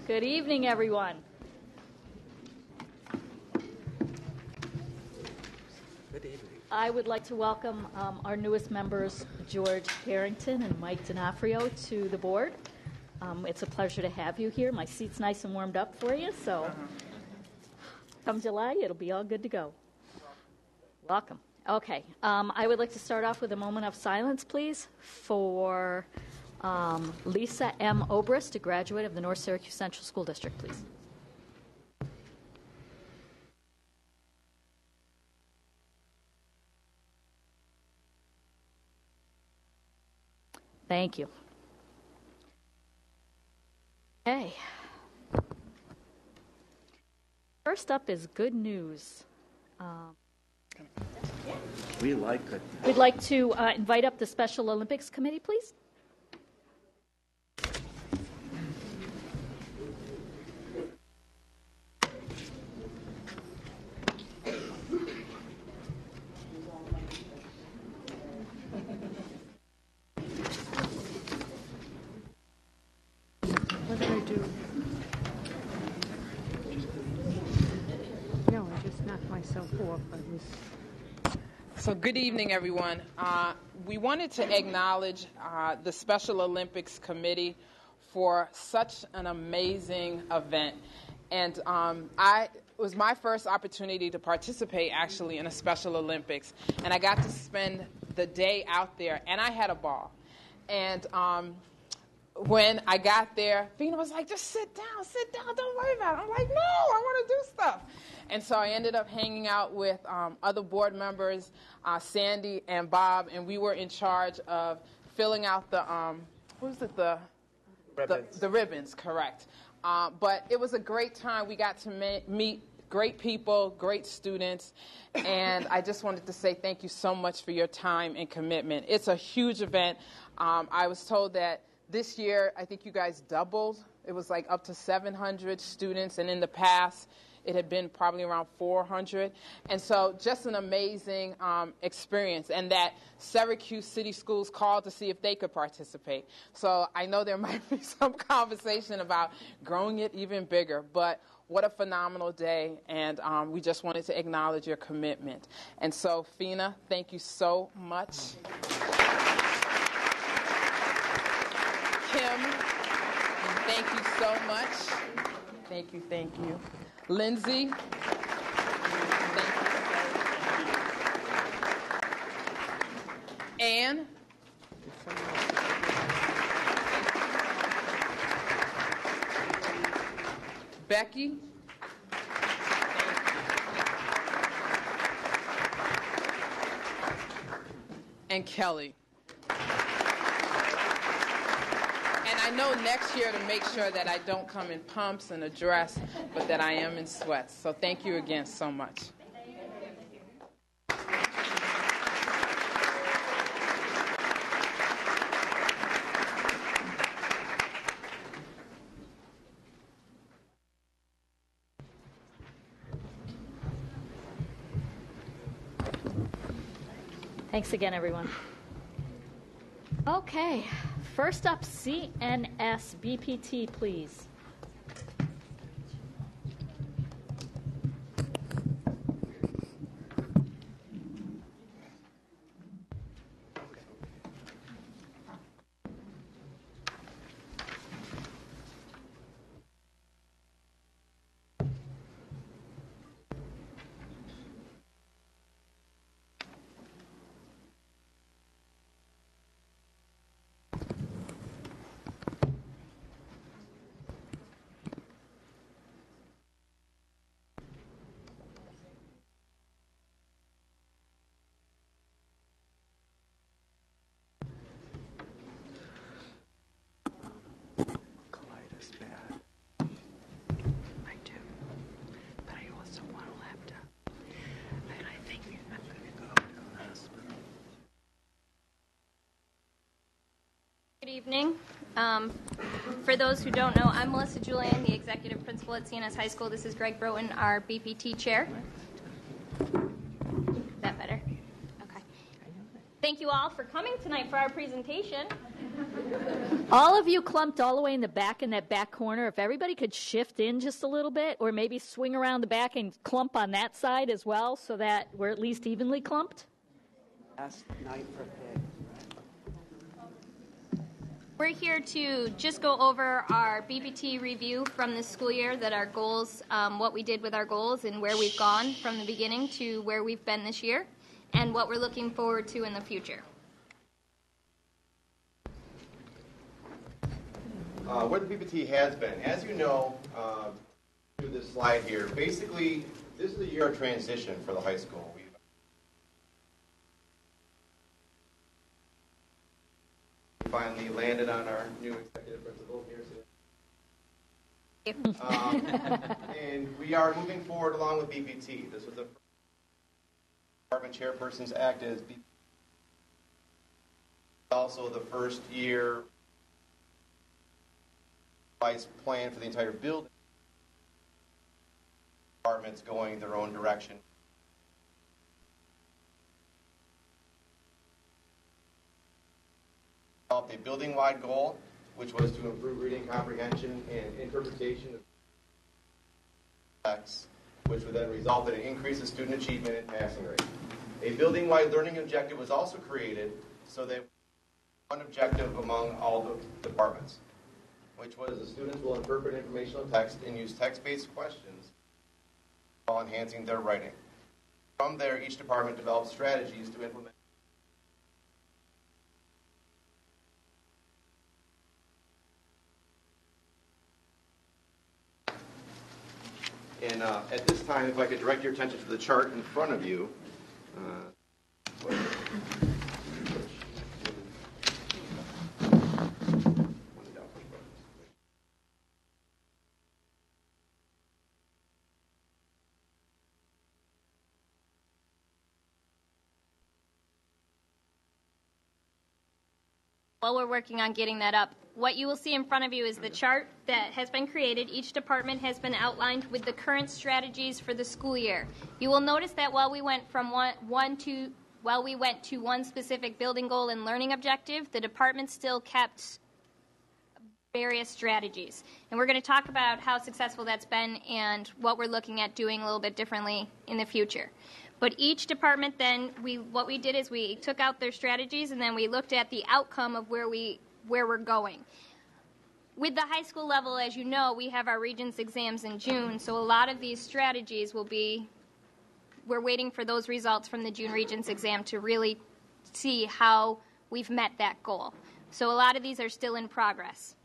Good evening, everyone. Good evening. I would like to welcome our newest members, George Harrington and Mike D'Onofrio, to the board. It's a pleasure to have you here. My seat's nice and warmed up for you, so come July, it'll be all good to go. Welcome. Okay, I would like to start off with a moment of silence, please, for Lisa M. Obrist, a graduate of the North Syracuse Central School District, please. Thank you. Okay. First up is good news. We like it. We'd like to invite up the Special Olympics Committee, please. What did I do? No, I just knocked myself off. So good evening, everyone. We wanted to acknowledge the Special Olympics Committee for such an amazing event. And it was my first opportunity to participate, actually, in a Special Olympics. And I got to spend the day out there, and I had a ball. And when I got there, Fina was like, just sit down, don't worry about it. I'm like, no, I want to do stuff. And so I ended up hanging out with other board members, Sandy and Bob, and we were in charge of filling out the, Ribbons. The ribbons, correct. But it was a great time. We got to meet great people, great students, and I just wanted to say thank you so much for your time and commitment. It's a huge event. I was told that this year, I think you guys doubled. It was like up to 700 students, and in the past, it had been probably around 400. And so just an amazing experience, and that Syracuse City Schools called to see if they could participate. So I know there might be some conversation about growing it even bigger, but what a phenomenal day, and we just wanted to acknowledge your commitment. And so, Fina, thank you so much. Kim, thank you so much. Thank you. Lindsay, thank you. Anne, Becky, and Kelly. And I know next year to make sure that I don't come in pumps and a dress, but that I am in sweats. So thank you again so much. Thanks again, everyone. Okay, first up, CNS BPT, please. Good evening. For those who don't know, I'm Melissa Julian, the executive principal at CNS High School. This is Greg Broughton, our BPT chair. Is that better? Okay. Thank you all for coming tonight for our presentation. All of you clumped all the way in the back in that back corner. If everybody could shift in just a little bit, or maybe swing around the back and clump on that side as well, so that we're at least evenly clumped. Last night for pig. We're here to just go over our BPT review from this school year, that our goals, what we did with our goals and where we've gone from the beginning to where we've been this year, and what we're looking forward to in the future. Where the BPT has been. As you know, through this slide here, basically, this is a year of transition for the high school. We've finally landed on our new executive principal here today. And we are moving forward along with BPT. This was the first department chairpersons act as BPT. Also the first year plan for the entire building. Departments going their own direction. Developed a building-wide goal, which was to improve reading comprehension and interpretation of text, which would then result in an increase in student achievement and passing rate. A building-wide learning objective was also created so that one objective among all the departments, which was the students will interpret informational text and use text-based questions while enhancing their writing. From there, each department developed strategies to implement. And at this time, if I could direct your attention to the chart in front of you. While we're working on getting that up, what you will see in front of you is the chart that has been created. Each department has been outlined with the current strategies for the school year. You will notice that while we went from one to one specific building goal and learning objective, the department still kept various strategies. And we're going to talk about how successful that's been and what we're looking at doing a little bit differently in the future. But each department then, what we did is we took out their strategies and then we looked at the outcome of where we're going. With the high school level, as you know, we have our Regents exams in June, so a lot of these strategies we're waiting for those results from the June Regents exam to really see how we've met that goal. So a lot of these are still in progress.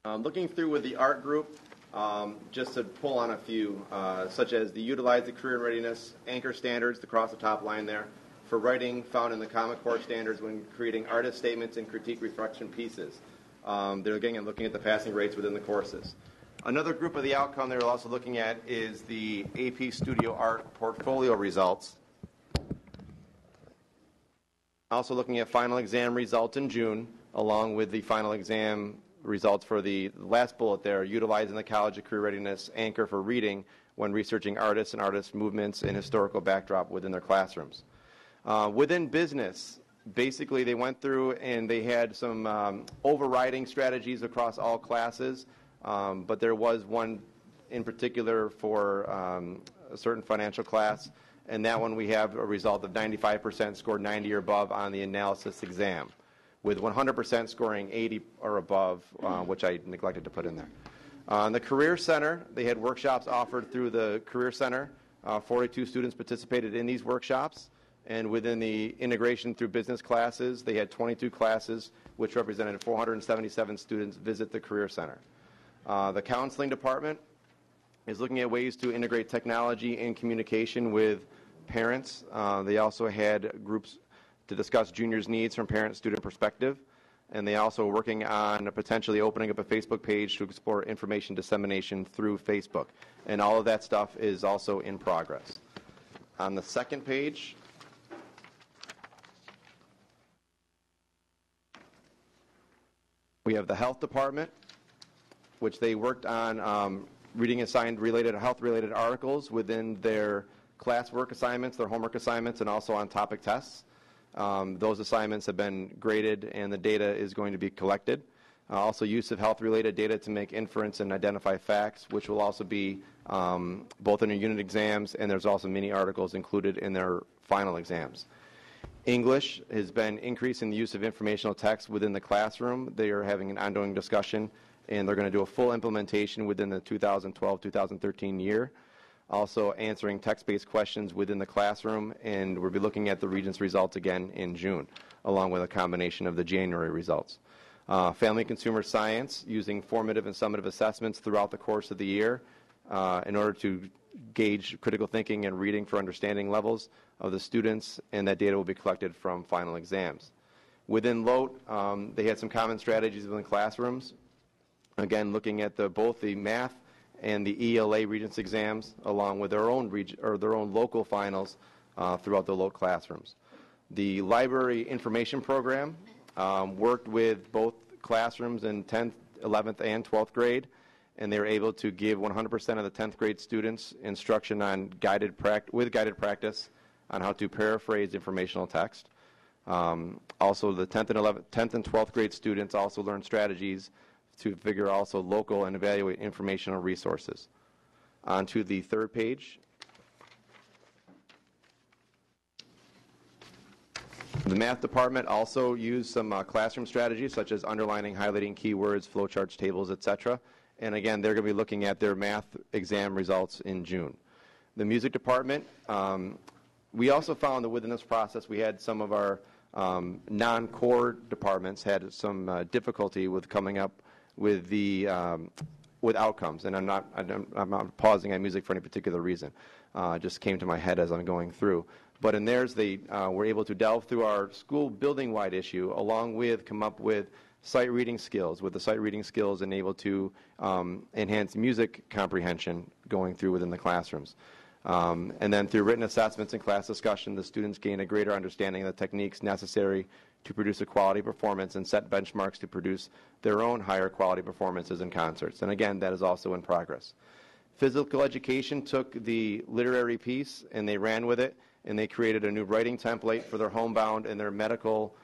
Looking through with the art group, just to pull on a few, such as the utilize the career readiness anchor standards across the top line there, for writing found in the Common Core standards when creating artist statements and critique reflection pieces. They're looking at the passing rates within the courses. Another group of the outcome they're also looking at is the AP Studio Art portfolio results. Also looking at final exam results in June, along with the final exam results for the last bullet there, utilizing the College of Career Readiness anchor for reading when researching artists and artist movements and historical backdrop within their classrooms. Within business, basically they went through and they had some overriding strategies across all classes, but there was one in particular for a certain financial class, and that one we have a result of 95% scored 90 or above on the analysis exam, with 100% scoring 80 or above, which I neglected to put in there. The Career Center, they had workshops offered through the Career Center. 42 students participated in these workshops. And within the integration through business classes, they had 22 classes, which represented 477 students visit the Career Center. The Counseling Department is looking at ways to integrate technology and communication with parents. They also had groups to discuss juniors' needs from parent-student perspective. And they also are working on potentially opening up a Facebook page to explore information dissemination through Facebook. And all of that stuff is also in progress. On the second page, we have the Health Department, which they worked on reading assigned health-related articles within their classwork assignments, their homework assignments, and also on topic tests. Those assignments have been graded, and the data is going to be collected. Also, use of health-related data to make inference and identify facts, which will also be both in their unit exams, and there's also mini articles included in their final exams. English has been increasing the use of informational text within the classroom. They are having an ongoing discussion, and they're going to do a full implementation within the 2012-2013 year. Also answering text-based questions within the classroom, and we'll be looking at the Regents results again in June, along with a combination of the January results. Family consumer science, using formative and summative assessments throughout the course of the year in order to gauge critical thinking and reading for understanding levels of the students, and that data will be collected from final exams. Within LOTE, they had some common strategies within classrooms, again looking at both the math and the ELA Regents exams, along with their own local finals throughout the LOTE classrooms. The library information program worked with both classrooms in 10th, 11th, and 12th grade, and they were able to give 100% of the 10th grade students instruction on guided practice on how to paraphrase informational text. Also, the 10th and 12th grade students also learned strategies to figure also local and evaluate informational resources. On to the third page. The math department also used some classroom strategies such as underlining, highlighting keywords, flowcharts, tables, etc. And again, they're going to be looking at their math exam results in June. The music department, we also found that within this process we had some of our non-core departments had some difficulty with coming up with the with outcomes. And I'm not pausing on music for any particular reason. It just came to my head as I'm going through. But in theirs, they were able to delve through our school building-wide issue, along with come up with sight reading skills, with the sight reading skills and able to enhance music comprehension going through within the classrooms. And then through written assessments and class discussion, the students gain a greater understanding of the techniques necessary to produce a quality performance and set benchmarks to produce their own higher quality performances in concerts. And again, that is also in progress. Physical education took the literary piece and they ran with it, and they created a new writing template for their homebound and their medical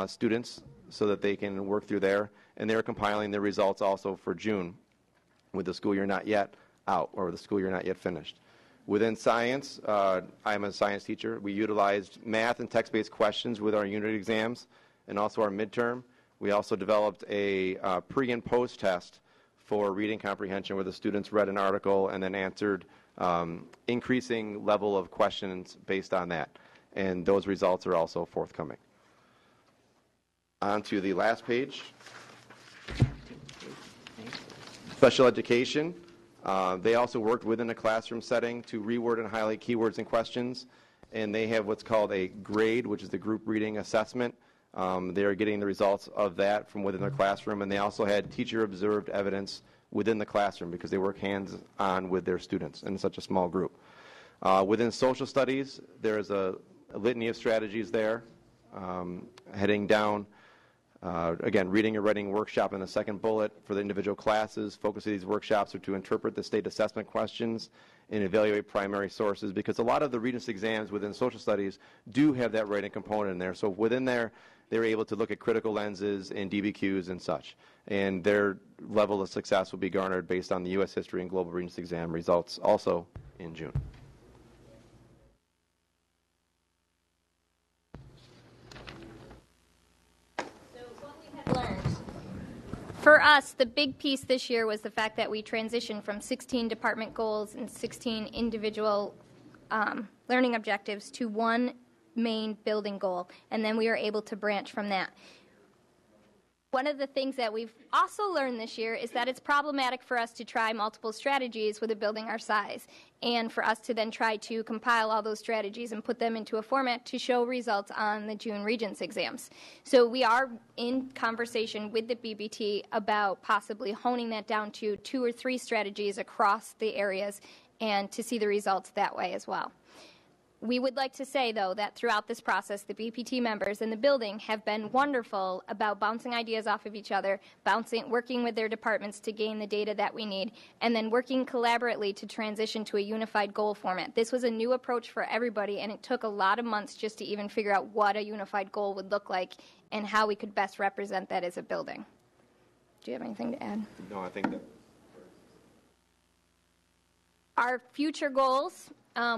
students so that they can work through there. And they're compiling the results also for June with the school year not yet out, or the school year not yet finished. Within science, I'm a science teacher. We utilized math and text-based questions with our unit exams and also our midterm. We also developed a pre- and post-test for reading comprehension where the students read an article and then answered increasing level of questions based on that. And those results are also forthcoming. On to the last page. Special education. They also worked within a classroom setting to reword and highlight keywords and questions. And they have what's called a grade, which is the group reading assessment. They are getting the results of that from within their classroom. And they also had teacher-observed evidence within the classroom because they work hands-on with their students in such a small group. Within social studies, there is a litany of strategies there. Heading down, again, reading and writing workshop in the second bullet for the individual classes. Focus of these workshops are to interpret the state assessment questions and evaluate primary sources, because a lot of the Regents exams within social studies do have that writing component in there. So within there, they're able to look at critical lenses and DBQs and such. And their level of success will be garnered based on the U.S. History and Global Regents exam results also in June. For us, the big piece this year was the fact that we transitioned from 16 department goals and 16 individual learning objectives to one main building goal, and then we were able to branch from that. One of the things that we've also learned this year is that it's problematic for us to try multiple strategies with a building our size, and for us to then try to compile all those strategies and put them into a format to show results on the June Regents exams. So we are in conversation with the BBT about possibly honing that down to 2 or 3 strategies across the areas and to see the results that way as well. We would like to say, though, that throughout this process, the BPT members in the building have been wonderful about bouncing ideas off of each other, working with their departments to gain the data that we need, and then working collaboratively to transition to a unified goal format. This was a new approach for everybody, and it took a lot of months just to even figure out what a unified goal would look like and how we could best represent that as a building. Do you have anything to add? No, I think that. Our future goals,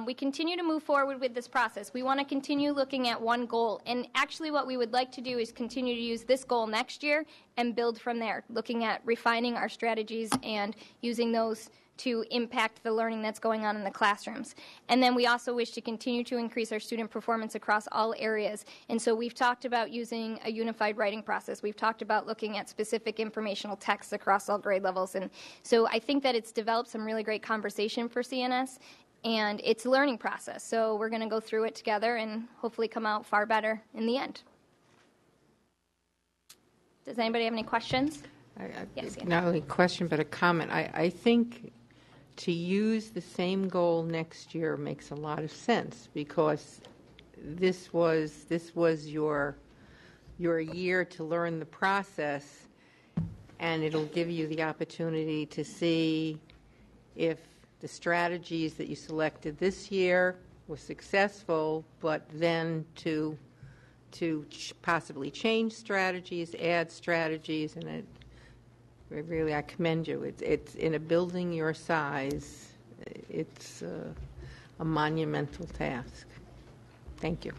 we continue to move forward with this process. We want to continue looking at one goal. And actually what we would like to do is continue to use this goal next year and build from there, looking at refining our strategies and using those to impact the learning that's going on in the classrooms. And then we also wish to continue to increase our student performance across all areas. And so we've talked about using a unified writing process. We've talked about looking at specific informational texts across all grade levels. And so I think that it's developed some really great conversation for CNS, and it's a learning process. So we're going to go through it together and hopefully come out far better in the end. Does anybody have any questions? Yes, Anna. Not only a question, but a comment. I think to use the same goal next year makes a lot of sense, because this was your year to learn the process, and it'll give you the opportunity to see if the strategies that you selected this year were successful, but then to possibly change strategies, add strategies, and really, I commend you. It's in a building your size, it's a monumental task. Thank you.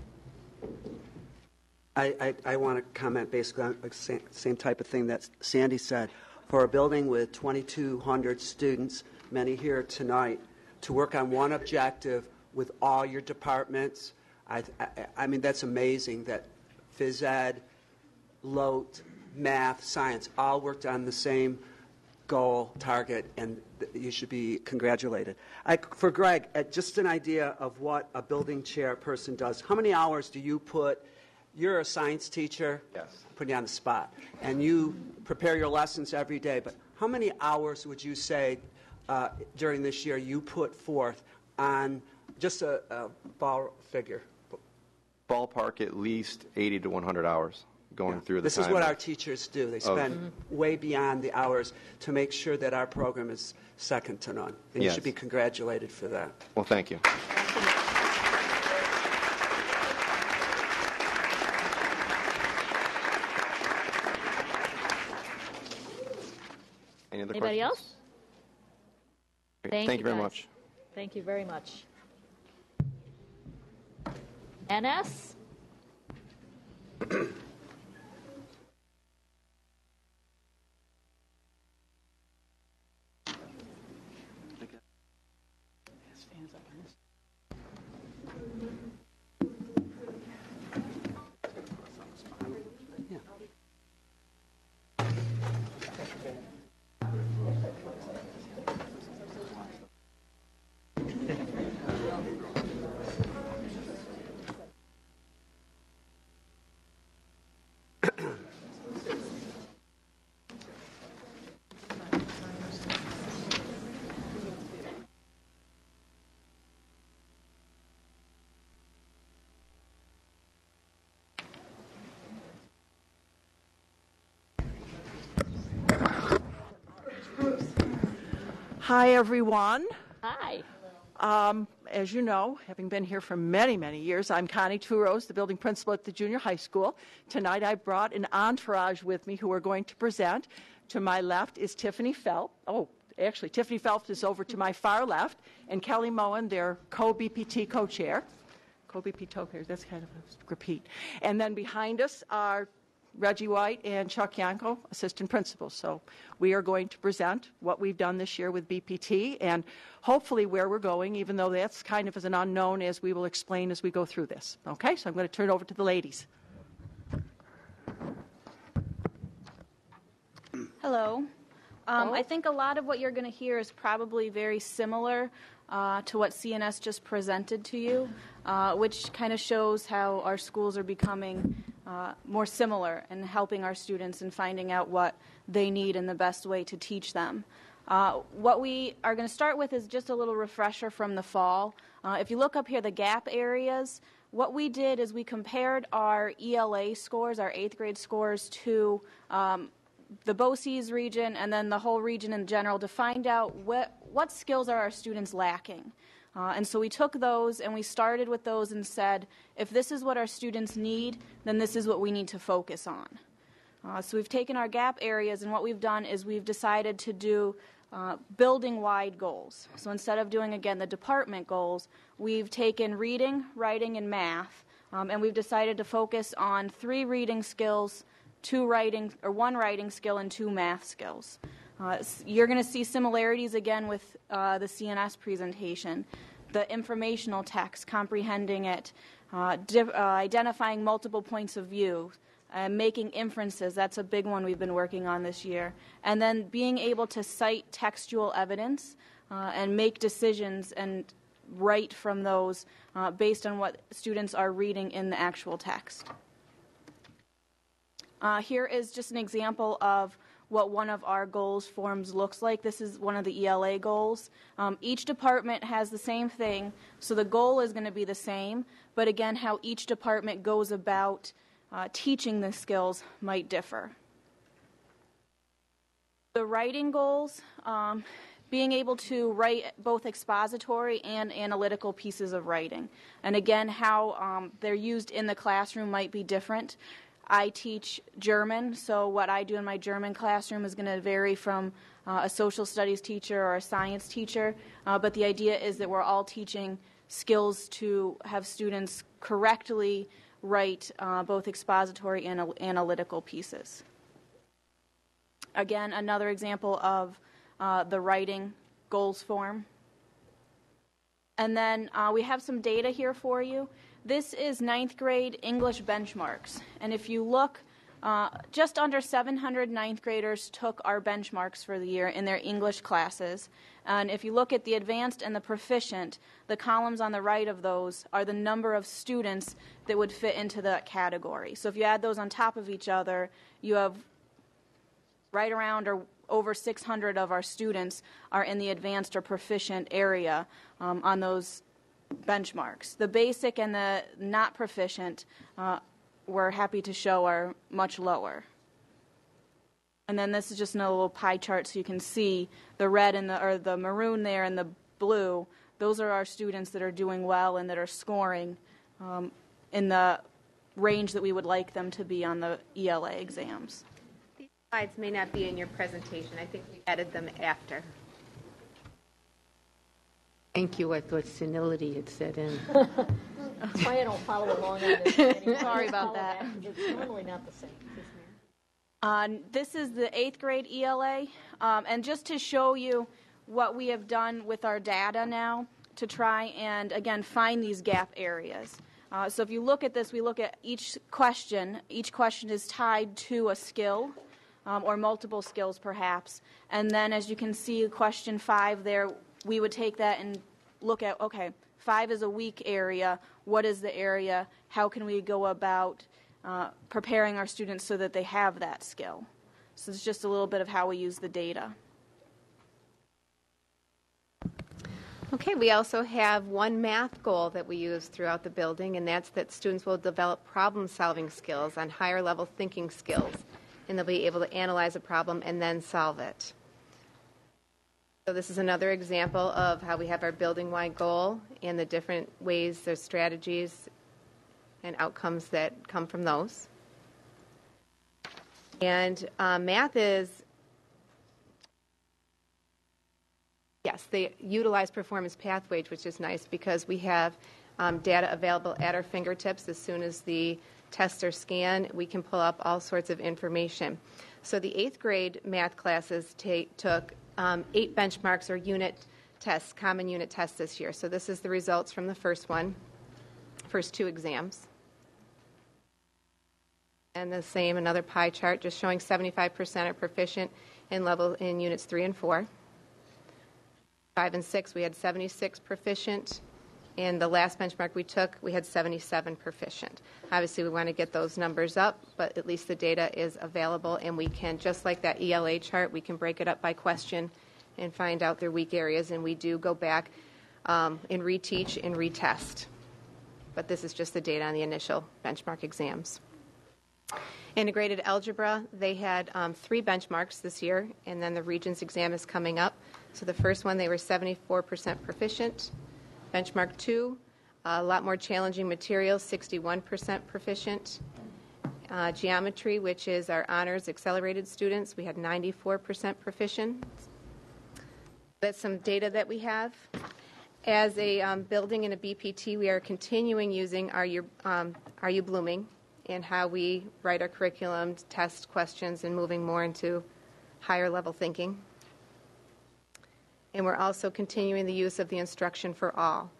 I want to comment basically on the same type of thing that Sandy said. For a building with 2,200 students, many here tonight, to work on one objective with all your departments, I mean, that's amazing that phys ed, LOT, math, science, all worked on the same goal, target, and you should be congratulated. For Greg, just an idea of what a building chair person does. How many hours do you put? You're a science teacher. Yes. I'm putting you on the spot. And you prepare your lessons every day. But how many hours would you say during this year you put forth on just a ball figure? Ballpark at least 80 to 100 hours going through the This is time what of- our teachers do. They spend way beyond the hours to make sure that our program is second to none. And you Yes. should be congratulated for that. Well, thank you. Any other Anybody questions? else? Great. Thank you very guys. much. Thank you very much. NS? Hi, everyone. Hi. As you know, having been here for many, many years, I'm Connie Touros, the building principal at the junior high school. Tonight I brought an entourage with me who are going to present. To my left is Tiffany Phelps. Oh, actually, Tiffany Phelps is over to my far left, and Kelly Moen, their co-BPT co-chair. Co-BPT co-chair, that's kind of a repeat. And then behind us are Reggie White and Chuck Yanko, assistant principals. So we are going to present what we've done this year with BPT and hopefully where we're going, even though that's kind of as an unknown, as we will explain as we go through this. Okay, so I'm going to turn it over to the ladies. Hello. I think a lot of what you're going to hear is probably very similar to what CNS just presented to you, which kind of shows how our schools are becoming more similar and helping our students and finding out what they need and the best way to teach them. What we are going to start with is just a little refresher from the fall. If you look up here, the gap areas, what we did is we compared our ELA scores, our 8th grade scores, to the BOCES region and then the whole region in general to find out what skills are our students lacking. And so we took those and we started with those and said, if this is what our students need, then this is what we need to focus on. So we've taken our gap areas, and what we've done is we've decided to do building-wide goals. So instead of doing, again, the department goals, we've taken reading, writing, and math, and we've decided to focus on 3 reading skills, 1 writing skill, and 2 math skills. You're going to see similarities again with the CNS presentation. The informational text, comprehending it, identifying multiple points of view, making inferences, that's a big one we've been working on this year. And then being able to cite textual evidence and make decisions and write from those based on what students are reading in the actual text. Here is just an example of what one of our goals forms looks like. This is one of the ELA goals. Each department has the same thing, so the goal is going to be the same, but again, how each department goes about teaching the skills might differ. The writing goals, being able to write both expository and analytical pieces of writing. And again, how they're used in the classroom might be different. I teach German, so what I do in my German classroom is going to vary from a social studies teacher or a science teacher, but the idea is that we're all teaching skills to have students correctly write both expository and analytical pieces. Again, another example of the writing goals form. And then we have some data here for you. This is 9th grade English benchmarks. And if you look, just under 700 9th graders took our benchmarks for the year in their English classes. And if you look at the advanced and the proficient, the columns on the right of those are the number of students that would fit into that category. So if you add those on top of each other, you have right around or over 600 of our students are in the advanced or proficient area on those benchmarks. The basic and the not proficient, we're happy to show, are much lower. And then this is just a little pie chart so you can see the red and the maroon there and the blue. Those are our students that are doing well and that are scoring in the range that we would like them to be on the ELA exams. These slides may not be in your presentation. I think we added them after. Thank you. I thought senility had set in. That's why I don't follow along on this anymore. Sorry about that. It's normally not the same. This is the 8th grade ELA, and just to show you what we have done with our data now to try and, again, find these gap areas. So if you look at this, we look at each question. Each question is tied to a skill or multiple skills, perhaps. And then, as you can see, question 5 there, we would take that and look at, okay, 5 is a weak area. What is the area? How can we go about preparing our students so that they have that skill? So it's just a little bit of how we use the data. Okay, we also have one math goal that we use throughout the building, and that's that students will develop problem-solving skills on higher-level thinking skills, and they'll be able to analyze a problem and then solve it. So this is another example of how we have our building-wide goal and the different ways, there's strategies and outcomes that come from those. And math is, yes, they utilize performance pathways, which is nice because we have data available at our fingertips. As soon as the tests are scanned, we can pull up all sorts of information. So the 8th grade math classes took 8 benchmarks or unit tests, common unit tests this year. So this is the results from the first 2 exams. And the same, another pie chart, just showing 75% are proficient in level in units 3 and 4. 5 and 6, we had 76 proficient. And the last benchmark we took, we had 77 proficient. Obviously, we want to get those numbers up, but at least the data is available, and we can, just like that ELA chart, we can break it up by question and find out their weak areas, and we do go back and reteach and retest. But this is just the data on the initial benchmark exams. Integrated algebra, they had 3 benchmarks this year, and then the Regents exam is coming up. So the first one, they were 74% proficient. Benchmark 2, a lot more challenging materials, 61% proficient. Geometry, which is our honors accelerated students, we had 94% proficient. That's some data that we have. As a building in a BPT, we are continuing using Are You Blooming and how we write our curriculum, test questions, and moving more into higher level thinking. And we're also continuing the use of the instruction for all.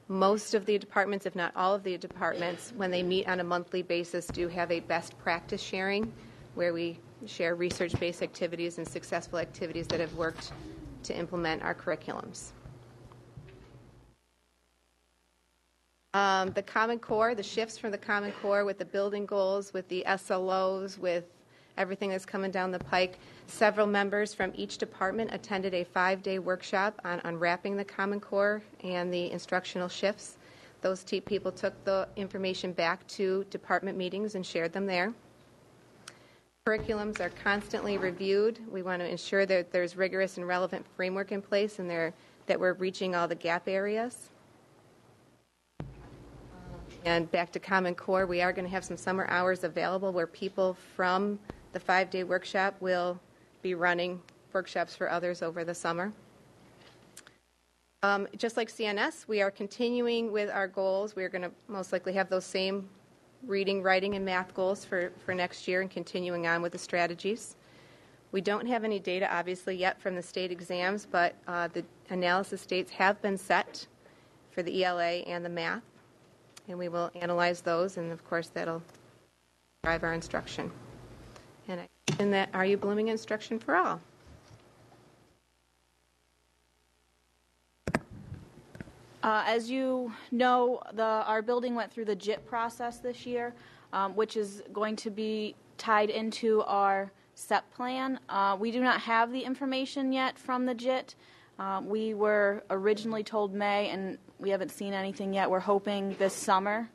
Most of the departments, if not all of the departments, when they meet on a monthly basis, do have a best practice sharing where we share research-based activities and successful activities that have worked to implement our curriculums. The Common Core, the shifts from the Common Core with the building goals, with the SLOs, with everything that's coming down the pike. Several members from each department attended a 5-day workshop on unwrapping the Common Core and the instructional shifts. Those people took the information back to department meetings and shared them there. Curriculums are constantly reviewed. We want to ensure that there's rigorous and relevant framework in place and that we're reaching all the gap areas. And back to Common Core, we are going to have some summer hours available where people from the 5-day workshop will be running workshops for others over the summer. Just like CNS, we are continuing with our goals. We're going to most likely have those same reading, writing, and math goals for next year and continuing on with the strategies. We don't have any data, obviously, yet from the state exams, but the analysis dates have been set for the ELA and the math. And we will analyze those, and of course that'll drive our instruction. And I mentioned that Are You Blooming instruction for all. As you know, our building went through the JIT process this year, which is going to be tied into our SEP plan. We do not have the information yet from the JIT. We were originally told May, and we haven't seen anything yet. We're hoping this summer.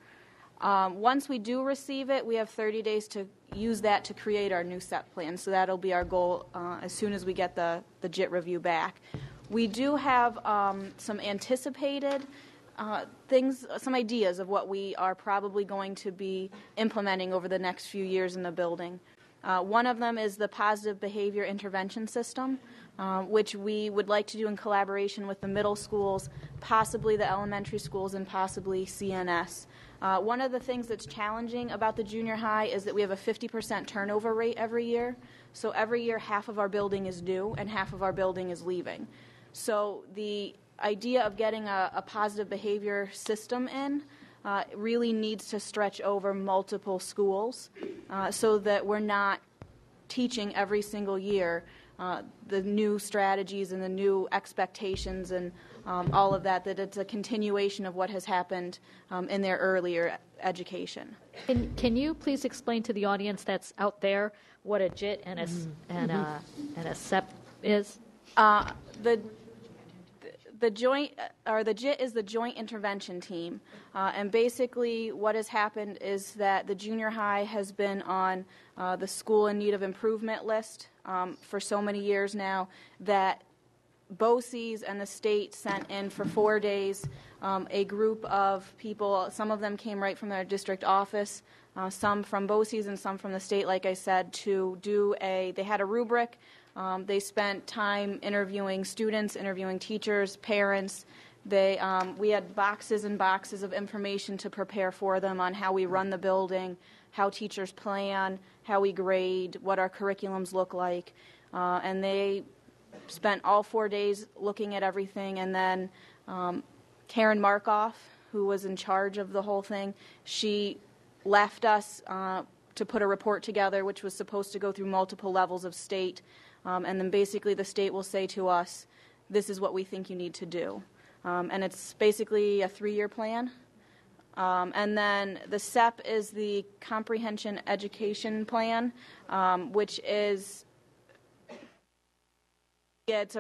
Once we do receive it, we have 30 days to use that to create our new SEP plan. So that'll be our goal as soon as we get the JIT review back. We do have some anticipated things, some ideas of what we are probably going to be implementing over the next few years in the building. One of them is the positive behavior intervention system, which we would like to do in collaboration with the middle schools, possibly the elementary schools, and possibly CNS. One of the things that's challenging about the junior high is that we have a 50% turnover rate every year. So every year, half of our building is new and half of our building is leaving. So the idea of getting a positive behavior system in really needs to stretch over multiple schools so that we're not teaching every single year the new strategies and the new expectations and all of that it's a continuation of what has happened in their earlier education. Can you please explain to the audience that's out there what a JIT and a SEP is? The joint or the JIT is the Joint Intervention Team, and basically what has happened is that the junior high has been on the school in need of improvement list for so many years now that BOCES and the state sent in for 4 days a group of people. Some of them came right from their district office, some from BOCES and some from the state, like I said, to do they had a rubric. They spent time interviewing students, interviewing teachers, parents. We had boxes and boxes of information to prepare for them on how we run the building, how teachers plan, how we grade, what our curriculums look like. And they spent all 4 days looking at everything. And then Karen Markoff, who was in charge of the whole thing, she left us to put a report together, which was supposed to go through multiple levels of state. And then basically the state will say to us, this is what we think you need to do. And it's basically a 3-year plan. And then the SEP is the Comprehension Education Plan, which is Yeah, it's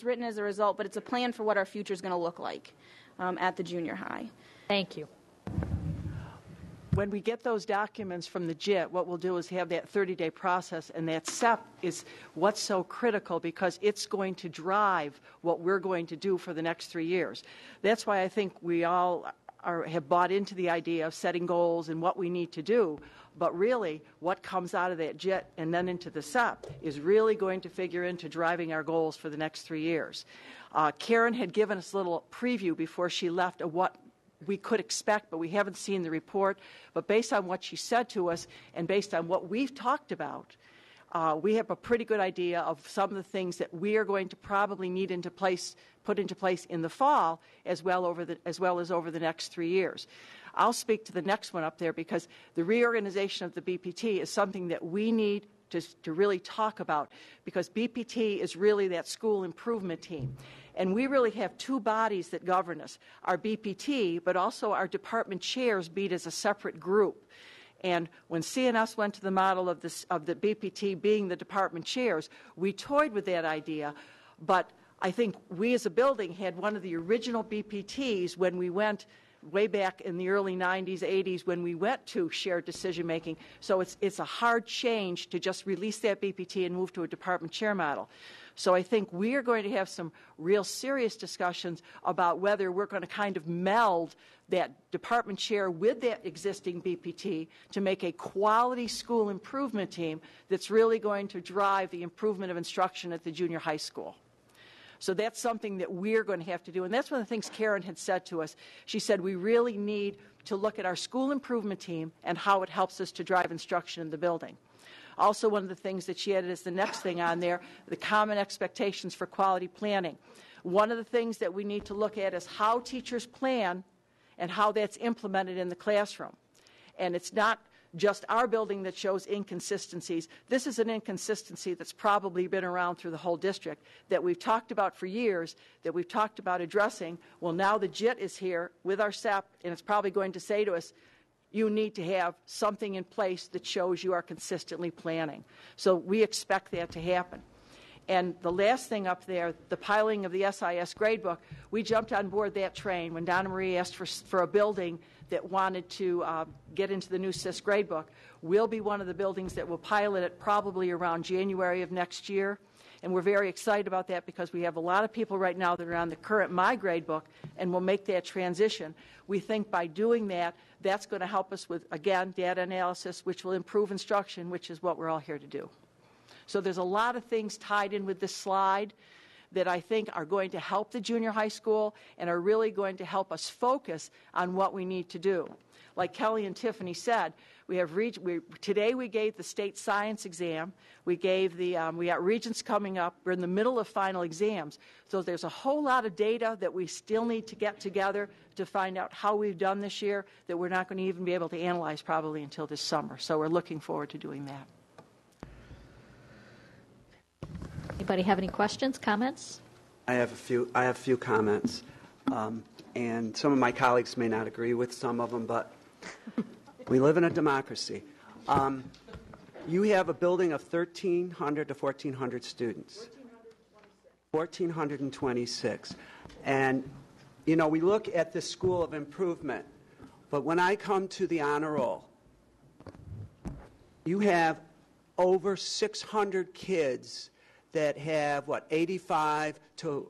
written as a result, but it's a plan for what our future is going to look like at the junior high. Thank you. When we get those documents from the JIT, what we'll do is have that 30-day process, and that SEP is what's so critical because it's going to drive what we're going to do for the next 3 years. That's why I think we all have bought into the idea of setting goals and what we need to do, but really what comes out of that JIT and then into the SEP is really going to figure into driving our goals for the next 3 years. Karen had given us a little preview before she left of what we could expect, but we haven't seen the report. But based on what she said to us and based on what we've talked about, we have a pretty good idea of some of the things that we are going to probably need put into place in the fall as well as over the next 3 years. I'll speak to the next one up there because the reorganization of the BPT is something that we need to really talk about because BPT is really that school improvement team. And we really have two bodies that govern us, our BPT, but also our department chairs beat as a separate group. And when CNS went to the model of the BPT being the department chairs, we toyed with that idea, but I think we as a building had one of the original BPTs when we went way back in the early 90s, 80s, when we went to shared decision-making. So it's a hard change to just release that BPT and move to a department chair model. So I think we are going to have some real serious discussions about whether we're going to kind of meld that department chair with that existing BPT to make a quality school improvement team that's really going to drive the improvement of instruction at the junior high school. So that's something that we're going to have to do. And that's one of the things Karen had said to us. She said we really need to look at our school improvement team and how it helps us to drive instruction in the building. Also, one of the things that she added as the next thing on there, the common expectations for quality planning. One of the things that we need to look at is how teachers plan and how that's implemented in the classroom. And it's not just our building that shows inconsistencies. This is an inconsistency that's probably been around through the whole district that we've talked about for years, that we've talked about addressing. Well, now the JIT is here with our SEP, and it's probably going to say to us, you need to have something in place that shows you are consistently planning. So we expect that to happen. And the last thing up there, the piling of the SIS gradebook, we jumped on board that train when Donna Marie asked for a building that wanted to get into the new SIS gradebook. We'll be one of the buildings that will pilot it probably around January of next year. And we're very excited about that because we have a lot of people right now that are on the current My Gradebook and will make that transition. We think by doing that, that's going to help us with, again, data analysis, which will improve instruction, which is what we're all here to do. So there's a lot of things tied in with this slide that I think are going to help the junior high school and are really going to help us focus on what we need to do. Like Kelly and Tiffany said, today we gave the state science exam. We got Regents coming up. We're in the middle of final exams. So there's a whole lot of data that we still need to get together to find out how we've done this year that we're not going to even be able to analyze probably until this summer. So we're looking forward to doing that. Anybody have any questions, comments? I have a few comments, and some of my colleagues may not agree with some of them, but we live in a democracy. You have a building of 1,300 to 1,400 students. 1,426. And, you know, we look at the School of Improvement, but when I come to the honor roll, you have over 600 kids that have, 85 to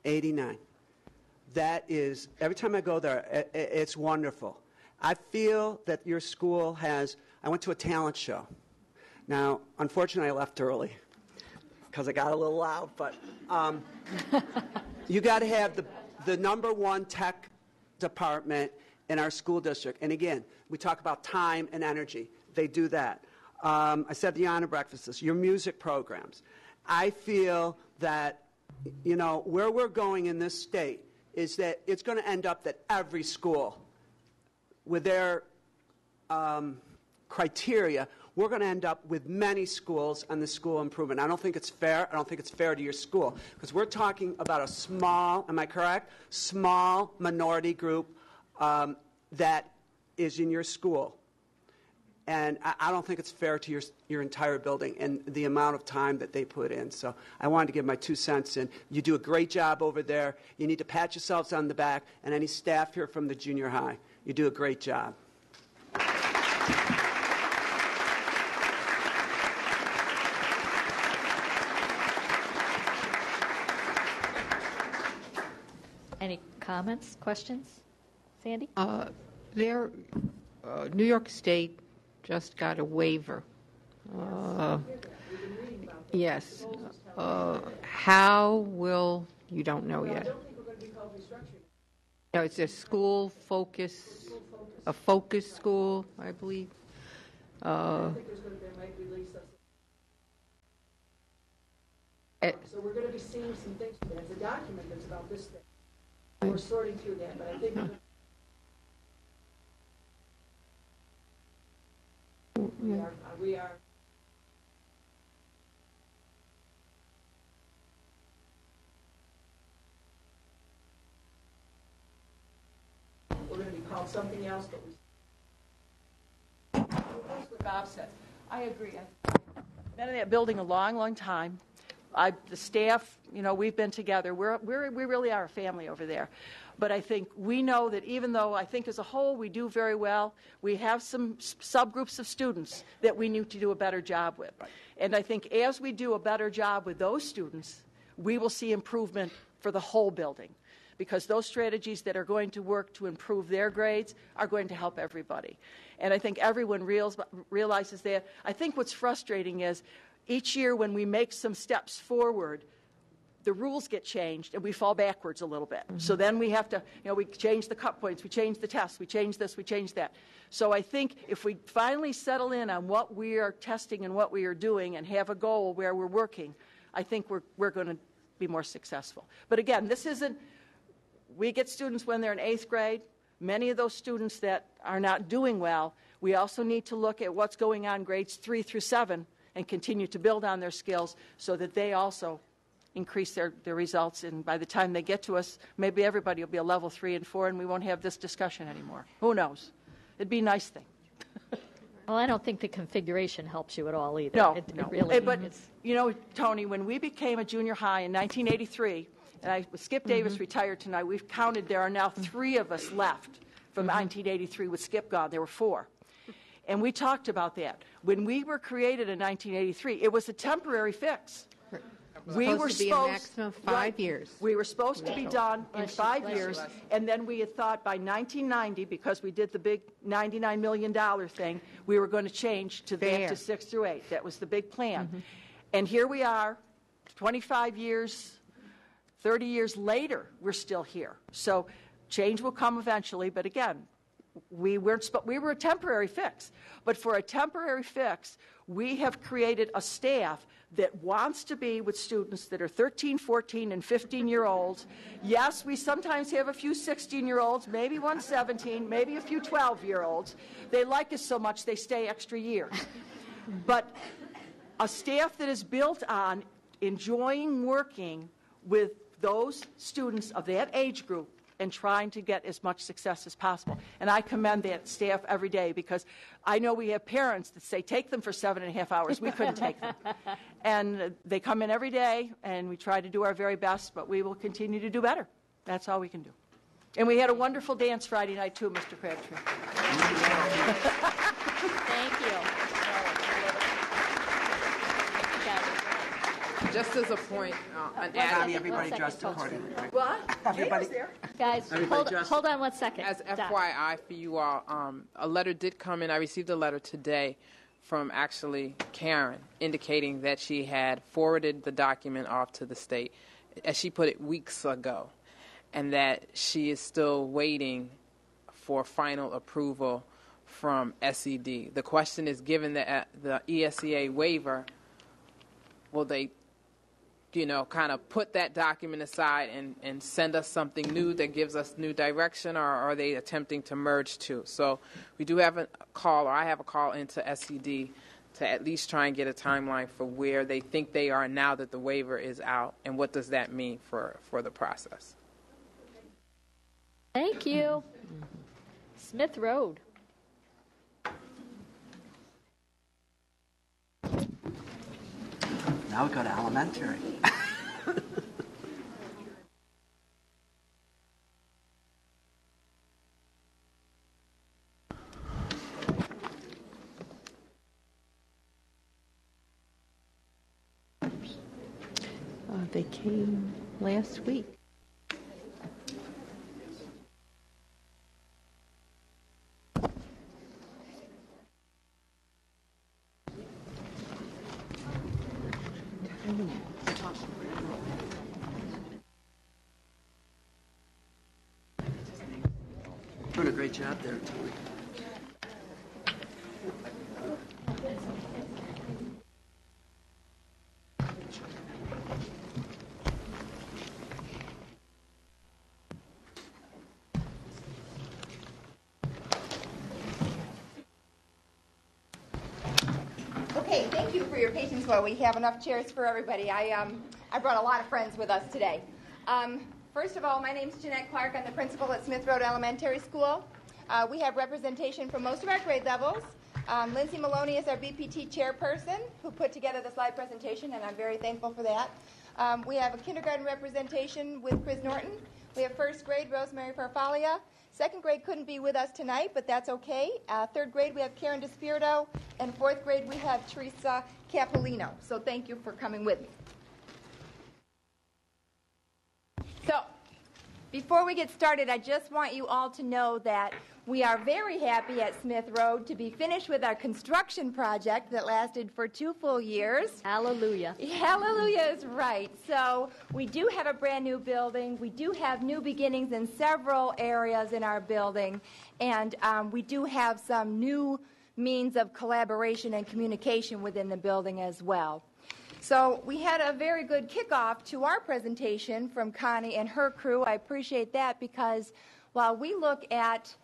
89. That is, every time I go there, it's wonderful. I feel that your school I went to a talent show. Now, unfortunately, I left early because I got a little loud, but you got to have the number one tech department in our school district. And again, we talk about time and energy. They do that. I said the honor breakfasts, your music programs. I feel that, you know, where we're going in this state is that it's going to end up that every school, with their criteria, we're going to end up with many schools on the school improvement. I don't think it's fair. I don't think it's fair to your school because we're talking about a small, am I correct, small minority group that is in your school. And I don't think it's fair to your entire building and the amount of time that they put in. So I wanted to give my 2 cents in. You do a great job over there. You need to pat yourselves on the back, and any staff here from the junior high. You do a great job. Any comments, questions? Sandy? New York State just got a waiver. Yes. How will, you don't know yet? No, it's a school focus, a focus school, I believe. So we're going to be seeing some things. There's a document that's about this thing. We're sorting through that, but I think we are. We're going to be called something else, but that's what Bob said. I agree. I've been in that building a long, long time. The staff, we've been together. We really are a family over there. But I think we know that even though I think as a whole we do very well, we have some subgroups of students that we need to do a better job with. Right. And I think as we do a better job with those students, we will see improvement for the whole building. Because those strategies that are going to work to improve their grades are going to help everybody. And I think everyone realizes that. I think what's frustrating is each year when we make some steps forward, the rules get changed and we fall backwards a little bit. Mm-hmm. So then we have to, we change the cut points, we change the tests, we change this, we change that. So I think if we finally settle in on what we are testing and what we are doing and have a goal where we're working, I think we're going to be more successful. But again, this isn't, we get students when they're in 8th grade. Many of those students that are not doing well, we also need to look at what's going on grades 3 through 7 and continue to build on their skills so that they also increase their results. And by the time they get to us, maybe everybody will be a level 3 and 4 and we won't have this discussion anymore. Who knows? It'd be a nice thing. Well, I don't think the configuration helps you at all either. No, It no. really But, is. Tony, when we became a junior high in 1983, and Skip Davis retired tonight, we've counted there are now 3 of us left from 1983 with Skip gone. There were 4. And we talked about that. When we were created in 1983, it was a temporary fix. We were supposed to be a maximum of 5 years. We were supposed to be done in 5 years, and then we had thought by 1990, because we did the big $99 million thing, we were going to change to that to 6 through 8. That was the big plan. And here we are, 25 years, 30 years later, we're still here. So change will come eventually, but again, we were a temporary fix. But for a temporary fix, we have created a staff that wants to be with students that are 13, 14, and 15-year-olds. Yes, we sometimes have a few 16-year-olds, maybe one 17, maybe a few 12-year-olds. They like us so much they stay extra years. But a staff that is built on enjoying working with those students of that age group and trying to get as much success as possible. And I commend that staff every day because I know we have parents that say, take them for 7.5 hours. We couldn't take them. And they come in every day, and we try to do our very best, but we will continue to do better. That's all we can do. And we had a wonderful dance Friday night, too, Mr. Crabtree. Thank you. Just as a point, an added, Everybody dressed accordingly. Right? What? Everybody, Guys, hold on 1 second. as Stop. FYI for you all, a letter did come in. I received a letter today from actually Karen indicating that she had forwarded the document off to the state, as she put it, weeks ago, and that she is still waiting for final approval from SED. The question is, given the ESEA waiver, will they kind of put that document aside and send us something new that gives us new direction, or are they attempting to merge two? So we do have a call, or I have a call into SED to at least try and get a timeline for where they think they are now that the waiver is out, and what does that mean for the process. Thank you. Smith Road. Now we go to elementary. They came last week. Doing a great job there, Tony. Okay, thank you for your patience while we have enough chairs for everybody. I brought a lot of friends with us today. First of all, my name's Jeanette Clark. I'm the principal at Smith Road Elementary School. We have representation from most of our grade levels. Lindsay Maloney is our BPT chairperson who put together the slide presentation, and I'm very thankful for that. We have a kindergarten representation with Chris Norton. We have first grade, Rosemary Farfalia. Second grade couldn't be with us tonight, but that's okay. Third grade, we have Karen DeSpirito. And fourth grade, we have Teresa Capolino. So thank you for coming with me. So before we get started, I just want you all to know that we are very happy at Smith Road to be finished with our construction project that lasted for 2 full years. Hallelujah. Hallelujah is right. So we do have a brand new building. We do have new beginnings in several areas in our building. And we do have some new means of collaboration and communication within the building as well. So we had a very good kickoff to our presentation from Connie and her crew. I appreciate that because while we look at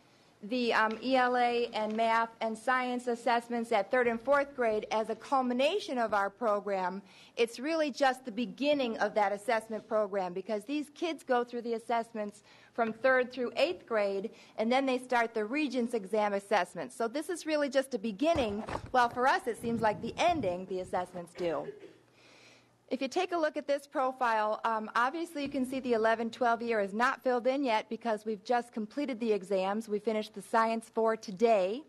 the ELA and math and science assessments at 3rd and 4th grade as a culmination of our program, it's really just the beginning of that assessment program because these kids go through the assessments from 3rd through 8th grade, and then they start the Regents exam assessments. So this is really just a beginning, while for us it seems like the ending the assessments do. If you take a look at this profile, obviously you can see the 11-12 year is not filled in yet because we've just completed the exams. We finished the Science 4 today.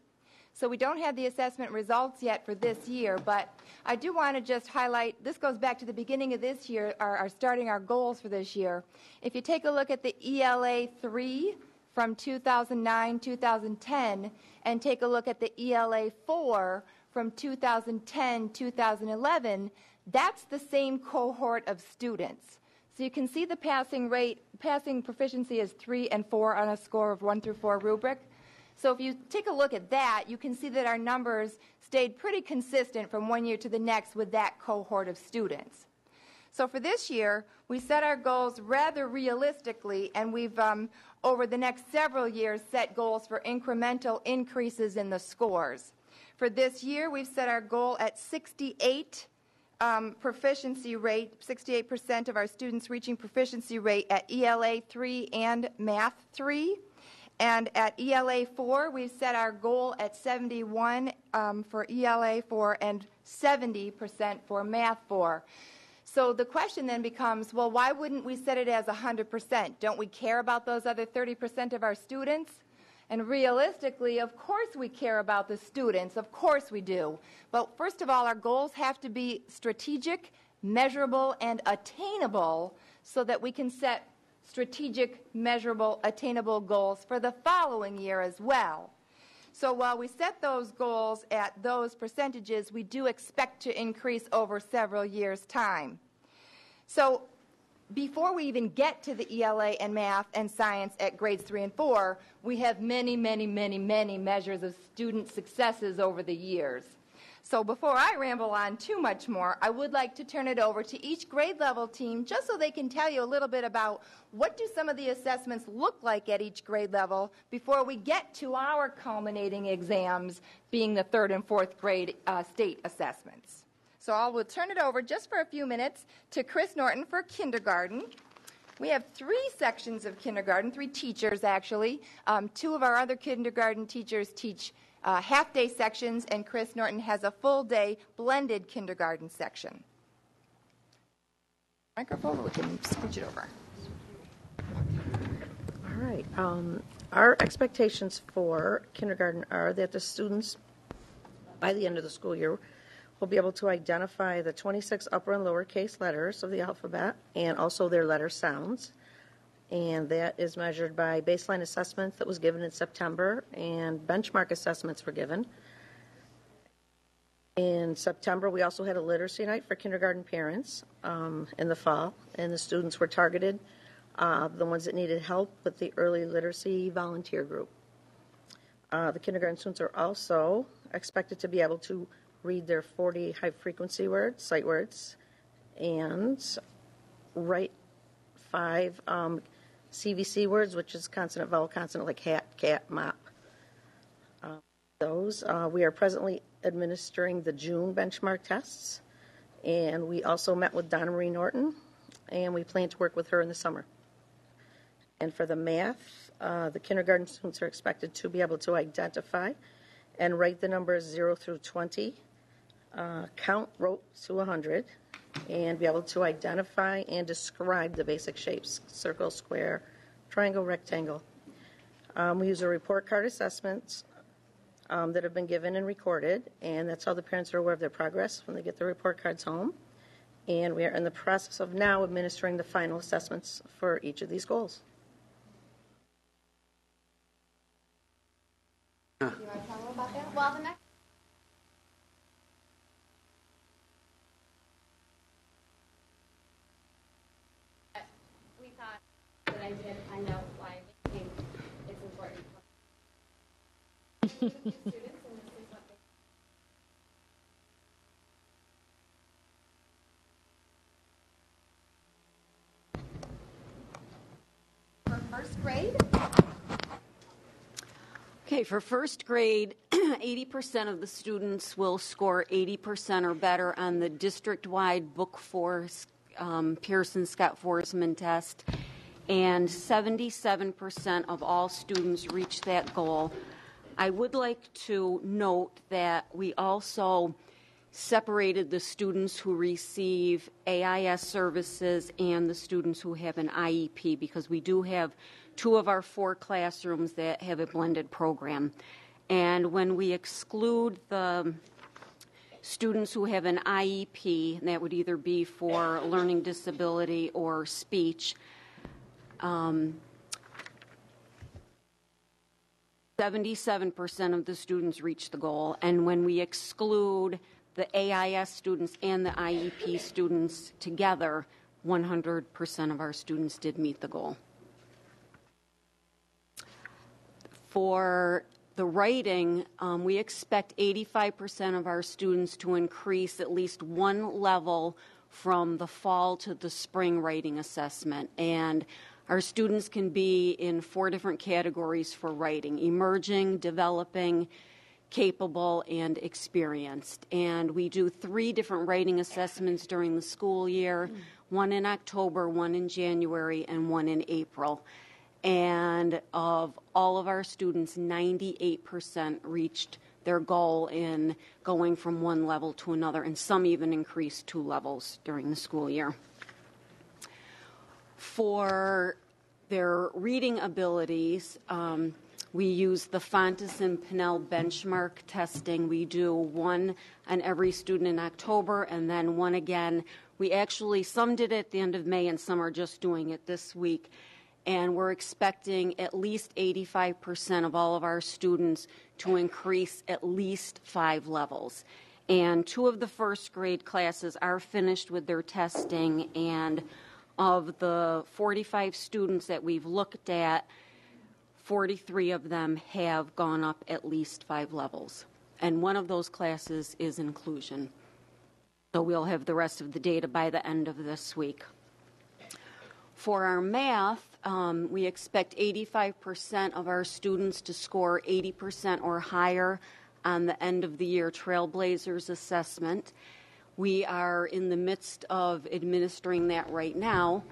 So we don't have the assessment results yet for this year, but I do want to just highlight, this goes back to the beginning of this year, starting our goals for this year. If you take a look at the ELA 3 from 2009-2010 and take a look at the ELA 4 from 2010-2011, that's the same cohort of students. So you can see the passing proficiency is 3 and 4 on a score of 1 through 4 rubric. So if you take a look at that, you can see that our numbers stayed pretty consistent from one year to the next with that cohort of students. So for this year, we set our goals rather realistically, and we've, over the next several years, set goals for incremental increases in the scores. For this year, we've set our goal at 68 proficiency rate, 68% of our students reaching proficiency rate at ELA 3 and Math 3. And at ELA 4, we've set our goal at 71 for ELA 4 and 70% for Math 4. So the question then becomes, well, why wouldn't we set it as 100%? Don't we care about those other 30% of our students? And realistically, of course we care about the students. Of course we do. But first of all, our goals have to be strategic, measurable, and attainable so that we can set strategic, measurable, attainable goals for the following year as well. So while we set those goals at those percentages, we do expect to increase over several years' time. So before we even get to the ELA and math and science at grades 3 and 4, we have many, many, many, many measures of student successes over the years. So before I ramble on too much more, I would like to turn it over to each grade level team just so they can tell you a little bit about what do some of the assessments look like at each grade level before we get to our culminating exams being the 3rd and 4th grade state assessments. So I will turn it over just for a few minutes to Chris Norton for kindergarten. We have 3 sections of kindergarten, 3 teachers actually. 2 of our other kindergarten teachers teach half-day sections, and Chris Norton has a full-day blended kindergarten section. Microphone, we can switch it over. All right. Our expectations for kindergarten are that the students, by the end of the school year, will be able to identify the 26 upper and lowercase letters of the alphabet and also their letter sounds. And that is measured by baseline assessments that was given in September, and benchmark assessments were given. In September, we also had a literacy night for kindergarten parents in the fall, and the students were targeted, the ones that needed help with the early literacy volunteer group. The kindergarten students are also expected to be able to read their 40 high-frequency words, sight words, and write 5 CVC words, which is consonant, vowel, consonant, like hat, cat, mop. We are presently administering the June benchmark tests, and we also met with Donna Marie Norton, and we plan to work with her in the summer. And for the math, the kindergarten students are expected to be able to identify and write the numbers 0 through 20, count rote to 100, and be able to identify and describe the basic shapes: circle, square, triangle, rectangle. We use a report card assessments that have been given and recorded, and that's how the parents are aware of their progress when they get their report cards home. And we are in the process of now administering the final assessments for each of these goals. Do you want to tell them about that? Well, the next. We thought that I did find out why we think it's important. Students, and this is what they. For first grade? Okay, for first grade, 80% of the students will score 80% or better on the district-wide Book Force Pearson Scott Forsman test, and 77% of all students reach that goal. I would like to note that we also separated the students who receive AIS services and the students who have an IEP, because we do have 2 of our 4 classrooms that have a blended program. And when we exclude the students who have an IEP, that would either be for learning disability or speech, 77% of the students reach the goal. And when we exclude the AIS students and the IEP students together, 100% of our students did meet the goal. For the writing, we expect 85% of our students to increase at least 1 level from the fall to the spring writing assessment. And our students can be in 4 different categories for writing: emerging, developing, capable, and experienced. And we do 3 different writing assessments during the school year, 1 in October, 1 in January, and 1 in April. And of all of our students, 98% reached their goal in going from 1 level to another, and some even increased 2 levels during the school year. For their reading abilities, we use the Fontes and Pinnell benchmark testing. We do 1 on every student in October, and then 1 again. Some did it at the end of May, and some are just doing it this week. And we're expecting at least 85% of all of our students to increase at least 5 levels. And 2 of the first grade classes are finished with their testing, and of the 45 students that we've looked at, 43 of them have gone up at least 5 levels. And 1 of those classes is inclusion. So we'll have the rest of the data by the end of this week. For our math, we expect 85% of our students to score 80% or higher on the end of the year Trailblazers assessment. We are in the midst of administering that right now.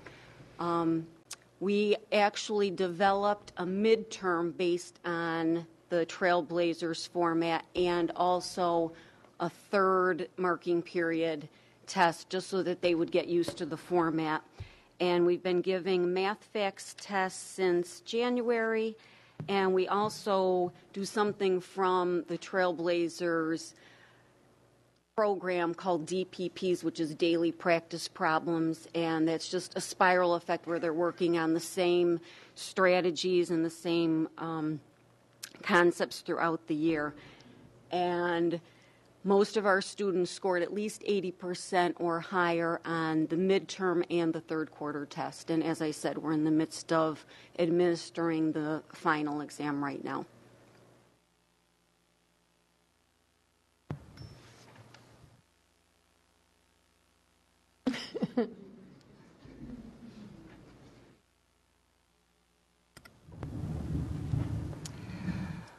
We actually developed a midterm based on the Trailblazers format, and also a 3rd marking period test just so that they would get used to the format. And we've been giving math facts tests since January, and we also do something from the Trailblazers program called DPPs, which is daily practice problems, and that's just a spiral effect where they're working on the same strategies and the same concepts throughout the year. And most of our students scored at least 80% or higher on the midterm and the third quarter test. And as I said, we're in the midst of administering the final exam right now.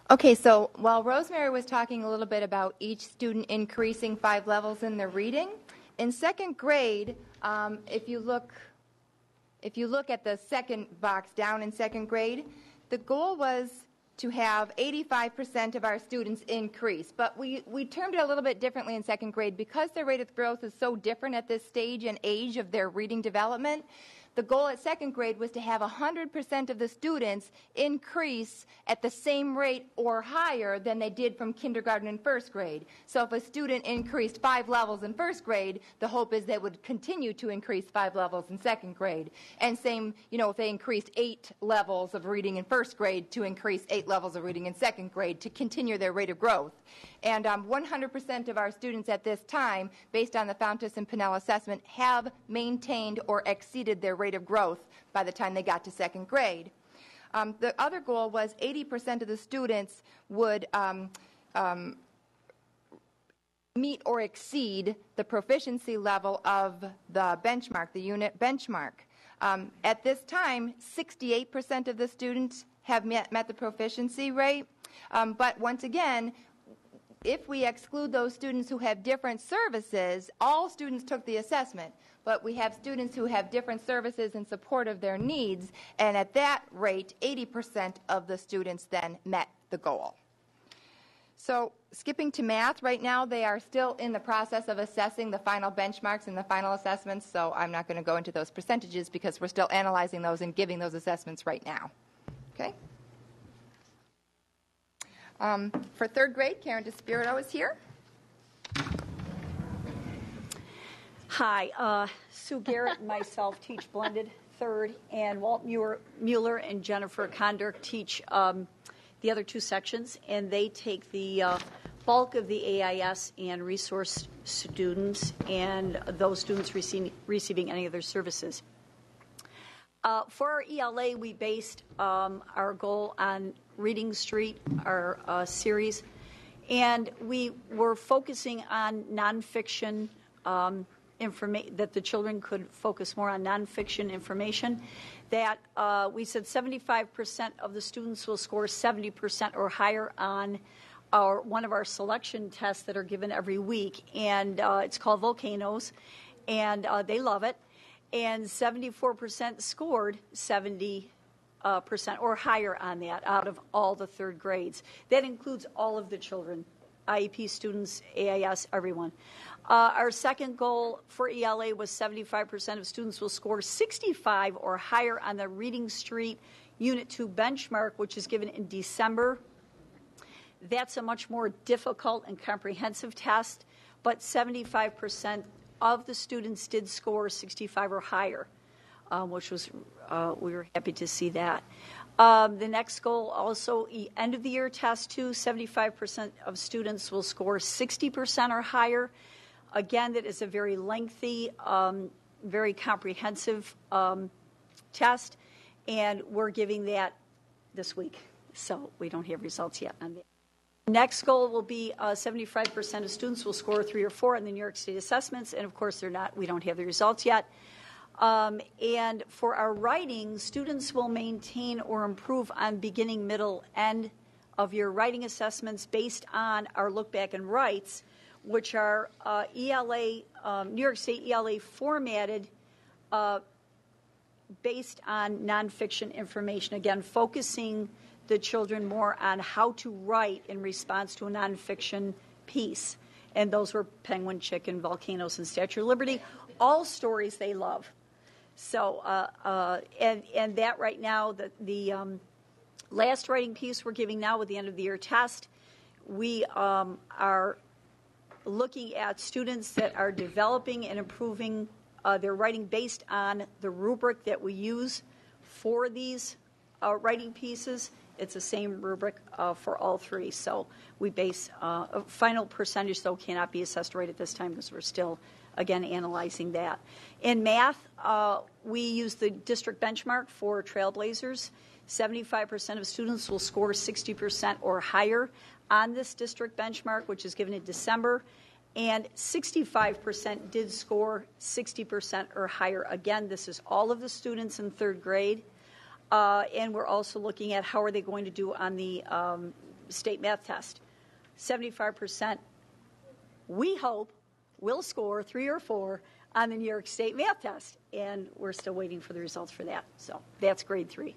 Okay, so while Rosemary was talking a little bit about each student increasing 5 levels in their reading, in second grade, if you look at the second box down in second grade, the goal was to have 85% of our students increase. But we termed it a little bit differently in second grade because their rate of growth is so different at this stage and age of their reading development. The goal at second grade was to have 100% of the students increase at the same rate or higher than they did from kindergarten and first grade. So if a student increased 5 levels in first grade, the hope is they would continue to increase 5 levels in second grade. And same, if they increased 8 levels of reading in first grade, to increase 8 levels of reading in second grade to continue their rate of growth. And 100% of our students at this time, based on the Fountas and Pinnell assessment, have maintained or exceeded their rate of growth by the time they got to second grade. The other goal was 80% of the students would meet or exceed the proficiency level of the benchmark, the unit benchmark. At this time, 68% of the students have met the proficiency rate, but once again, if we exclude those students who have different services, all students took the assessment, but we have students who have different services in support of their needs, and at that rate, 80% of the students then met the goal. So skipping to math, right now they are still in the process of assessing the final benchmarks and the final assessments, so I'm not going to go into those percentages because we're still analyzing those and giving those assessments right now. Okay? For third grade, Karen DeSpirito is here. Hi, Sue Garrett and myself teach blended third, and Walt Mueller and Jennifer Condor teach the other 2 sections, and they take the bulk of the AIS and resource students and those students receiving any other services. For our ELA, we based our goal on Reading Street, our series, and we were focusing on nonfiction information, that the children could focus more on nonfiction information, that we said 75% of the students will score 70% or higher on one of our selection tests that are given every week, and it's called Volcanoes, and they love it. And 74% scored 70% or higher on that out of all the third grades. That includes all of the children, IEP students, AIS, everyone. Our second goal for ELA was 75% of students will score 65 or higher on the Reading Street Unit 2 benchmark, which is given in December. That's a much more difficult and comprehensive test, but 75% of the students did score 65 or higher, which was, we were happy to see that. The next goal, also end of the year test too, 75% of students will score 60% or higher. Again, that is a very lengthy, very comprehensive test, and we're giving that this week, so we don't have results yet on that. Next goal will be 75% of students will score 3 or 4 on the New York State assessments, and of course we don't have the results yet. And for our writing, students will maintain or improve on beginning, middle, end of your writing assessments based on our look back and writes, which are ELA, New York State ELA formatted based on nonfiction information. Again, focusing the children more on how to write in response to a nonfiction piece. And those were Penguin, Chicken, Volcanoes, and Statue of Liberty, all stories they love. So, and that right now, the last writing piece we're giving now with the end of the year test, we are looking at students that are developing and improving their writing based on the rubric that we use for these writing pieces. It's the same rubric for all three. So we base a final percentage, though, cannot be assessed right at this time because we're still, again, analyzing that. In math, we use the district benchmark for Trailblazers. 75% of students will score 60% or higher on this district benchmark, which is given in December. And 65% did score 60% or higher. Again, this is all of the students in third grade. And we're also looking at how are they going to do on the state math test. 75%, we hope, will score 3 or 4 on the New York State math test. And we're still waiting for the results for that. So that's grade 3.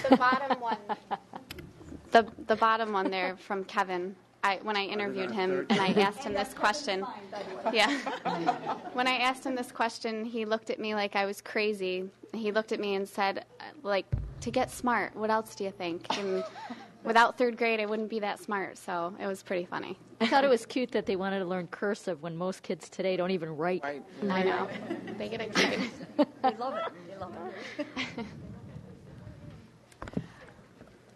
The bottom one, the bottom one there from Kevin. When I interviewed him and I asked him this question, when I asked him this question, he looked at me like I was crazy. He looked at me and said, like, to get smart, what else do you think? And without third grade, I wouldn't be that smart. So it was pretty funny. I thought it was cute that they wanted to learn cursive when most kids today don't even write. I know. They get excited. They love it. They love it.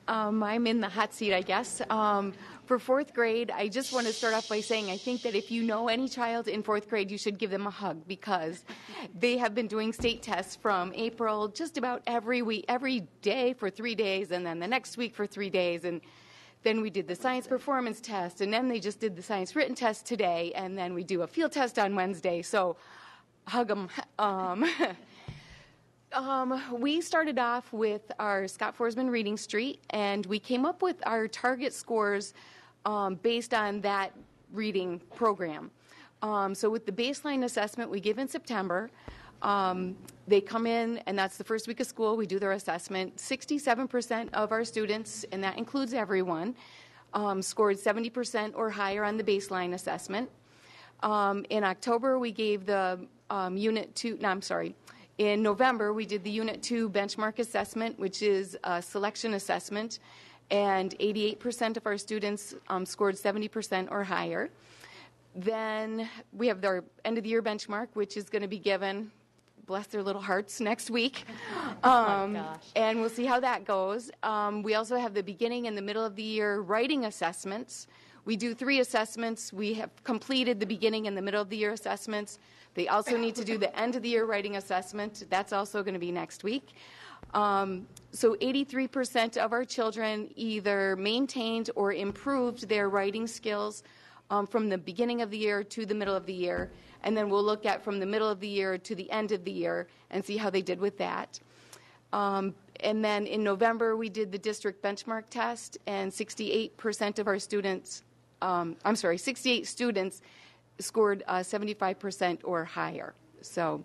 I'm in the hot seat, I guess. For fourth grade, I just want to start off by saying I think that if you know any child in fourth grade, you should give them a hug because they have been doing state tests from April just about every week, every day for 3 days, and then the next week for 3 days. And then we did the science performance test, and then they just did the science written test today, and then we do a field test on Wednesday. So hug them. We started off with our Scott Forsman Reading Street, and we came up with our target scores based on that reading program. So with the baseline assessment we give in September, they come in, and that's the first week of school. We do their assessment. 67% of our students, and that includes everyone, scored 70% or higher on the baseline assessment. In October, we gave the in November, we did the Unit 2 benchmark assessment, which is a selection assessment, and 88% of our students scored 70% or higher. Then we have our end-of-the-year benchmark, which is going to be given, bless their little hearts, next week. Oh my gosh. And we'll see how that goes. We also have the beginning and the middle of the year writing assessments. We do 3 assessments. We have completed the beginning and the middle of the year assessments. They also need to do the end of the year writing assessment. That's also going to be next week. So 83% of our children either maintained or improved their writing skills from the beginning of the year to the middle of the year. And then we'll look at from the middle of the year to the end of the year and see how they did with that. And then in November, we did the district benchmark test, and 68% of our students, 68 students scored 75% or higher. So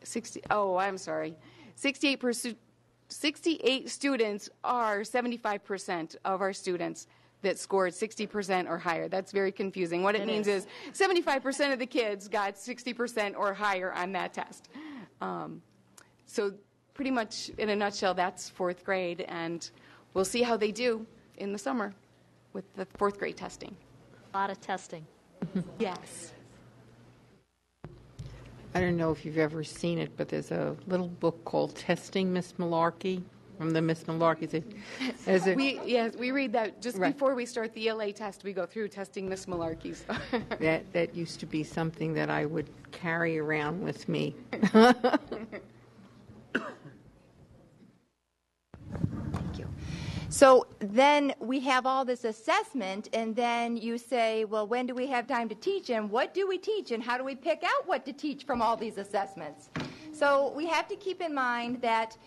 68 students are 75% of our students that scored 60% or higher. That's very confusing. What it means is 75% of the kids got 60% or higher on that test. So pretty much in a nutshell, that's fourth grade, and we'll see how they do in the summer with the fourth grade testing. A lot of testing. Yes. I don't know if you've ever seen it, but there's a little book called Testing Miss Malarkey from the Miss Malarkey. We read that just before we start the ELA test. We go through Testing Miss Malarkey. So. That used to be something that I would carry around with me. So then we have all this assessment, and then you say, well, when do we have time to teach, and what do we teach, and how do we pick out what to teach from all these assessments? So we have to keep in mind that,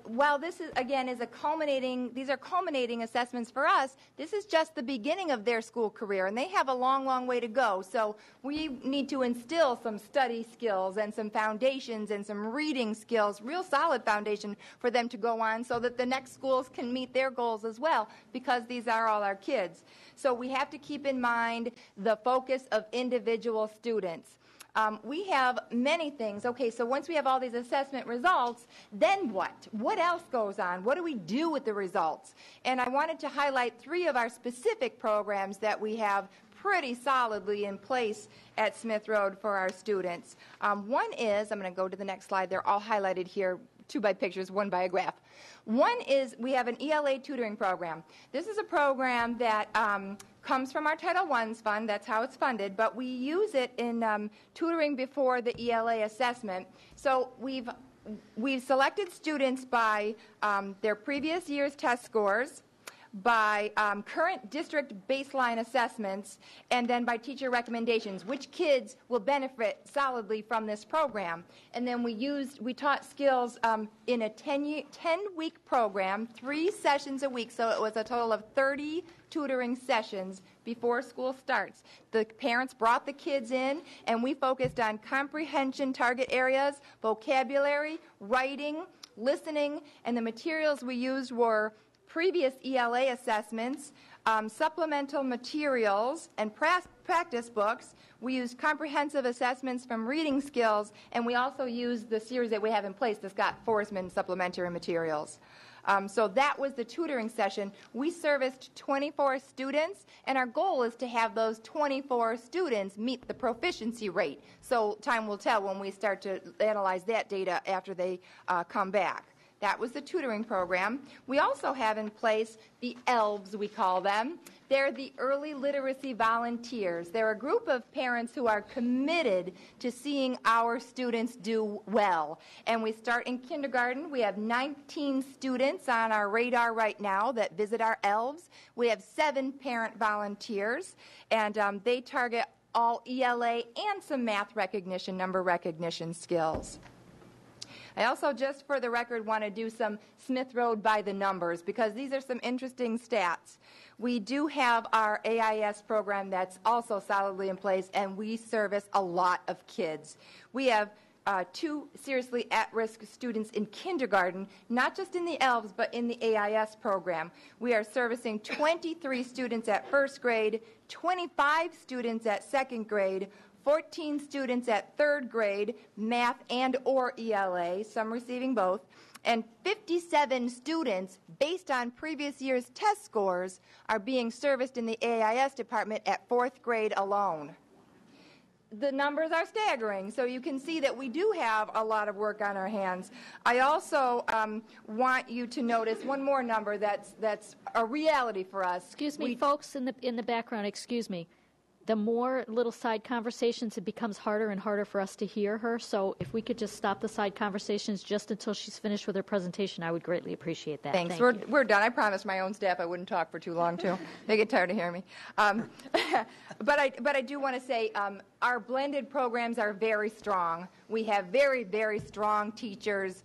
while this is, again, these are culminating assessments for us, this is just the beginning of their school career, and they have a long, long way to go. So we need to instill some study skills and some foundations and some reading skills, real solid foundation for them to go on so that the next schools can meet their goals as well, because these are all our kids. So we have to keep in mind the focus of individual students. We have many things. Okay, so once we have all these assessment results, then what? What else goes on? What do we do with the results? And I wanted to highlight 3 of our specific programs that we have pretty solidly in place at Smith Road for our students. One is, I'm going to go to the next slide, they're all highlighted here, 2 by pictures, 1 by a graph. One is we have an ELA tutoring program. This is a program that comes from our Title I fund. That's how it's funded. But we use it in tutoring before the ELA assessment. So we've selected students by their previous year's test scores, by current district baseline assessments, and then by teacher recommendations, which kids will benefit solidly from this program. And then we taught skills in a 10-week program, 3 sessions a week, so it was a total of 30 tutoring sessions before school starts. The parents brought the kids in, and we focused on comprehension target areas, vocabulary, writing, listening, and the materials we used were previous ELA assessments, supplemental materials, and practice books. We used comprehensive assessments from reading skills, and we also used the series that we have in place, the Scott Forsman supplementary materials. So that was the tutoring session. We serviced 24 students, and our goal is to have those 24 students meet the proficiency rate. So time will tell when we start to analyze that data after they come back. That was the tutoring program. We also have in place the ELVs, we call them. They're the early literacy volunteers. They're a group of parents who are committed to seeing our students do well. And we start in kindergarten. We have 19 students on our radar right now that visit our ELVs. We have 7 parent volunteers, and they target all ELA and some math recognition, number recognition skills. I also, just for the record, want to do some Smith Road by the numbers, because these are some interesting stats. We do have our AIS program that's also solidly in place, and we service a lot of kids. We have 2 seriously at-risk students in kindergarten, not just in the ELVs, but in the AIS program. We are servicing 23 students at first grade, 25 students at second grade, 14 students at third grade, math and or ELA, some receiving both, and 57 students, based on previous year's test scores, are being serviced in the AIS department at 4th grade alone. The numbers are staggering, so you can see that we do have a lot of work on our hands. I also want you to notice one more number that's a reality for us. Excuse me, folks in the background, excuse me. The more little side conversations, it becomes harder and harder for us to hear her. So if we could just stop the side conversations just until she's finished with her presentation, I would greatly appreciate that. Thanks. Thank you. We're done. I promised my own staff I wouldn't talk for too long, too. They get tired of hearing me. But I do want to say our blended programs are very strong. We have very, very strong teachers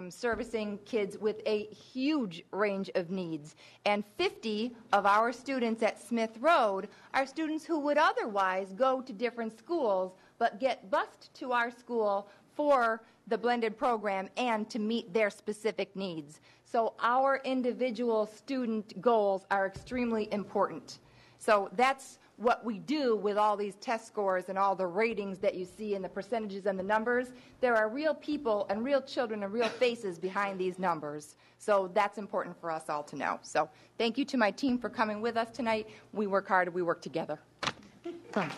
servicing kids with a huge range of needs. And 50 of our students at Smith Road are students who would otherwise go to different schools but get bused to our school for the blended program and to meet their specific needs. So our individual student goals are extremely important. So that's what we do with all these test scores and all the ratings that you see and the percentages and the numbers. There are real people and real children and real faces behind these numbers. So that's important for us all to know. So thank you to my team for coming with us tonight. We work hard, we work together. Fun.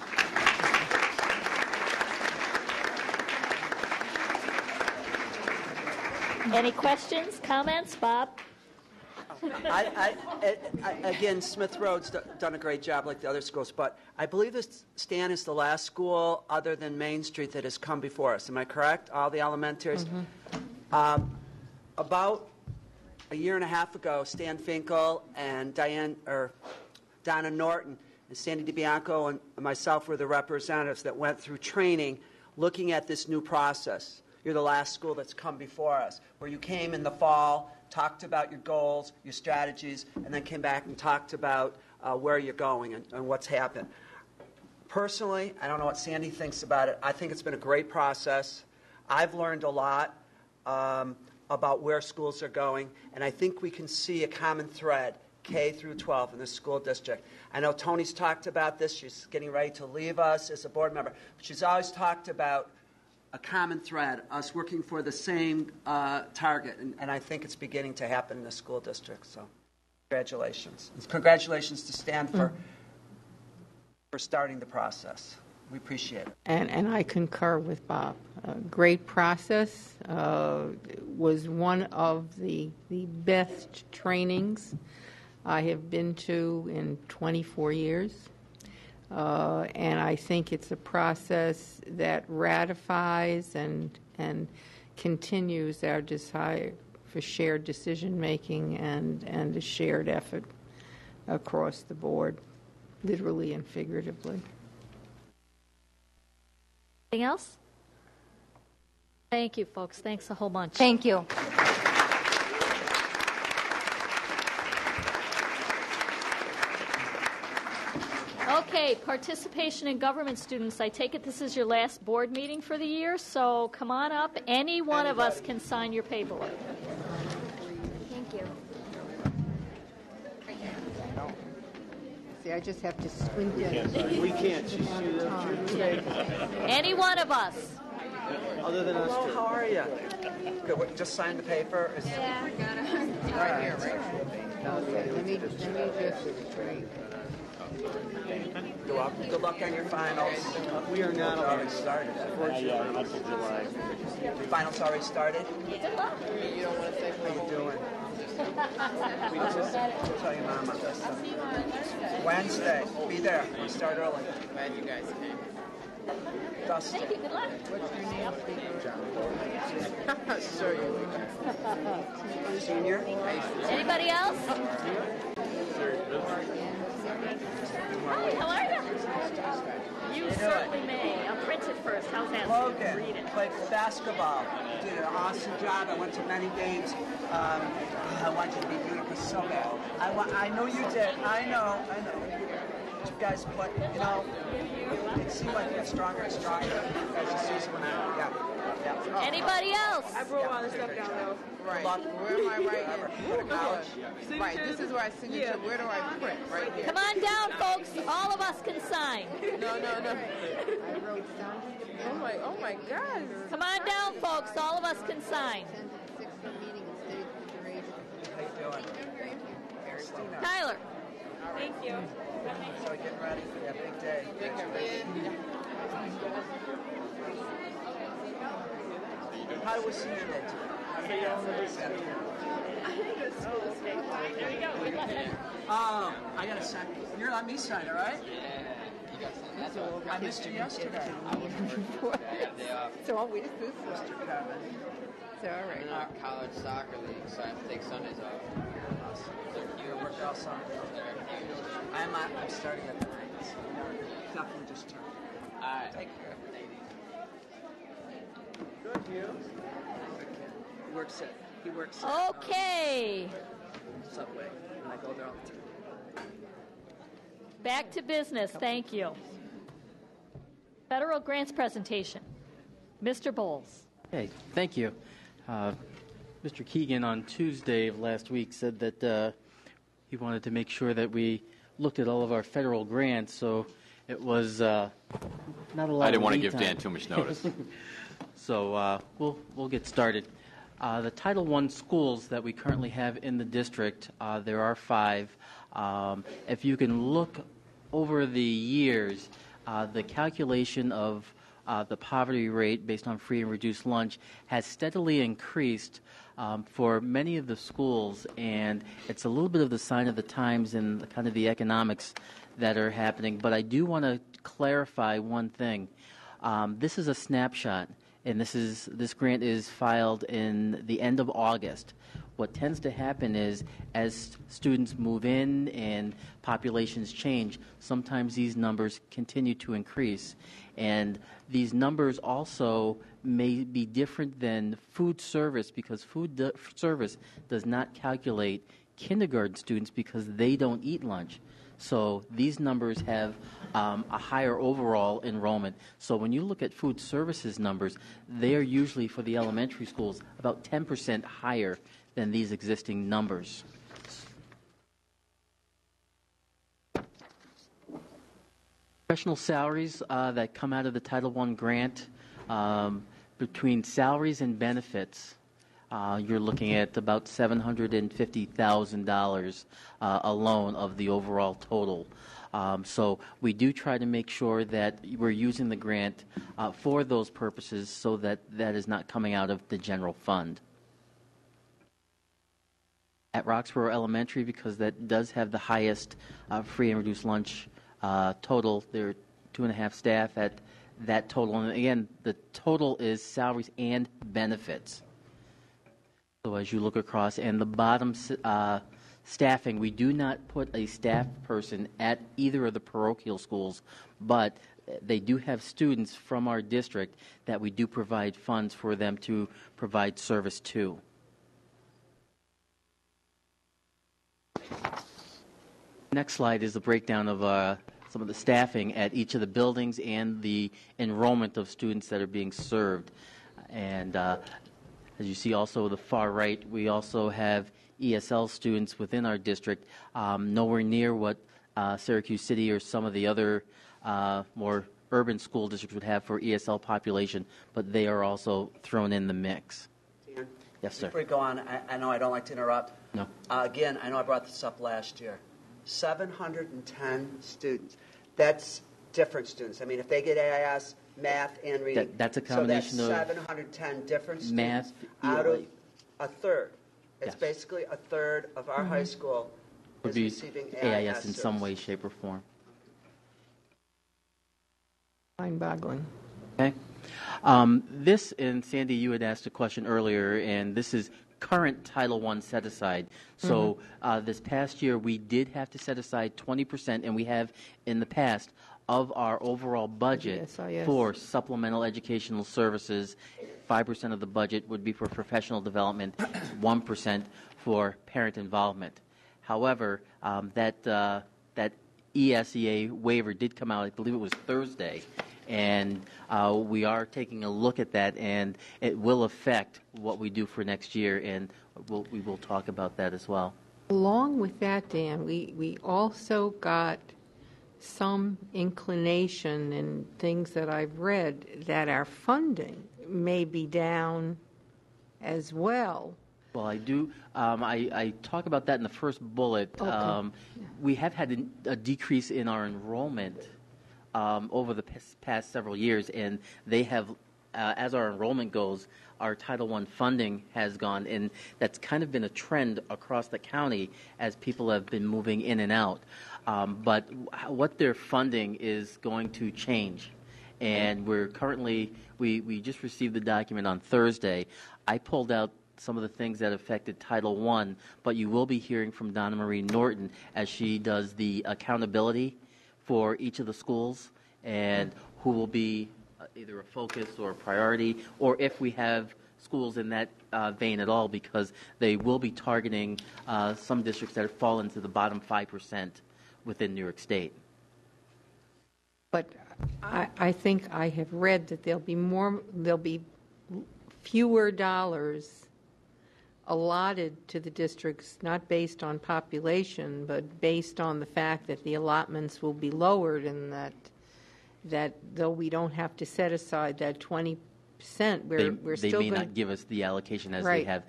Any questions, comments, Bob? Again, Smith Road's done a great job like the other schools, but I believe this Stan is the last school other than Main Street that has come before us. Am I correct? All the elementaries? Mm-hmm. About a year and a half ago, Stan Finkel and Donna Norton and Sandy DiBianco and myself were the representatives that went through training looking at this new process. you're the last school that's come before us, where you came in the fall, talked about your goals, your strategies, and then came back and talked about where you're going and what's happened. Personally, I don't know what Sandy thinks about it. I think it's been a great process. I've learned a lot about where schools are going, and I think we can see a common thread, K through 12, in this school district. I know Tony's talked about this. She's getting ready to leave us as a board member. But she's always talked about a common thread, us working for the same target, and I think it's beginning to happen in the school district. So congratulations. And congratulations to Stan for starting the process. We appreciate it. And I concur with Bob. Great process. Was one of the best trainings I have been to in 24 years. And I think it's a process that ratifies and continues our desire for shared decision-making and a shared effort across the board, literally and figuratively. Anything else? Thank you, folks. Thanks a whole bunch. Thank you. Okay, participation in government students. I take it this is your last board meeting for the year, so come on up. Any one of us can sign your paperwork. Thank you. See, I just have to squint in. We can't. Any one of us. Other than us two. How are you? Good. Just sign the paper? Yeah. Right here, right? Okay, let me just Good luck on your finals. We are not already started. until July. Your finals already started? Good luck. You don't want to say how you doing? We just tell your mom about this. Wednesday. Be there. We start early. Glad you guys came. Dusty. Thank you. Good luck. What's your name? John. Sure you Senior? Anybody else? Hi, how are you? You certainly may. I'll print it first. How's that? Logan Read it. played basketball. Did an awesome job. I went to many games. I wanted you to beat Utica so bad. I know you did. I know. You guys play, it seemed like you got stronger and stronger as the season went on. Yeah. Anybody else? I wrote all this stuff down though. Right. Where am I right here? Go to college. Right. This is where I signature. Where do I print? Right here. Come on down, folks. All of us can sign. No. Oh my God. Come on down, folks. All of us can sign. How you doing? Christina. Tyler. Thank you. So getting ready for that big day. How was senior day today? Oh, I got to sign. You're letting me sign it, right? Yeah. I missed you yesterday. So I'll wait this one. Mr. Kevin. It's all right. We're not college soccer league, so I have to take Sundays off. You worked out Sunday. I'm starting at the night. So definitely just turn. All right. Take care. Good, you? He works at Okay. Subway, and I go there all the time. Back to business. Thank you. Federal grants presentation. Mr. Bowles. Hey, thank you. Mr. Keegan on Tuesday of last week said that he wanted to make sure that we looked at all of our federal grants, so it was not a lot. I didn't want to lead give time. Dan too much notice. So we'll get started. The Title I schools that we currently have in the district, there are 5. If you can look over the years, the calculation of the poverty rate based on free and reduced lunch has steadily increased for many of the schools, and it's a little bit of the sign of the times and kind of the economics that are happening. But I do want to clarify one thing. This is a snapshot, and this grant is filed in the end of August. what tends to happen is as students move in and populations change, sometimes these numbers continue to increase. And these numbers also may be different than food service because service does not calculate kindergarten students because they don't eat lunch. So these numbers have a higher overall enrollment. So when you look at food services numbers, they are usually for the elementary schools about 10% higher than these existing numbers. Professional salaries that come out of the Title I grant, between salaries and benefits, you're looking at about $750,000 alone of the overall total. So we do try to make sure that we're using the grant for those purposes so that that is not coming out of the general fund. At Roxborough Elementary, because that does have the highest free and reduced lunch total, there are 2.5 staff at that total. And again, the total is salaries and benefits. So as you look across, and the bottom staffing, we do not put a staff person at either of the parochial schools, but they do have students from our district that we do provide funds for them to provide service to. Next slide is a breakdown of some of the staffing at each of the buildings and the enrollment of students that are being served. And as you see also the far right, we also have ESL students within our district, nowhere near what Syracuse City or some of the other more urban school districts would have for ESL population, but they are also thrown in the mix. Dan, yes, sir. Before we go on, I know I don't like to interrupt. No. Again, I know I brought this up last year. 710 students. That's different students. I mean, if they get AIS, math, and reading. That's a combination so that's of 710 different students math, out of a third. It's Yes. basically a third of our high school would is be receiving AIS in some service. way, shape, or form. Mind-boggling. Okay. This, and Sandy, you had asked a question earlier, and this is current Title I set aside. So this past year, we did have to set aside 20%, and we have in the past, of our overall budget SIS. for supplemental educational services. 5% of the budget would be for professional development, 1% for parent involvement. However, that ESEA waiver did come out, I believe it was Thursday, and we are taking a look at that, and it will affect what we do for next year, and we will talk about that as well. Along with that, Dan, we also got some inclination in things that I've read that our funding may be down as well. Well, I do. I talk about that in the first bullet. Okay. We have had a decrease in our enrollment over the past several years, and they have, as our enrollment goes, our Title I funding has gone, and that's kind of been a trend across the county as people have been moving in and out. But what they're funding is going to change. And we're currently, we just received the document on Thursday. I pulled out some of the things that affected Title I, but you will be hearing from Donna Marie Norton as she does the accountability for each of the schools and who will be either a focus or a priority, or if we have schools in that vein at all, because they will be targeting some districts that fall into the bottom 5% within New York State. But I think I have read that there'll be fewer dollars allotted to the districts, not based on population, but based on the fact that the allotments will be lowered, and that though we don't have to set aside that 20%, we're they still may going not give us the allocation as Right. they have.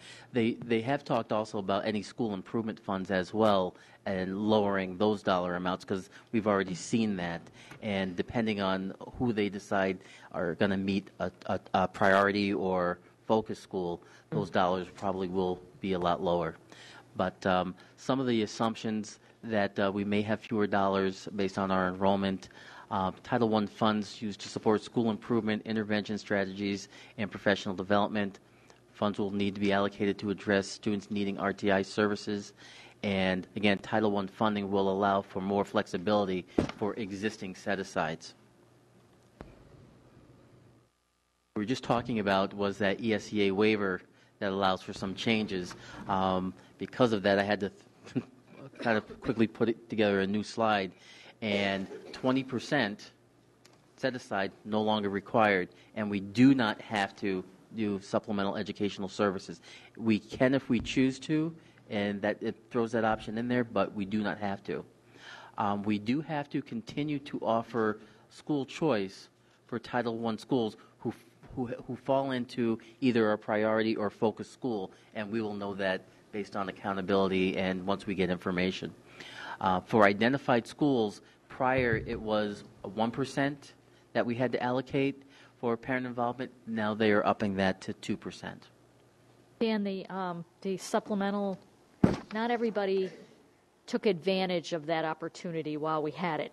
They have talked also about any school improvement funds as well and lowering those dollar amounts, because we've already seen that. And depending on who they decide are going to meet a priority or focus school, those dollars probably will be a lot lower. But some of the assumptions that we may have fewer dollars based on our enrollment. Title I funds used to support school improvement, intervention strategies, and professional development. Funds will need to be allocated to address students needing RTI services. And again, Title I funding will allow for more flexibility for existing set-asides. What we were just talking about was that ESEA waiver that allows for some changes. Because of that, I had to kind of quickly put it together a new slide. And 20% set aside no longer required, and we do not have to do supplemental educational services. We can if we choose to, and that it throws that option in there, but we do not have to. We do have to continue to offer school choice for Title I schools who fall into either a priority or focus school, and we will know that based on accountability and once we get information. For identified schools, prior it was 1% that we had to allocate for parent involvement. Now they are upping that to 2%. Dan, the supplemental, not everybody took advantage of that opportunity while we had it,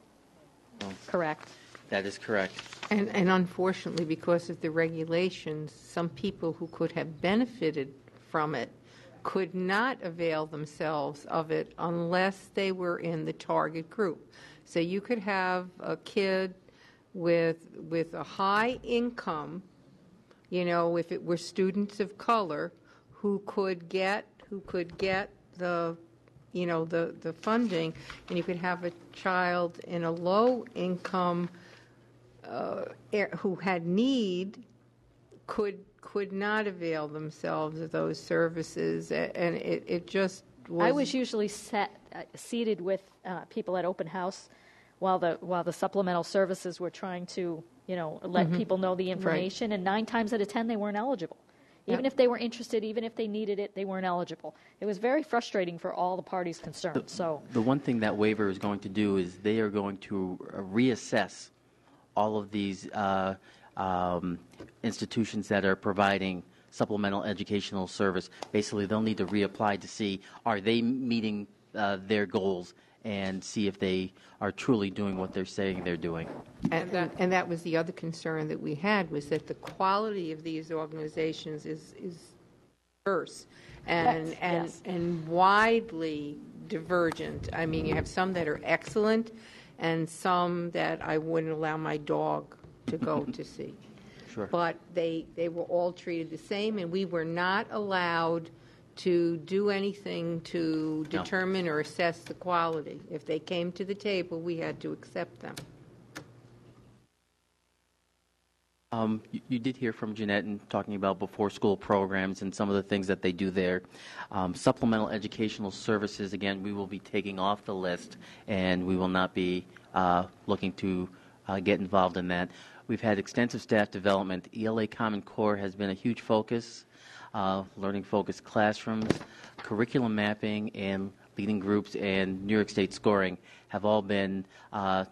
correct? That is correct. And unfortunately, because of the regulations, some people who could have benefited from it could not avail themselves of it unless they were in the target group. So you could have a kid with a high income, if it were students of color, who could get the the funding, and you could have a child in a low income who had need could not avail themselves of those services, and it just was. I was usually seated with people at open house while the supplemental services were trying to let people know the information, and 9 times out of 10 they weren't eligible. Even if they were interested, even if they needed it, they weren't eligible. It was very frustrating for all the parties concerned. The one thing that waiver is going to do is they are going to reassess all of these institutions that are providing supplemental educational service. Basically, they'll need to reapply to see, are they meeting their goals, and see if they are truly doing what they're saying they're doing. And that was the other concern that we had, was that the quality of these organizations is diverse and widely divergent. I mean, you have some that are excellent and some that I wouldn't allow my dog to go to see. Sure. But they were all treated the same, and we were not allowed to do anything to determine or assess the quality. If they came to the table, we had to accept them. You did hear from Jeanette in talking about before-school programs and some of the things that they do there. Supplemental educational services, again, we will be taking off the list, and we will not be looking to get involved in that. We've had extensive staff development. ELA Common Core has been a huge focus. Learning-focused classrooms, curriculum mapping, and leading groups, and New York State scoring have all been kind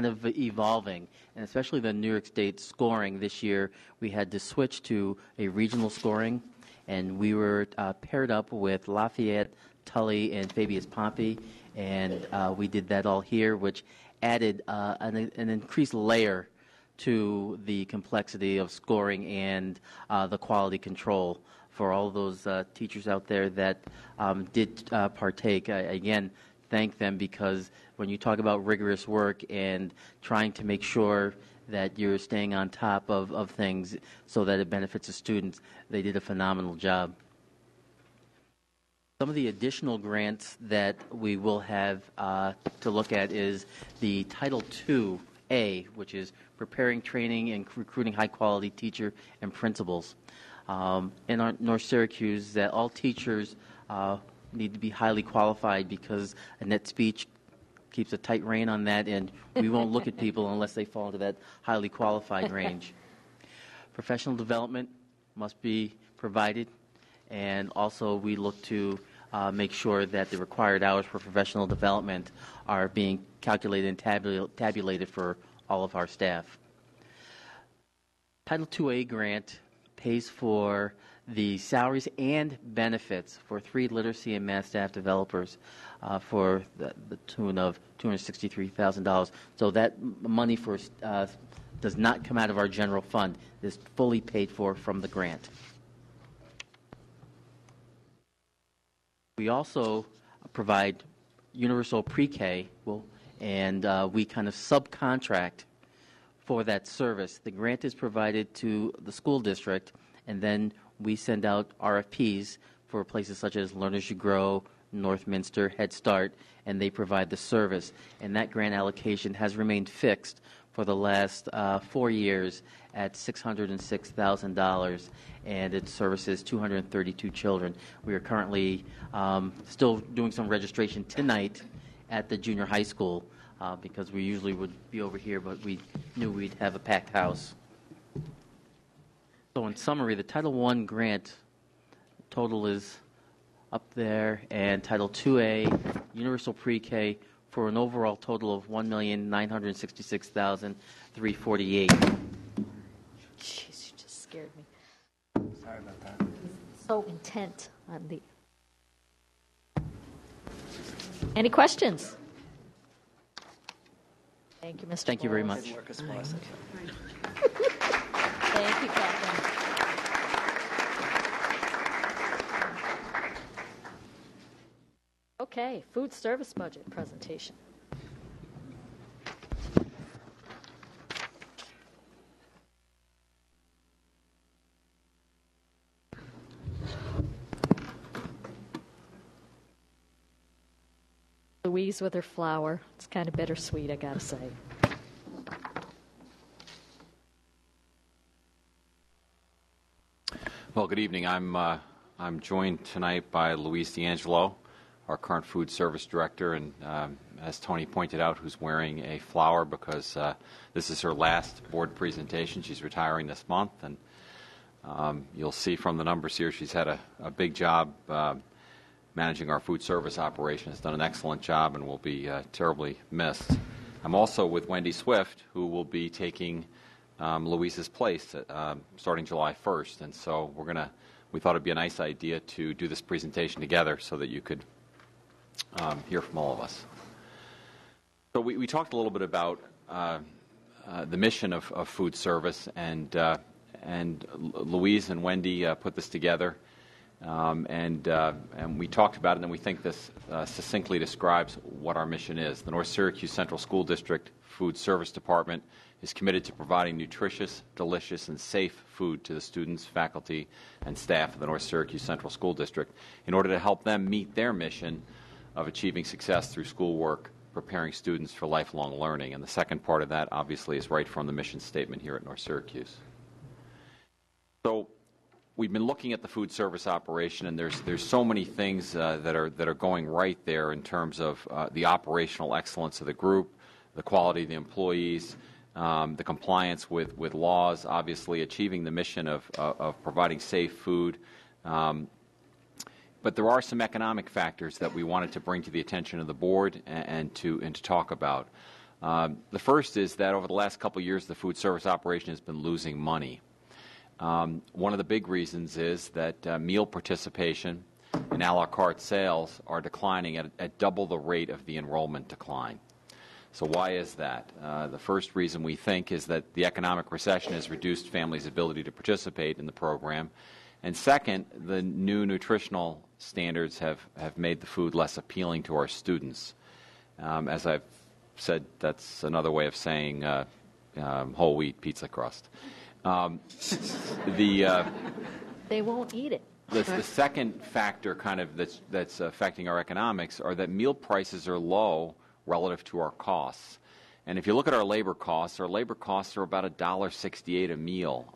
of evolving. And especially the New York State scoring this year, we had to switch to a regional scoring, and we were paired up with Lafayette, Tully, and Fabius Pompey, and we did that all here, which added an increased layer to the complexity of scoring and the quality control for all those teachers out there that did partake. I, again, thank them, because when you talk about rigorous work and trying to make sure that you're staying on top of things so that it benefits the students, they did a phenomenal job. Some of the additional grants that we will have to look at is the Title II-A, which is preparing, training, and recruiting high-quality teacher and principals. In our North Syracuse, that all teachers need to be highly qualified, because Annette Speech keeps a tight rein on that, and we won't look at people unless they fall into that highly qualified range. Professional development must be provided, and also we look to make sure that the required hours for professional development are being calculated and tabulated for all of our staff. Title II-A grant pays for the salaries and benefits for 3 literacy and math staff developers for the tune of $263,000. So that money for does not come out of our general fund. It is fully paid for from the grant. We also provide universal pre-K, and we kind of subcontract for that service. The grant is provided to the school district, and then we send out RFPs for places such as Learn as You Grow, Northminster, Head Start, and they provide the service. And that grant allocation has remained fixed for the last 4 years at $606,000, and it services 232 children. We are currently still doing some registration tonight at the junior high school because we usually would be over here, but we knew we'd have a packed house. So in summary, the Title I grant total is up there, and Title IIA, Universal Pre-K, for an overall total of $1,966,348. Jeez, you just scared me. Sorry about that. So intent on the. Any questions? Thank you, Mr. Thank you very Bowles. much. Didn't work as well as I thought. Thank you, Captain. Okay, food service budget presentation. Louise with her flower. It's kind of bittersweet, I gotta say. Well, good evening. I'm joined tonight by Louise D'Angelo, our current food service director, and as Tony pointed out, who's wearing a flower because this is her last board presentation. She's retiring this month, and you'll see from the numbers here she's had a big job managing our food service operation. Has done an excellent job and will be terribly missed. I'm also with Wendy Swift, who will be taking Louise's place starting July 1st, and so we thought it'd be a nice idea to do this presentation together so that you could hear from all of us. So we talked a little bit about the mission of food service, and Louise and Wendy put this together, and we talked about it, and we think this succinctly describes what our mission is. The North Syracuse Central School District Food Service Department is committed to providing nutritious, delicious, and safe food to the students, faculty, and staff of the North Syracuse Central School District in order to help them meet their mission of achieving success through schoolwork, preparing students for lifelong learning. And the second part of that, obviously, is right from the mission statement here at North Syracuse. So we've been looking at the food service operation, and there's so many things that are going right there in terms of the operational excellence of the group, the quality of the employees, the compliance with laws, obviously achieving the mission of providing safe food. But there are some economic factors that we wanted to bring to the attention of the board and to talk about. The first is that over the last couple of years, the food service operation has been losing money. One of the big reasons is that meal participation and a la carte sales are declining at double the rate of the enrollment decline. So why is that? The first reason we think is that the economic recession has reduced families' ability to participate in the program. And second, the new nutritional standards have made the food less appealing to our students. As I've said, that's another way of saying whole wheat pizza crust. They won't eat it. The second factor kind of that's affecting our economics are that meal prices are low relative to our costs. And if you look at our labor costs are about $1.68 a meal.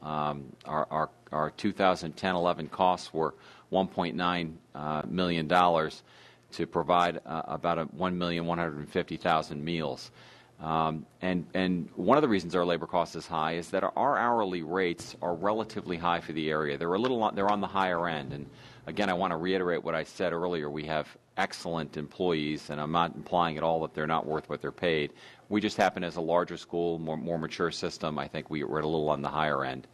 Our 2010-11 costs were $1.9 million to provide about 1,150,000 meals. And one of the reasons our labor cost is high is that our hourly rates are relatively high for the area. They're on the higher end. And again, I want to reiterate what I said earlier. We have excellent employees, and I'm not implying at all that they're not worth what they're paid. We just happen, as a larger school, more mature system, I think we're a little on the higher end.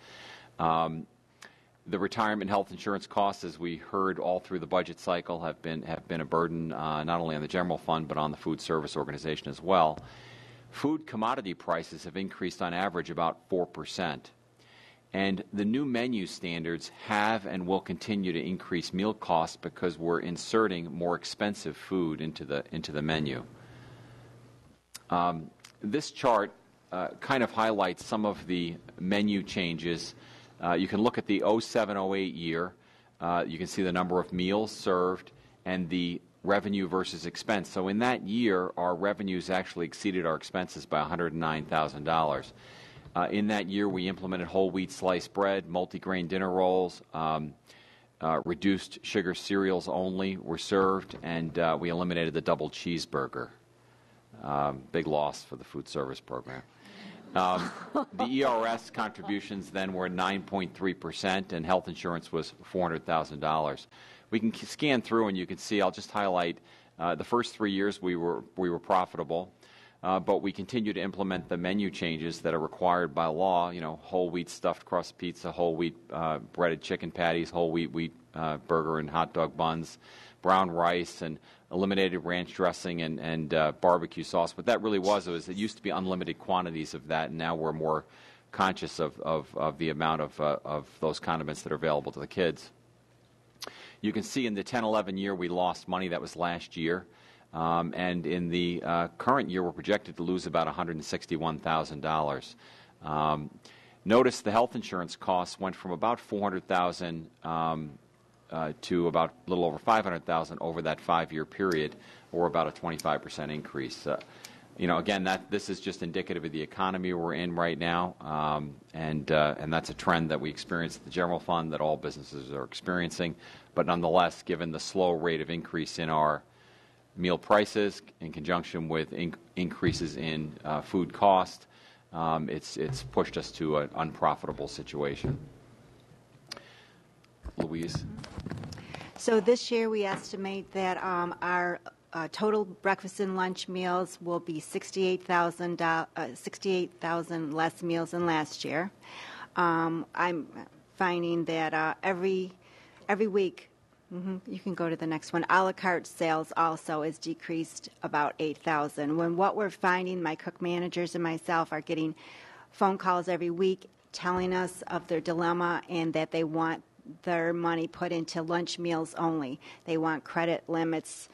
The retirement health insurance costs, as we heard all through the budget cycle, have been a burden not only on the general fund but on the food service organization as well. Food commodity prices have increased on average about 4%. And the new menu standards have and will continue to increase meal costs because we're inserting more expensive food into the menu. This chart kind of highlights some of the menu changes. You can look at the 07-08 year. You can see the number of meals served and the revenue versus expense. So in that year, our revenues actually exceeded our expenses by $109,000. In that year, we implemented whole wheat sliced bread, multigrain dinner rolls, reduced sugar cereals only were served, and we eliminated the double cheeseburger. Big loss for the food service program. The ERS contributions then were 9.3%, and health insurance was $400,000. We can scan through, and you can see. I'll just highlight the first 3 years we were profitable, but we continue to implement the menu changes that are required by law. You know, whole wheat stuffed crust pizza, whole wheat breaded chicken patties, whole wheat burger and hot dog buns, brown rice, and eliminated ranch dressing and barbecue sauce. What that really was it used to be unlimited quantities of that, and now we're more conscious of the amount of those condiments that are available to the kids. You can see in the 10-11 year we lost money. That was last year. And in the current year, we're projected to lose about $161,000. Notice the health insurance costs went from about $400,000 to about a little over $500,000 over that 5-year period, or about a 25% increase. You know, again, this is just indicative of the economy we're in right now, and that's a trend that we experience at the general fund that all businesses are experiencing. But nonetheless, given the slow rate of increase in our meal prices in conjunction with increases in food cost, it's pushed us to an unprofitable situation. Louise? So this year we estimate that our total breakfast and lunch meals will be 68,000 less meals than last year. I'm finding that every week, you can go to the next one, a la carte sales also is decreased about 8,000. When what we're finding, my cook managers and myself are getting phone calls every week telling us of their dilemma and that they want their money put into lunch meals only. They want credit limits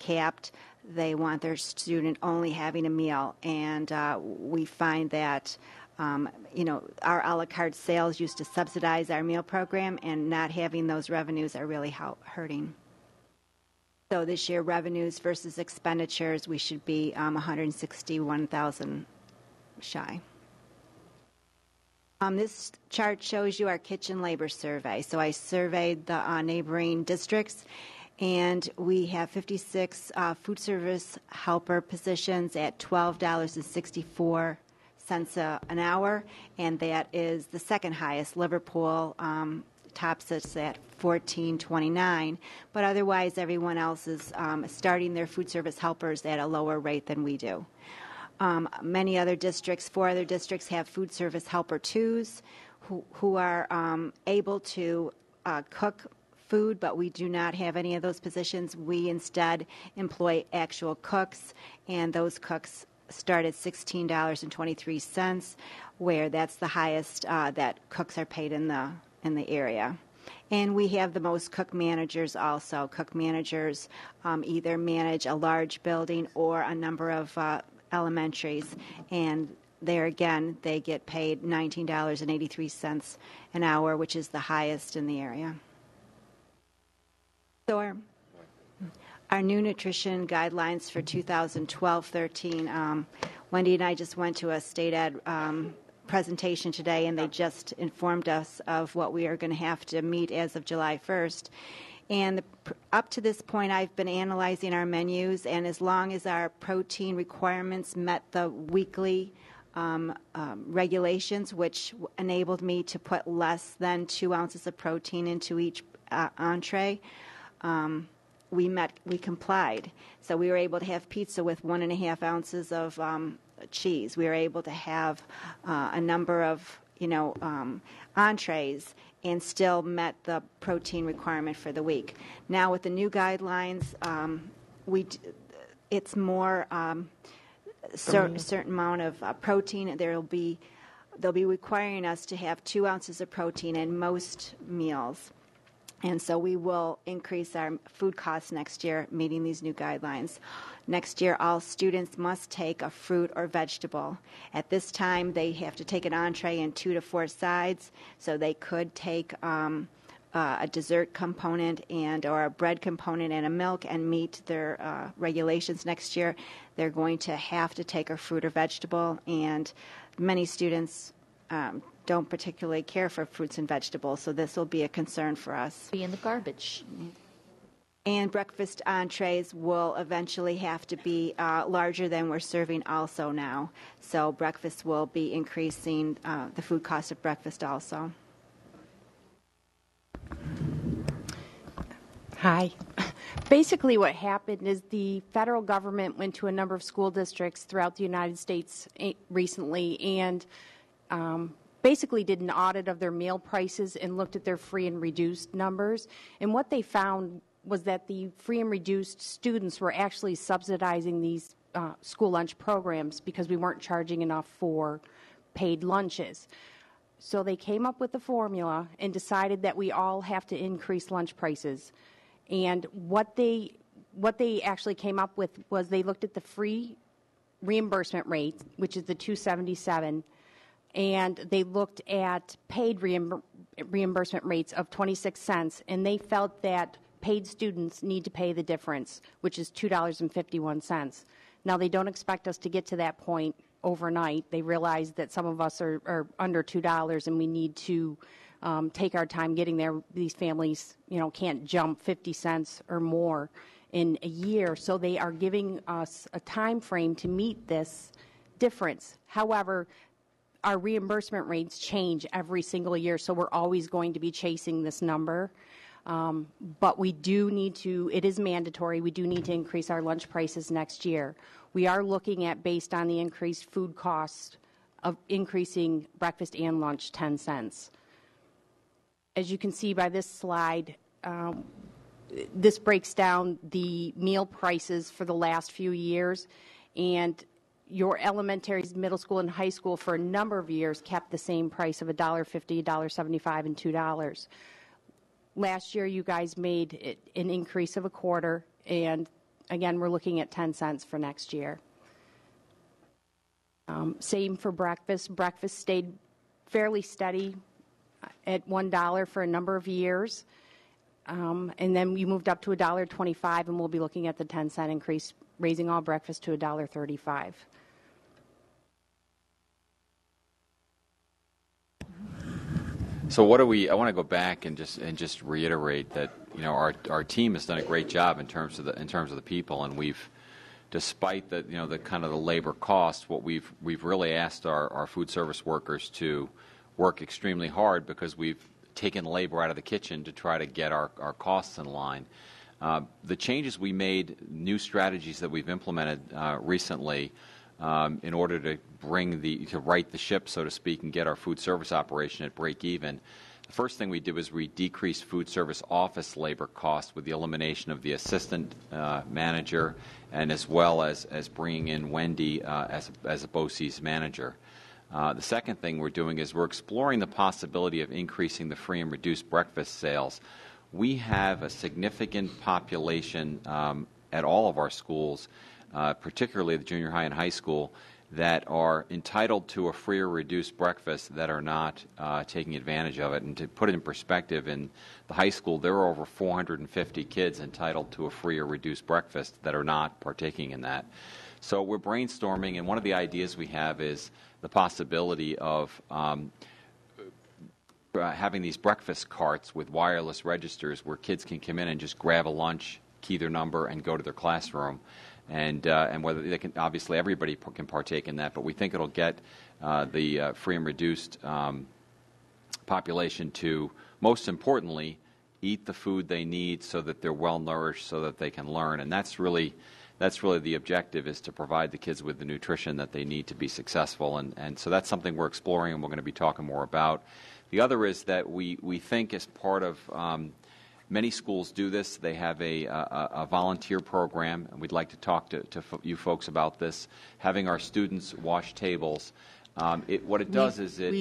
capped. They want their student only having a meal. And we find that, our a la carte sales used to subsidize our meal program, and not having those revenues are really hurting. So this year, revenues versus expenditures, we should be 161,000 shy. This chart shows you our kitchen labor survey. So I surveyed the neighboring districts, and we have 56 food service helper positions at $12.64 an hour, and that is the second highest. Liverpool tops us at $14.29, but otherwise everyone else is starting their food service helpers at a lower rate than we do. Many other districts, 4 other districts, have food service helper 2s who are able to cook food, but we do not have any of those positions. We instead employ actual cooks, and those cooks start at $16.23, where that's the highest that cooks are paid in the area. And we have the most cook managers also. Cook managers either manage a large building or a number of elementaries, and there again they get paid $19.83 an hour, which is the highest in the area. So our new nutrition guidelines for 2012-13, Wendy and I just went to a state ed presentation today, and they just informed us of what we are going to have to meet as of July 1st. And up to this point, I've been analyzing our menus, and as long as our protein requirements met the weekly regulations, which enabled me to put less than 2 ounces of protein into each entree, we complied. So we were able to have pizza with 1.5 ounces of cheese. We were able to have a number of entrees and still met the protein requirement for the week. Now with the new guidelines, it's more certain amount of protein. They'll be requiring us to have 2 ounces of protein in most meals. And so we will increase our food costs next year, meeting these new guidelines. Next year, all students must take a fruit or vegetable. At this time, they have to take an entree and 2 to 4 sides, so they could take a dessert component or a bread component and a milk and meet their regulations. Next year, they're going to have to take a fruit or vegetable, and many students don't particularly care for fruits and vegetables, so this will be a concern for us. Be in the garbage. And breakfast entrees will eventually have to be larger than we're serving also now. So breakfast will be increasing the food cost of breakfast also. Hi. Basically what happened is the federal government went to a number of school districts throughout the United States recently and basically did an audit of their meal prices and looked at their free and reduced numbers. And what they found was that the free and reduced students were actually subsidizing these school lunch programs because we weren't charging enough for paid lunches. So they came up with a formula and decided that we all have to increase lunch prices. And what they actually came up with was they looked at the free reimbursement rate, which is the $277, and they looked at paid reimbursement rates of 26 cents, and they felt that paid students need to pay the difference, which is $2.51. Now, they don't expect us to get to that point overnight. They realize that some of us are under $2, and we need to take our time getting there. These families, can't jump 50 cents or more in a year, so they are giving us a time frame to meet this difference. However, our reimbursement rates change every single year, so we're always going to be chasing this number. But we do need to, it is mandatory, we do need to increase our lunch prices next year. We are looking at, based on the increased food costs, of increasing breakfast and lunch 10 cents. As you can see by this slide, this breaks down the meal prices for the last few years, and your elementaries, middle school, and high school for a number of years kept the same price of $1.50, $1.75, and $2. Last year, you guys made an increase of a quarter, and again, we're looking at 10 cents for next year. Same for breakfast. Breakfast stayed fairly steady at $1 for a number of years, and then we moved up to $1.25, and we'll be looking at the 10-cent increase, raising all breakfast to $1.35. So what do we? I want to go back and just reiterate that our team has done a great job in terms of the people, and we've, despite the the kind of the labor cost, what we've really asked our food service workers to work extremely hard, because we've taken labor out of the kitchen to try to get our costs in line. The changes we made, new strategies that we've implemented recently, in order to right the ship, so to speak, and get our food service operation at break even. The first thing we did was we decreased food service office labor costs with the elimination of the assistant manager, and as well as bringing in Wendy as a BOCES manager. The second thing we're doing is we're exploring the possibility of increasing the free and reduced breakfast sales. We have a significant population at all of our schools, particularly the junior high and high school, that are entitled to a free or reduced breakfast that are not taking advantage of it. And to put it in perspective, in the high school, there are over 450 kids entitled to a free or reduced breakfast that are not partaking in that. So we're brainstorming, and one of the ideas we have is the possibility of having these breakfast carts with wireless registers where kids can come in and just grab a lunch, key their number, and go to their classroom. And whether they can, obviously everybody can partake in that, but we think it'll get the free and reduced population to, most importantly, eat the food they need so that they're well nourished, so that they can learn. And that's really the objective, is to provide the kids with the nutrition that they need to be successful. And so that's something we're exploring, and we're going to be talking more about. The other is that we think, as part of Many schools do this. They have a volunteer program, and we'd like to talk to you folks about this, having our students wash tables. What it does is it...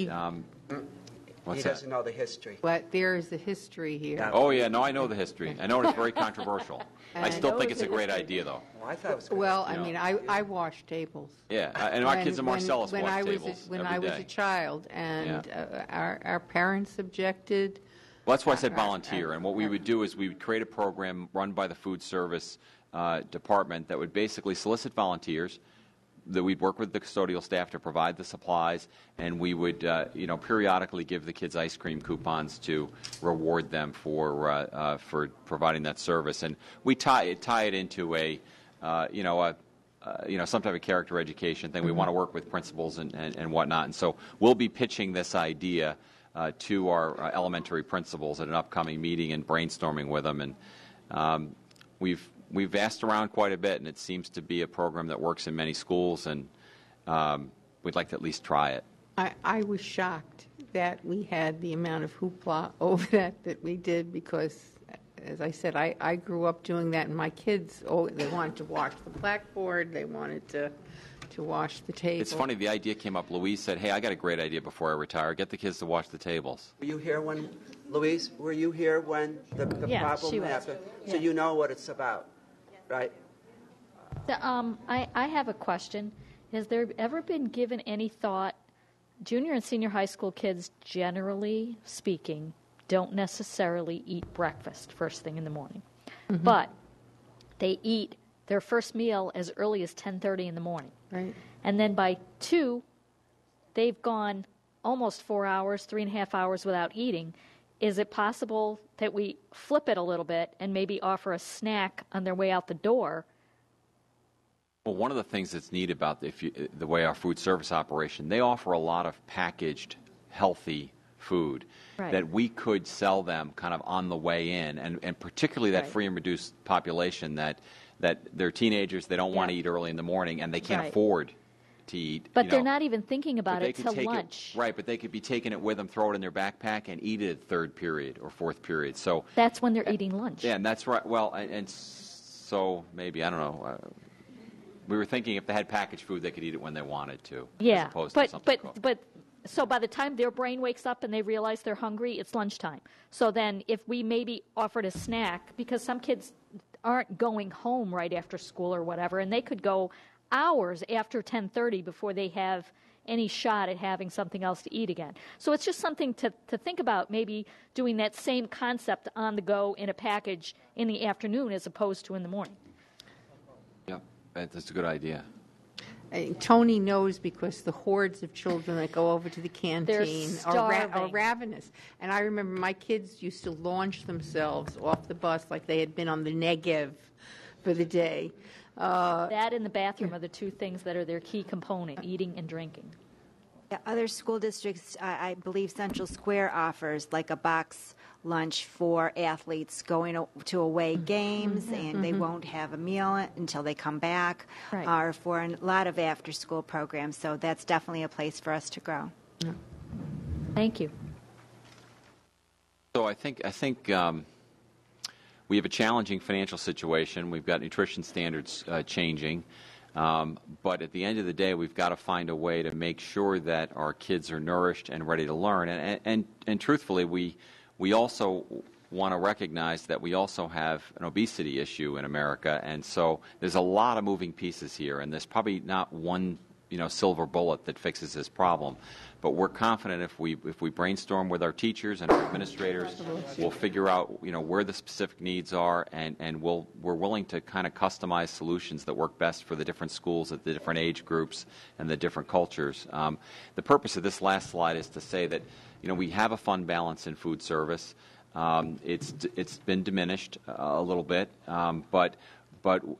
He doesn't know the history. But there is a history here. Oh, yeah, no, I know the history. I know it's very controversial. I still think it's a great idea, though. Well, I thought it was good. Well, I mean, I wash tables. Yeah, and our kids in Marcellus wash tables every day. When I was a child, and our parents objected. Well, that's why I said volunteer. And what we would do is we would create a program run by the food service department that would basically solicit volunteers, that we'd work with the custodial staff to provide the supplies, and we would, periodically give the kids ice cream coupons to reward them for providing that service. And we tie it into some type of character education thing. We want to work with principals and whatnot. And so we'll be pitching this idea to our elementary principals at an upcoming meeting and brainstorming with them. And we've asked around quite a bit, and it seems to be a program that works in many schools, and we'd like to at least try it. I was shocked that we had the amount of hoopla over that we did, because, as I said, I grew up doing that, and my kids, they wanted to wash the blackboard, they wanted to wash the table. It's funny, the idea came up. Louise said, hey, I got a great idea before I retire. Get the kids to wash the tables. Were you here when, Louise, were you here when the problem happened? So you know what it's about, right? I have a question. Has there ever been given any thought, junior and senior high school kids, generally speaking, don't necessarily eat breakfast first thing in the morning, but they eat their first meal as early as 10:30 in the morning. Right. And then by 2, they've gone almost 4 hours, 3.5 hours without eating. Is it possible that we flip it a little bit and maybe offer a snack on their way out the door? Well, one of the things that's neat about the way our food service operation, they offer a lot of packaged, healthy food that we could sell them kind of on the way in, and particularly that free and reduced population that they're teenagers, they don't want to eat early in the morning, and they can't afford to eat. But they're not even thinking about it till lunch. Right, but they could be taking it with them, throw it in their backpack, and eat it at third period or fourth period. So that's when they're eating lunch. Yeah, and that's right. Well, and so maybe, I don't know, we were thinking if they had packaged food, they could eat it when they wanted to. Yeah, as opposed to something cooked. but so by the time their brain wakes up and they realize they're hungry, it's lunchtime. So then if we maybe offered a snack, because some kids aren't going home right after school or whatever, and they could go hours after 10:30 before they have any shot at having something else to eat again. So it's just something to think about, maybe doing that same concept on the go in a package in the afternoon as opposed to in the morning. Yeah, that's a good idea. Tony knows, because the hordes of children that go over to the canteen are ravenous. And I remember my kids used to launch themselves off the bus like they had been on the Negev for the day. That and the bathroom are the two things that are their key component, eating and drinking. Yeah, other school districts, I believe Central Square offers like a box lunch for athletes going to away games, and they won't have a meal until they come back, or for a lot of after-school programs. So that's definitely a place for us to grow. Thank you. So I think we have a challenging financial situation. We've got nutrition standards changing. But at the end of the day, we've got to find a way to make sure that our kids are nourished and ready to learn. And truthfully, we also want to recognize that we also have an obesity issue in America. And so there's a lot of moving pieces here, and there's probably not one silver bullet that fixes this problem. But we're confident if we brainstorm with our teachers and our administrators, we'll figure out where the specific needs are, and we're willing to kind of customize solutions that work best for the different schools at the different age groups and the different cultures. The purpose of this last slide is to say that we have a fund balance in food service. It's been diminished a little bit, but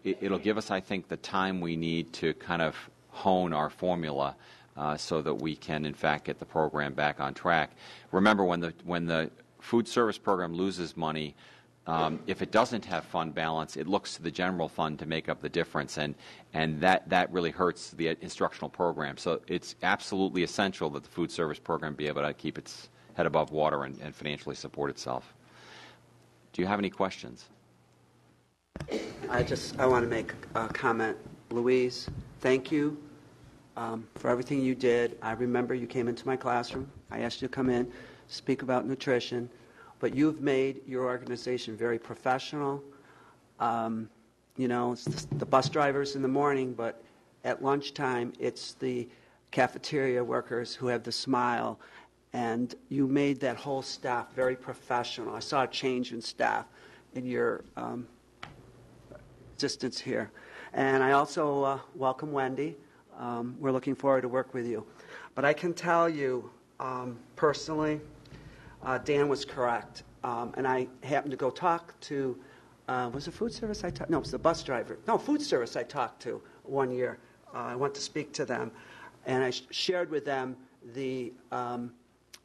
it'll give us, I think, the time we need to kind of hone our formula so that we can, in fact, get the program back on track. Remember, when the food service program loses money, if it doesn't have fund balance, it looks to the general fund to make up the difference, and that really hurts the instructional program. So it's absolutely essential that the food service program be able to keep its head above water and financially support itself. Thank you. Thank you. So I think the last slide is to say that we have a fund balance in food service. It's been diminished a little bit, but it'll give us, I think, the time we need to kind of hone our formula so that we can, in fact, get the program back on track. Remember, when the food service program loses money, if it doesn't have fund balance, it looks to the general fund to make up the difference, and that really hurts the instructional program. So it's absolutely essential that the food service program be able to keep its head above water and financially support itself. Do you have any questions? I want to make a comment. Louise, thank you for everything you did. I remember you came into my classroom. I asked you to come in, speak about nutrition, but you've made your organization very professional. It's the bus drivers in the morning, but at lunchtime, it's the cafeteria workers who have the smile, and you made that whole staff very professional. I saw a change in staff in your existence here. And I also welcome Wendy. We're looking forward to work with you. But I can tell you personally, Dan was correct. And I happened to go talk to, was it food service I talked? No, it was the bus driver. No, food service I talked to one year. I went to speak to them. And I shared with them the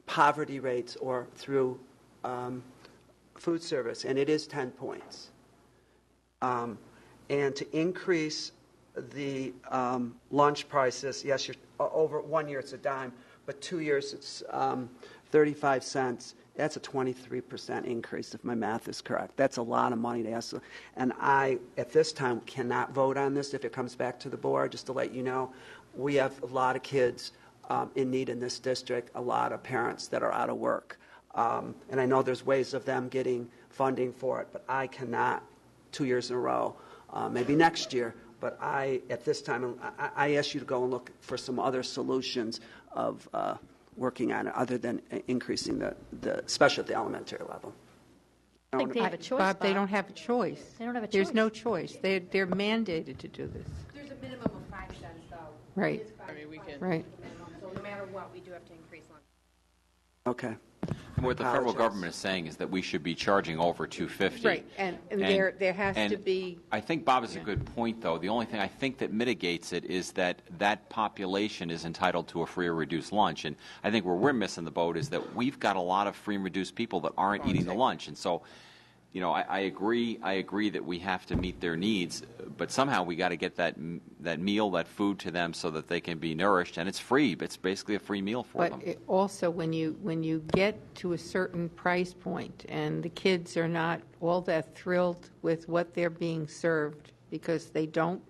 poverty rates or through food service. And it is 10 points. And to increase the lunch prices, yes, you're, over 1 year it's a dime, but 2 years it's 35 cents. That's a 23% increase, if my math is correct. That's a lot of money to ask. And I, at this time, cannot vote on this if it comes back to the board. Just to let you know, we have a lot of kids in need in this district, a lot of parents that are out of work. And I know there's ways of them getting funding for it, but I cannot 2 years in a row. Maybe next year, but at this time, I ask you to go and look for some other solutions of working on it other than increasing especially at the elementary level. I think they have a choice, Bob, they don't have a choice. They don't have a choice. There's no choice. They're mandated to do this. There's a minimum of 5 cents, though. Right. Right. So no matter what, we do have to increase lunch. Okay. And what the federal government is saying is that we should be charging over $2.50. Right, and there has to be. I think Bob is a good point, though. The only thing I think that mitigates it is that population is entitled to a free or reduced lunch. And I think where we're missing the boat is that we've got a lot of free and reduced people that aren't eating the lunch. And so, I agree that we have to meet their needs, but somehow we got to get that meal, that food to them so that they can be nourished, and it's free. It's basically a free meal for them. But also, when you get to a certain price point, and the kids are not all that thrilled with what they're being served because they don't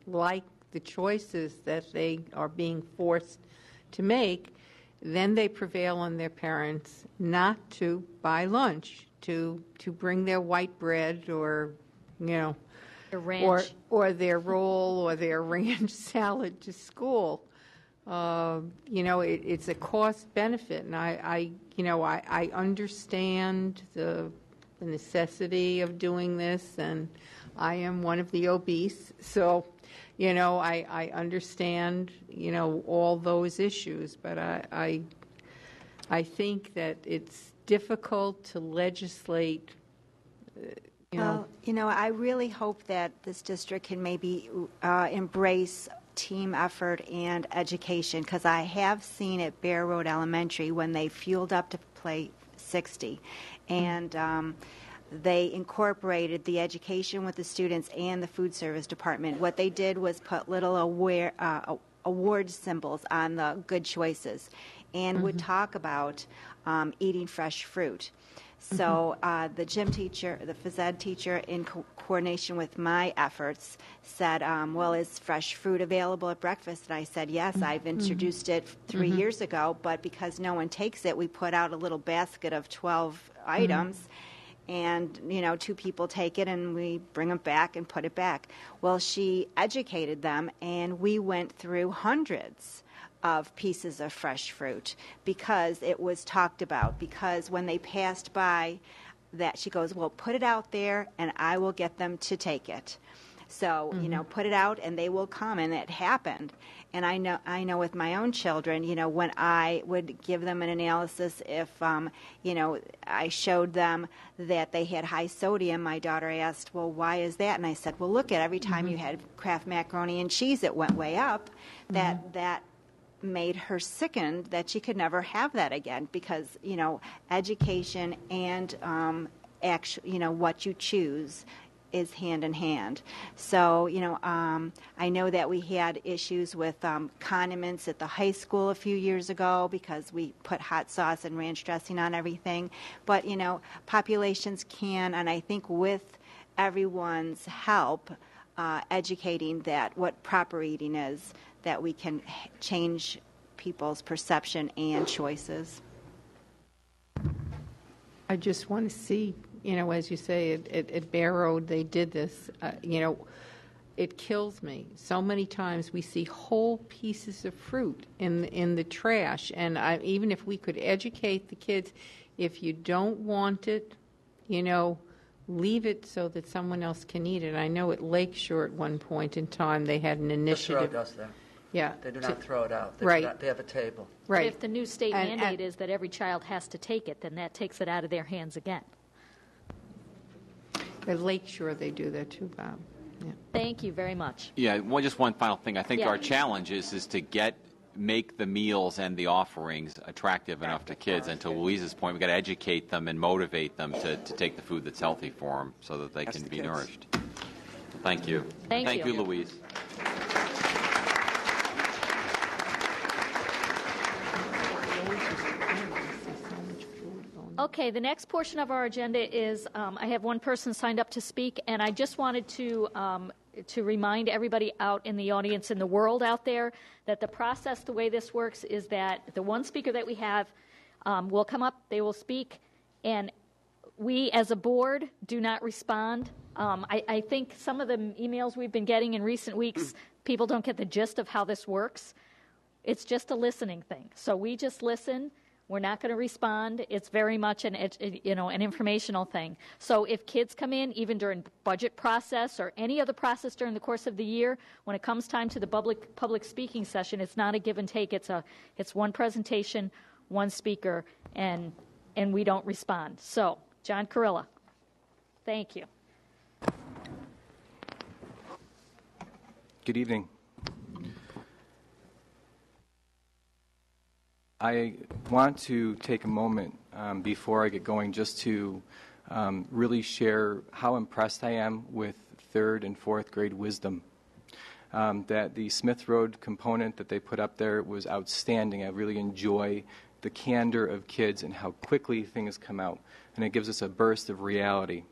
like the choices that they are being forced to make, then they prevail on their parents not to buy lunch. To bring their white bread or, their ranch. or their roll or their ranch salad to school. It's a cost benefit, and I understand the necessity of doing this, and I am one of the obese, so I understand all those issues, but I think that it's difficult to legislate. Well, I really hope that this district can maybe embrace team effort and education, because I have seen at Bear Road Elementary when they fueled up to play 60, and they incorporated the education with the students and the food service department. What they did was put little award symbols on the good choices and would talk about eating fresh fruit. So the gym teacher, the phys ed teacher, in coordination with my efforts, said, well, is fresh fruit available at breakfast? And I said, yes, I've introduced it 3 years ago, but because no one takes it, we put out a little basket of 12 items, and, 2 people take it, and we bring them back and put it back. Well, she educated them, and we went through hundreds of pieces of fresh fruit because it was talked about, because when they passed by that, she goes, well, put it out there and I will get them to take it. So, put it out and they will come, and it happened. And I know with my own children, when I would give them an analysis, if, I showed them that they had high sodium, my daughter asked, well, why is that? And I said, well, look at every time you had Kraft macaroni and cheese, it went way up. That made her sickened that she could never have that again, because education and what you choose is hand in hand. So, I know that we had issues with condiments at the high school a few years ago because we put hot sauce and ranch dressing on everything. But, populations can, and I think with everyone's help, educating that what proper eating is, that we can change people's perception and choices. I just want to see, as you say, at Bear Road they did this. It kills me. So many times we see whole pieces of fruit in the trash, and even if we could educate the kids, if you don't want it, leave it so that someone else can eat it. I know at Lakeshore at one point in time they had an initiative. The throw does that. Yeah. They do not throw it out. They have a table. Right. But if the new state mandate is that every child has to take it, then that takes it out of their hands again. At Lakeshore they do that too, Bob. Yeah. Thank you very much. Yeah, just one final thing. I think our challenge is to make the meals and the offerings attractive enough to kids. And to Louise's point, we've got to educate them and motivate them to take the food that's healthy for them so that they can be nourished. Thank you. Thank you, Louise. Okay, the next portion of our agenda is I have one person signed up to speak, and I just wanted to remind everybody out in the audience, in the world out there, that the process, the way this works, is that the one speaker that we have will come up, they will speak, and we as a board do not respond. I think some of the emails we've been getting in recent weeks, people don't get the gist of how this works. It's just a listening thing. So we just listen. We're not going to respond. It's very much an informational thing. So if kids come in, even during budget process or any other process during the course of the year, when it comes time to the public speaking session, it's not a give and take. It's one presentation, one speaker, and we don't respond. So, John Kurilla, thank you. Good evening. I want to take a moment before I get going just to really share how impressed I am with 3rd and 4th grade wisdom. That the Smith Road component that they put up there was outstanding. I really enjoy the candor of kids and how quickly things come out, and it gives us a burst of reality.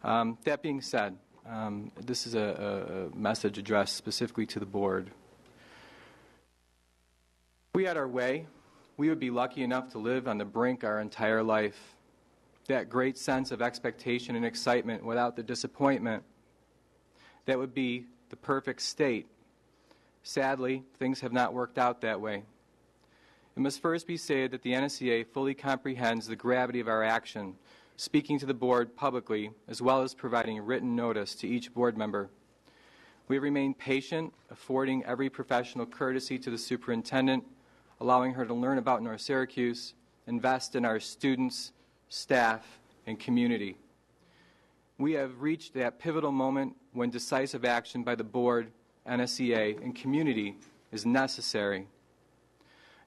That being said, this is a message addressed specifically to the board. If we had our way, we would be lucky enough to live on the brink our entire life. That great sense of expectation and excitement without the disappointment. That would be the perfect state. Sadly, things have not worked out that way. It must first be said that the NSEA fully comprehends the gravity of our action, speaking to the board publicly, as well as providing written notice to each board member. We have remained patient, affording every professional courtesy to the superintendent, allowing her to learn about North Syracuse, invest in our students, staff, and community. We have reached that pivotal moment when decisive action by the board, NSEA, and community is necessary.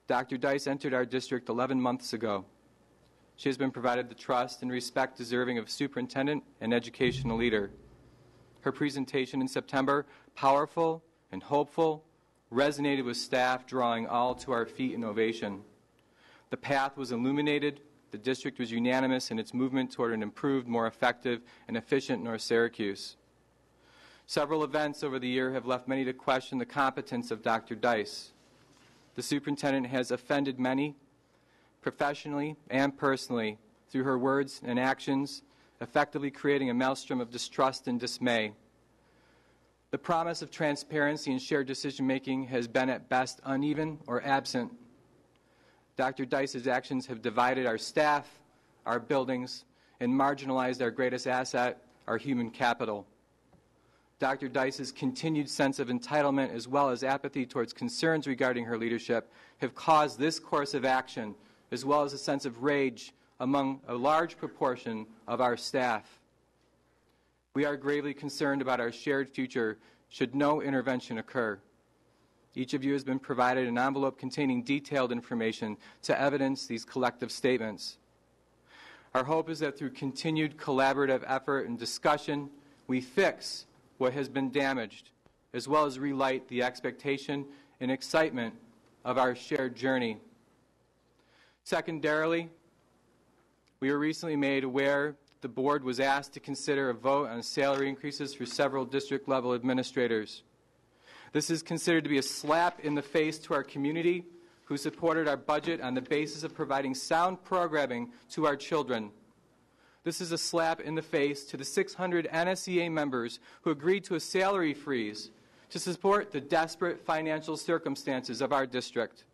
Dr. Dice entered our district 11 months ago. She has been provided the trust and respect deserving of superintendent and educational leader. Her presentation in September, powerful and hopeful, resonated with staff, drawing all to our feet in ovation. The path was illuminated. The district was unanimous in its movement toward an improved, more effective, and efficient North Syracuse. Several events over the year have left many to question the competence of Dr. Dice. The superintendent has offended many, professionally and personally, through her words and actions, effectively creating a maelstrom of distrust and dismay. The promise of transparency and shared decision-making has been at best uneven or absent. Dr. Dice's actions have divided our staff, our buildings, and marginalized our greatest asset, our human capital. Dr. Dice's continued sense of entitlement as well as apathy towards concerns regarding her leadership have caused this course of action, as well as a sense of rage among a large proportion of our staff. We are gravely concerned about our shared future should no intervention occur. Each of you has been provided an envelope containing detailed information to evidence these collective statements. Our hope is that through continued collaborative effort and discussion, We fix what has been damaged, as well as relight the expectation and excitement of our shared journey. Secondarily, we were recently made aware the board was asked to consider a vote on salary increases for several district-level administrators. This is considered to be a slap in the face to our community who supported our budget on the basis of providing sound programming to our children. This is a slap in the face to the 600 NSEA members who agreed to a salary freeze to support the desperate financial circumstances of our district.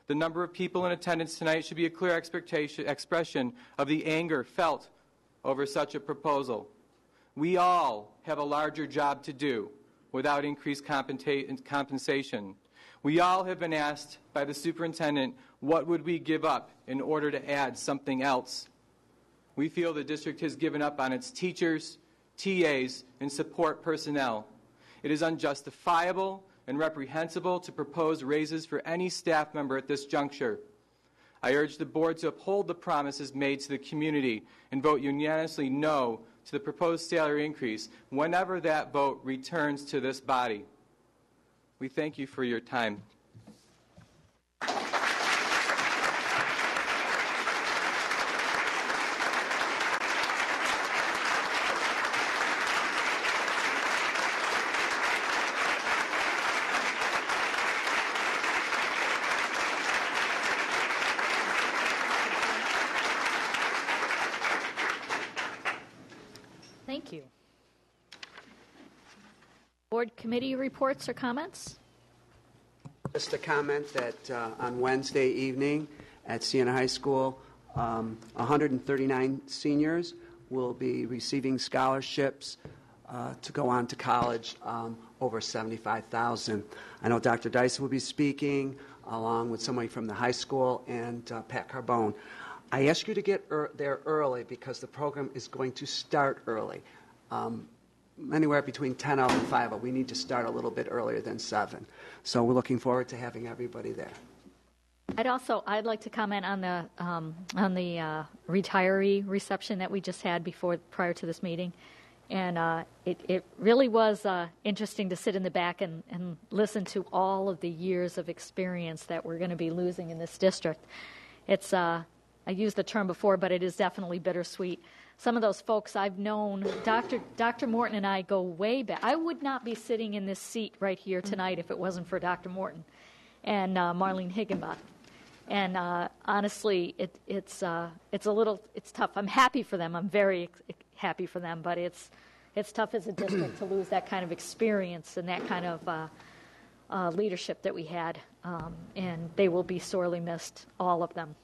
The number of people in attendance tonight should be a clear expression of the anger felt over such a proposal. We all have a larger job to do without increased compensation. We all have been asked by the superintendent, what would we give up in order to add something else? We feel the district has given up on its teachers, TAs, and support personnel. It is unjustifiable and reprehensible to propose raises for any staff member at this juncture. I urge the board to uphold the promises made to the community and vote unanimously no to the proposed salary increase whenever that vote returns to this body. We thank you for your time. Thank you. Board committee reports or comments? Just a comment that on Wednesday evening at Siena High School, 139 seniors will be receiving scholarships to go on to college, over 75,000. I know Dr. Dyson will be speaking along with somebody from the high school and Pat Carbone. I ask you to get there early because the program is going to start early. Anywhere between 10 and 5. We need to start a little bit earlier than 7. So we're looking forward to having everybody there. I'd like to comment on the retiree reception that we just had prior to this meeting. And it really was interesting to sit in the back and listen to all of the years of experience that we're going to be losing in this district. It's I used the term before, but it is definitely bittersweet. Some of those folks I've known, Dr. Morton and I go way back. I would not be sitting in this seat right here tonight if it wasn't for Dr. Morton and Marlene Higginbotham. And honestly, it's tough. I'm happy for them. I'm very happy for them, but it's tough as a district to lose that kind of experience and that kind of leadership that we had. And they will be sorely missed, all of them.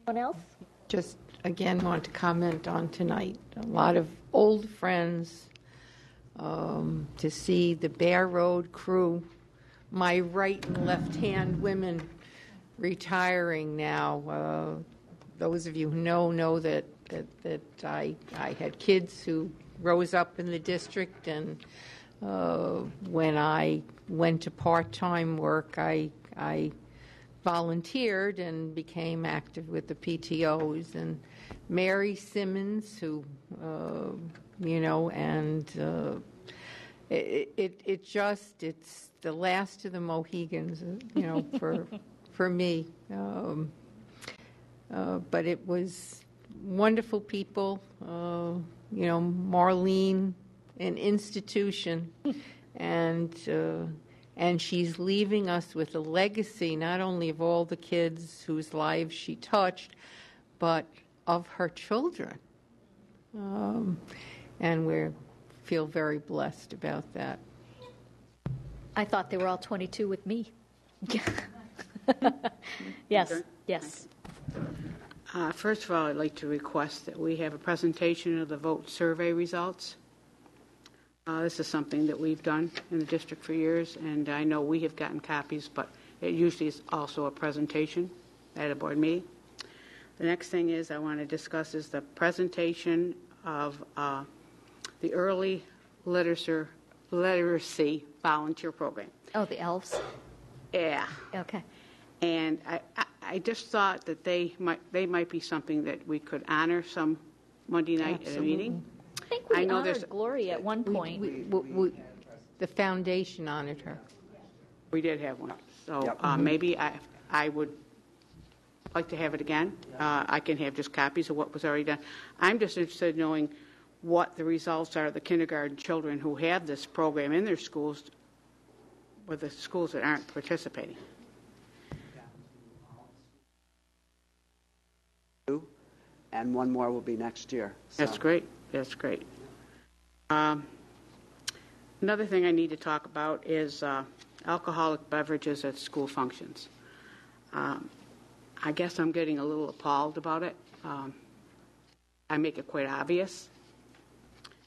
Anyone else? Just again want to comment on tonight. A lot of old friends, to see the Bear Road crew, my right and left hand women retiring now. Those of you who know that I had kids who rose up in the district, and when I went to part-time work, I volunteered and became active with the PTOs. And Mary Simmons, who, and it's the last of the Mohegans, for me. But it was wonderful people, Marlene, an institution, and she's leaving us with a legacy not only of all the kids whose lives she touched, but of her children. And we feel very blessed about that. I thought they were all 22 with me. Yes. First of all, I'd like to request that we have a presentation of the vote survey results. This is something that we've done in the district for years, and I know we have gotten copies, but it usually is also a presentation at a board meeting. The next thing is I want to discuss is the presentation of the Early Literacy Volunteer Program. Oh, the elves? Yeah. Okay. And I just thought that they might be something that we could honor some Monday night at a meeting. I think we know there's honored Gloria at one point. The foundation honored her. We did have one. So maybe I would like to have it again. I can have just copies of what was already done. I'm just interested in knowing what the results are of the kindergarten children who have this program in their schools with the schools that aren't participating. And one more will be next year. So. That's great. That's great. Another thing I need to talk about is alcoholic beverages at school functions. I guess I'm getting a little appalled about it. I make it quite obvious.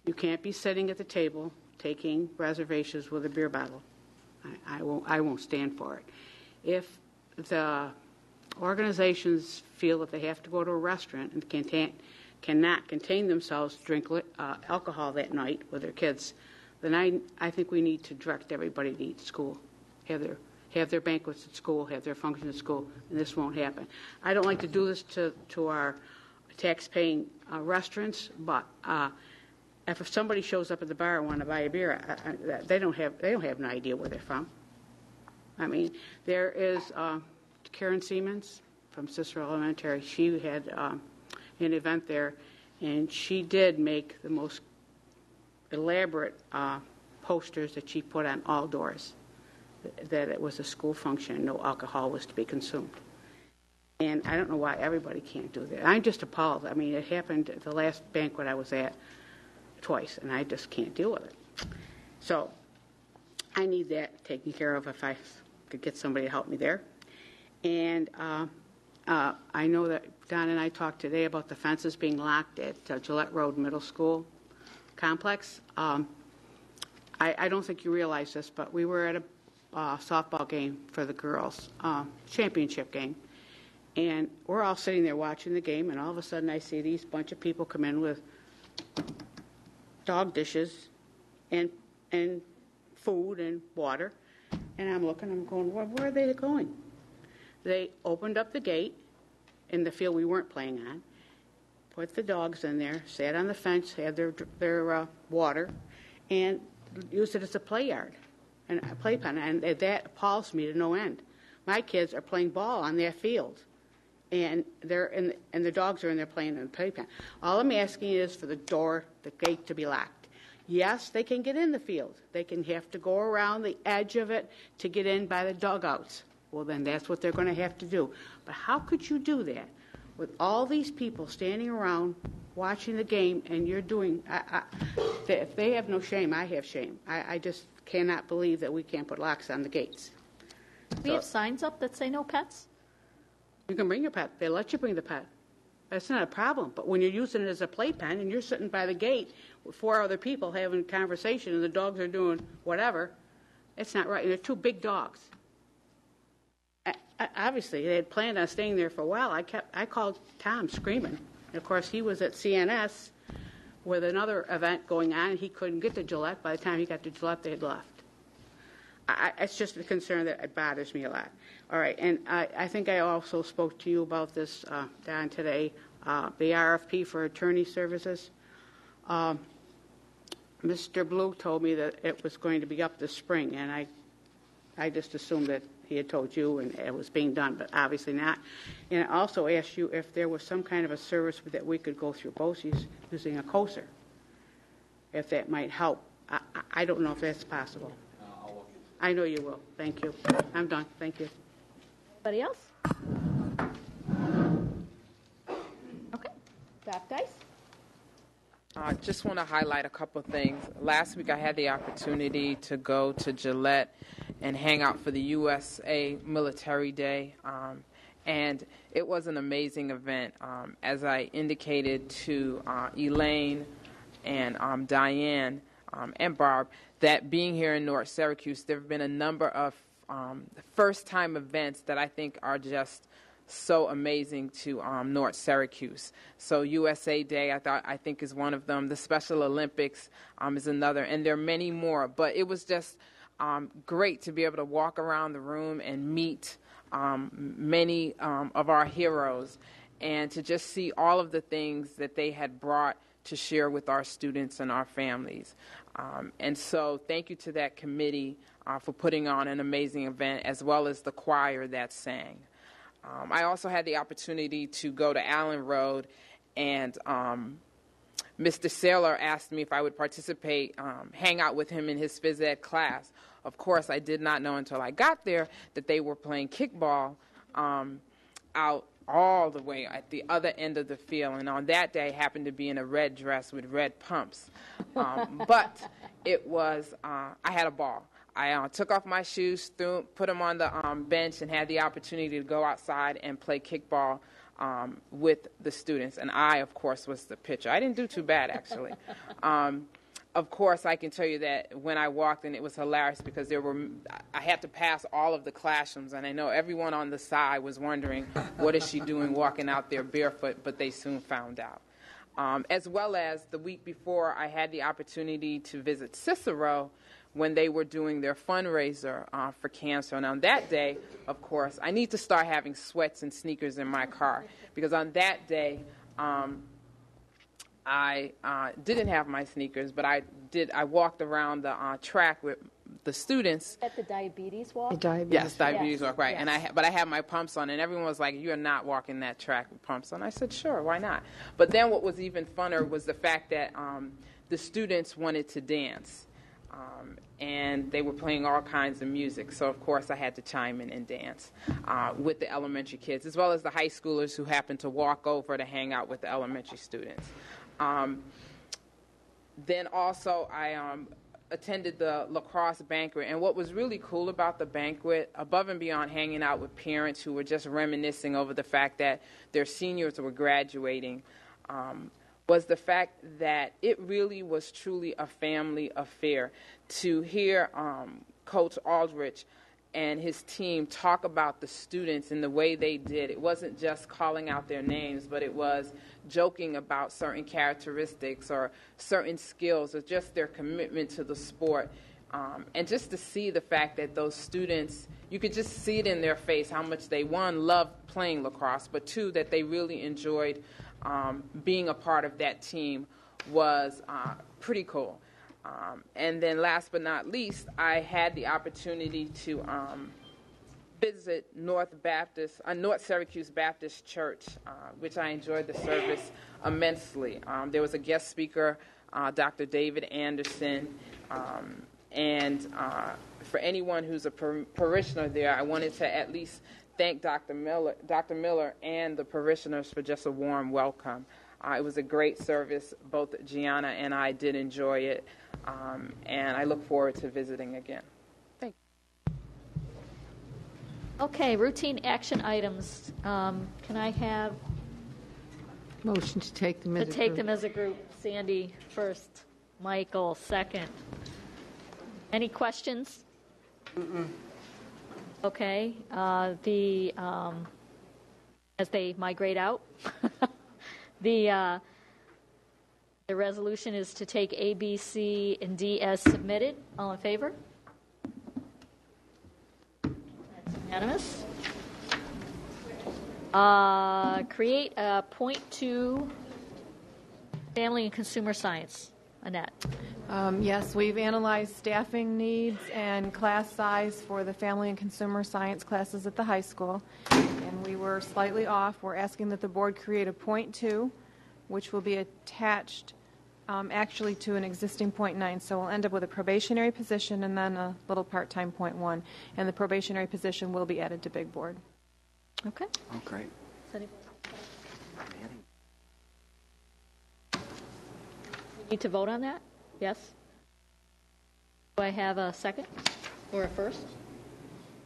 You can't be sitting at the table taking reservations with a beer bottle. I won't stand for it. If the organizations feel that they have to go to a restaurant and cannot contain themselves to drink alcohol that night with their kids, then I think we need to direct everybody to eat at school, have their banquets at school, have their functions at school, and this won't happen. I don't like to do this to our tax-paying restaurants, but if somebody shows up at the bar and want to buy a beer, they don't have an idea where they're from. I mean, there is Karen Siemens from Cicero Elementary. She had an event there, and she did make the most elaborate posters that she put on all doors, that it was a school function, no alcohol was to be consumed. And I don't know why everybody can't do that. I'm just appalled. I mean, it happened at the last banquet I was at twice, and I just can't deal with it. So I need that taken care of if I could get somebody to help me there. And I know that Don and I talked today about the fences being locked at Gillette Road Middle School complex. I don't think you realize this, but we were at a softball game for the girls, championship game. And we're all sitting there watching the game, and all of a sudden I see these bunch of people come in with dog dishes and food and water. And I'm looking, I'm going, where are they going? They opened up the gate in the field we weren't playing on, put the dogs in there, sat on the fence, had their water, and used it as a play yard and a playpen. And that appalls me to no end. My kids are playing ball on their field, and the dogs are in there playing in the playpen. All I'm asking is for the gate to be locked. Yes, they can get in the field. They can have to go around the edge of it to get in by the dugouts. Well, then that's what they're going to have to do. But how could you do that with all these people standing around watching the game, and you're doing, if they have no shame, I have shame. I just cannot believe that we can't put locks on the gates. We have signs up that say no pets? You can bring your pet. They let you bring the pet. That's not a problem. But when you're using it as a playpen and you're sitting by the gate with 4 other people having a conversation and the dogs are doing whatever, it's not right. And they're 2 big dogs. Obviously, they had planned on staying there for a while. I called Tom screaming. And of course, he was at CNS with another event going on, and he couldn't get to Gillette. By the time he got to Gillette, they had left. It's just a concern that it bothers me a lot. All right, and I think I also spoke to you about this, Don, today, the RFP for attorney services. Mr. Blue told me that it was going to be up this spring, and I just assumed that he had told you and it was being done, but obviously not. And I also asked you if there was some kind of a service that we could go through BOCES using a COSER, if that might help. I don't know if that's possible. I know you will. Thank you. I'm done. Thank you. Anybody else? Okay. Baptiste? I just want to highlight a couple of things. Last week I had the opportunity to go to Gillette and hang out for the USA Military Day, and it was an amazing event. As I indicated to Elaine and Diane and Barb, that being here in North Syracuse, there have been a number of first-time events that I think are just so amazing to North Syracuse. So USA Day, I think is one of them. The Special Olympics is another, and there are many more. But it was just great to be able to walk around the room and meet many of our heroes, and to just see all of the things that they had brought to share with our students and our families. And so thank you to that committee for putting on an amazing event, as well as the choir that sang. I also had the opportunity to go to Allen Road, and Mr. Saylor asked me if I would participate, hang out with him in his phys ed class. Of course, I did not know until I got there that they were playing kickball out all the way at the other end of the field. And on that day, I happened to be in a red dress with red pumps. But it was, I had a ball. I took off my shoes, put them on the bench, and had the opportunity to go outside and play kickball with the students. And I, of course, was the pitcher. I didn't do too bad, actually. Of course, I can tell you that when I walked in, it was hilarious because I had to pass all of the classrooms, and I know everyone on the side was wondering, what is she doing walking out there barefoot, but they soon found out. As well as the week before, I had the opportunity to visit Cicero when they were doing their fundraiser for cancer. And on that day, of course, I need to start having sweats and sneakers in my car, because on that day, I didn't have my sneakers, but I walked around the track with the students. At the diabetes walk? Yes, diabetes walk, right. Yes. And but I had my pumps on, and everyone was like, "You are not walking that track with pumps on." I said, "Sure, why not?" But then what was even funner was the fact that the students wanted to dance, and they were playing all kinds of music. So of course I had to chime in and dance with the elementary kids, as well as the high schoolers who happened to walk over to hang out with the elementary students. Then also I attended the lacrosse banquet, and what was really cool about the banquet, above and beyond hanging out with parents who were just reminiscing over the fact that their seniors were graduating, was the fact that it really was truly a family affair. To hear Coach Aldrich and his team talk about the students and the way they did, it wasn't just calling out their names, but it was joking about certain characteristics or certain skills or just their commitment to the sport. And just to see the fact that those students, you could just see it in their face how much they, one, loved playing lacrosse, but two, that they really enjoyed being a part of that team was pretty cool. And then last but not least, I had the opportunity to visit North Syracuse Baptist Church, which I enjoyed the service immensely. There was a guest speaker, Dr. David Anderson, and for anyone who's a parishioner there, I wanted to at least thank Dr. Miller and the parishioners for just a warm welcome. It was a great service. Both Gianna and I did enjoy it, and I look forward to visiting again. Thank you. Okay, routine action items. Can I have motion to take them as a group? them as a group? Sandy first, Michael second. Any questions? Okay. As they migrate out, the resolution is to take A, B, C, and D as submitted. All in favor? That's unanimous. Create a .2 family and consumer science. Annette. Yes, we've analyzed staffing needs and class size for the family and consumer science classes at the high school, and we were slightly off. We're asking that the board create a .2, which will be attached actually to an existing .9. So we'll end up with a probationary position and then a little part-time .1, and the probationary position will be added to big board. Okay. Oh, great. We need to vote on that? Yes? Do I have a second or a first?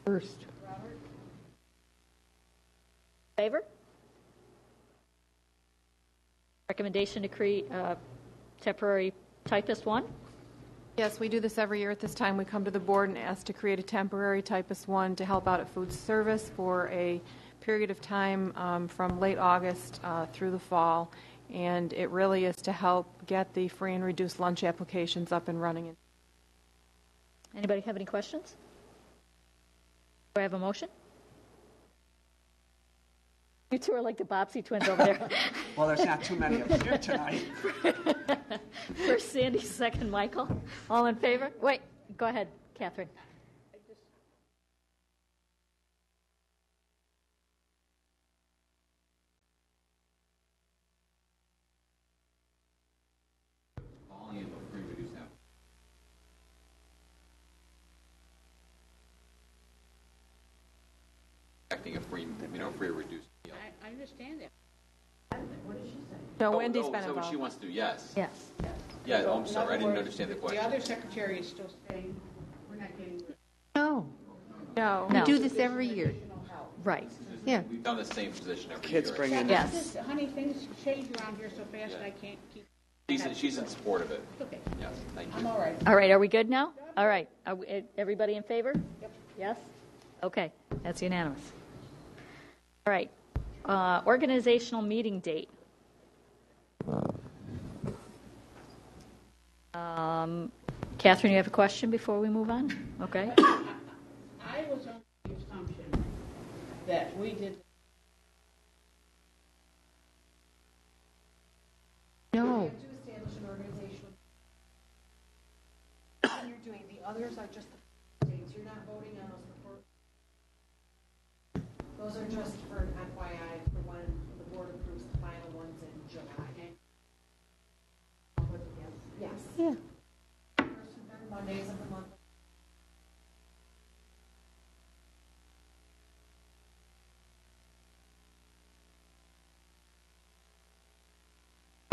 First. Favor? Recommendation to create temporary typist 1? Yes, we do this every year at this time. We come to the board and ask to create a temporary typist 1 to help out at food service for a period of time from late August through the fall. And it really is to help get the free and reduced lunch applications up and running. Anybody have any questions? Do I have a motion? You two are like the Bobsey twins over there. Well, there's not too many of us here tonight. First Sandy, second Michael. All in favor? Wait, go ahead, Catherine. A free, free or reduced meal. I understand that. What did she say? No, Wendy's been so involved. what she wants to do, yes. Yes. Yeah, So, I'm sorry, I in didn't other understand the words, question. The other secretary is still saying, we're not getting. No. No. We do this every year. Right. Yeah. We've done the same position every Kids year. bring in. Yes. Honey, things change around here so fast I can't keep. She's in support of it. Okay. Yes, thank you. I'm all right. All right, are we good now? All right. Everybody in favor? Yep. Yes? Okay, that's unanimous. All right. Organizational meeting date. Catherine, you have a question before we move on? Okay. I was under the assumption that we did. No. To establish an organizational. When you're doing the others are just the dates. You're not voting on those before. Those are just for an FYI for when the board approves the final ones in July. Yes. Yeah. First and third Mondays of the month.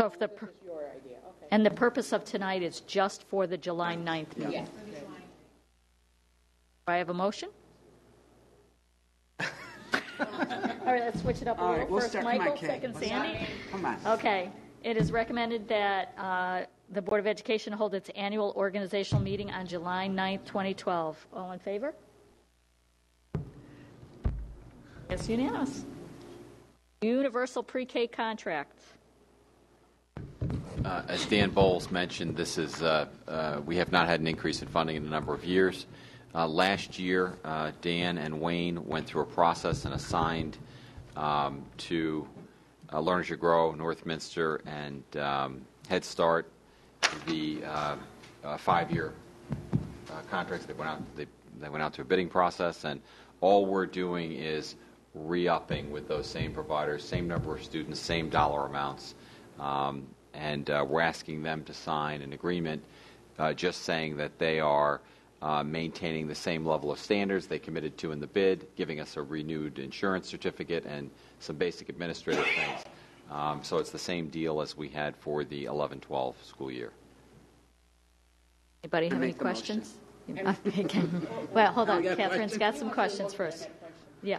So if the Your idea, okay. and the purpose of tonight is just for the July 9th meeting. Yes. Do I have a motion? All right, let's switch it up a All little. right, we'll First start Michael, Mike K. second Sandy. Come on. Okay. It is recommended that the Board of Education hold its annual organizational meeting on July 9th, 2012. All in favor? Yes, unanimous. Universal pre-K contract. As Dan Bowles mentioned, this is we have not had an increase in funding in a number of years. Last year, Dan and Wayne went through a process and assigned to Learn As You Grow, Northminster, and Head Start the 5-year contracts that went out. They went out to a bidding process, and all we're doing is re-upping with those same providers, same number of students, same dollar amounts. And we're asking them to sign an agreement just saying that they are maintaining the same level of standards they committed to in the bid, giving us a renewed insurance certificate and some basic administrative things. So it's the same deal as we had for the 11-12 school year. Anybody have any questions? Okay. Well, hold on. Catherine's got some questions first. Yeah.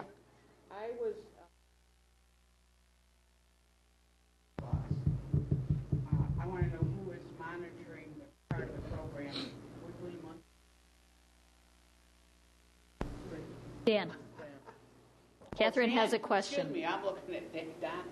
I was. I want to know who is monitoring the part of the program, weekly, monthly. Dan. Catherine has a question. Excuse me, I'm looking at Donna.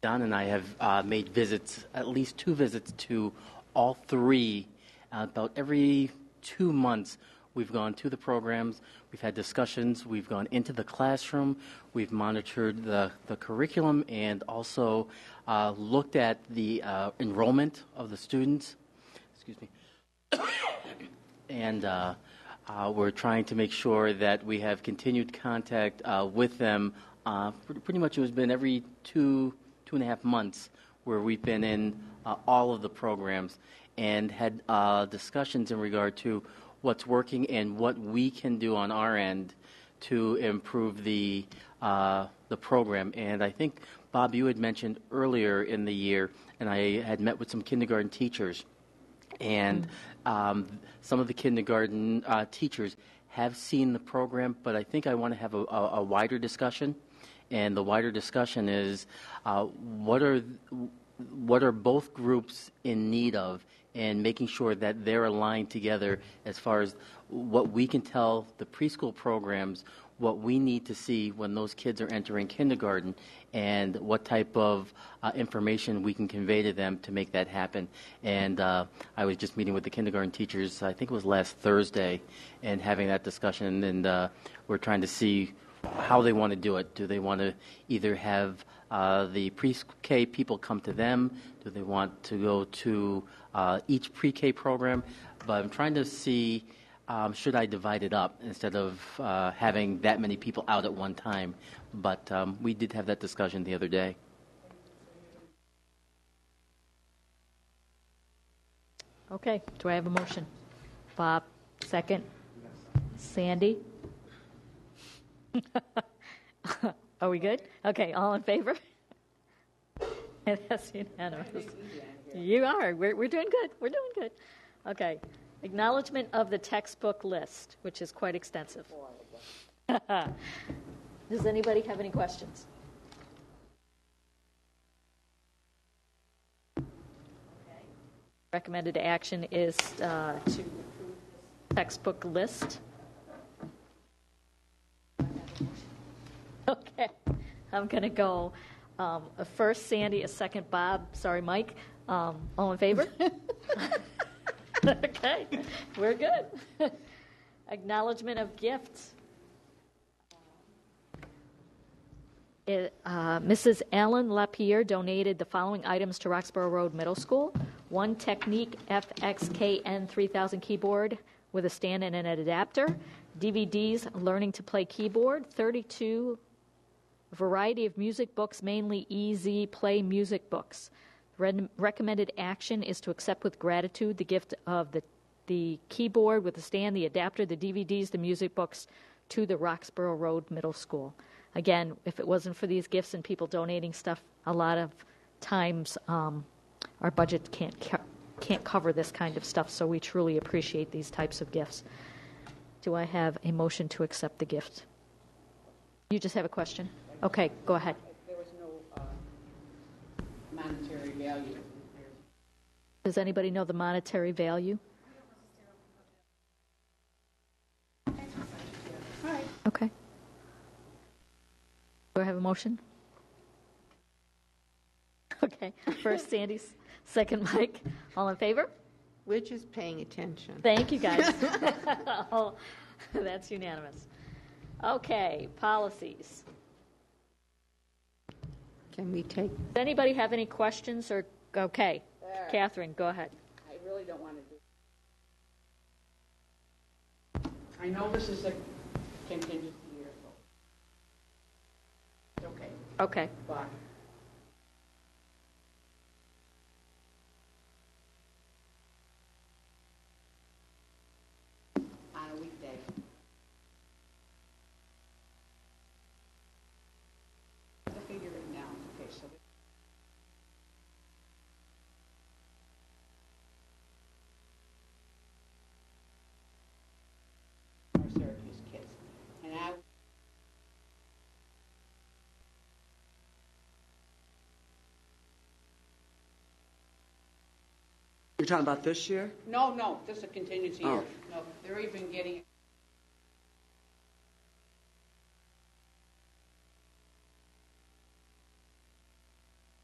Don and I have made visits, at least 2 visits to all 3. About every 2 months, we've gone to the programs, we've had discussions, we've gone into the classroom, we've monitored the curriculum, and also looked at the enrollment of the students. Excuse me. And we're trying to make sure that we have continued contact with them. Pretty much it has been every 2.5 months where we've been in all of the programs and had discussions in regard to what's working and what we can do on our end to improve the program. And I think, Bob, you had mentioned earlier in the year, and I had met with some kindergarten teachers, and some of the kindergarten teachers have seen the program, but I think I want to have a wider discussion. And the wider discussion is what are both groups in need of and making sure that they're aligned together as far as what we can tell the preschool programs, what we need to see when those kids are entering kindergarten, and what type of information we can convey to them to make that happen. And I was just meeting with the kindergarten teachers, I think it was last Thursday, and having that discussion, and we're trying to see how they want to do it. Do they want to either have the pre-K people come to them? Do they want to go to each pre-K program? But I'm trying to see, should I divide it up instead of having that many people out at one time? But we did have that discussion the other day. Okay, do I have a motion? Bob, second. Sandy? Are we good? Okay, all in favor? That's unanimous. You are. We're doing good. We're doing good. Okay. Acknowledgement of the textbook list, which is quite extensive. Does anybody have any questions? Okay. Recommended action is to approve the textbook list. Okay, I'm going to go first Sandy, a second Bob, sorry Mike. All in favor? Okay, we're good. Acknowledgement of gifts. Mrs. Ellen Lapierre donated the following items to Roxborough Road Middle School. One Technique FXKN 3000 keyboard with a stand and an adapter. DVDs, Learning to Play Keyboard. 32 variety of music books, mainly easy play music books. Recommended action is to accept with gratitude the gift of the keyboard with the stand, the adapter, the DVDs, the music books to the Roxborough Road Middle School. Again, if it wasn't for these gifts and people donating stuff, a lot of times our budget can't cover this kind of stuff, so we truly appreciate these types of gifts. Do I have a motion to accept the gift? You just have a question? Okay, go ahead. There was no monetary value. Does anybody know the monetary value? Okay. Do I have a motion? Okay. First Sandy, second Mike. All in favor? We're just paying attention. Thank you, guys. Oh, that's unanimous. Okay, policies. Can we take? Does anybody have any questions or okay? There. Catherine, go ahead. I really don't want to do. I know this is a contingency year, so it's okay. Okay. But on a weekday. I have to figure it now. Okay, so. Our Syracuse kids. And I You're talking about this year? No, this is a contingency Oh. year. No, they're even getting.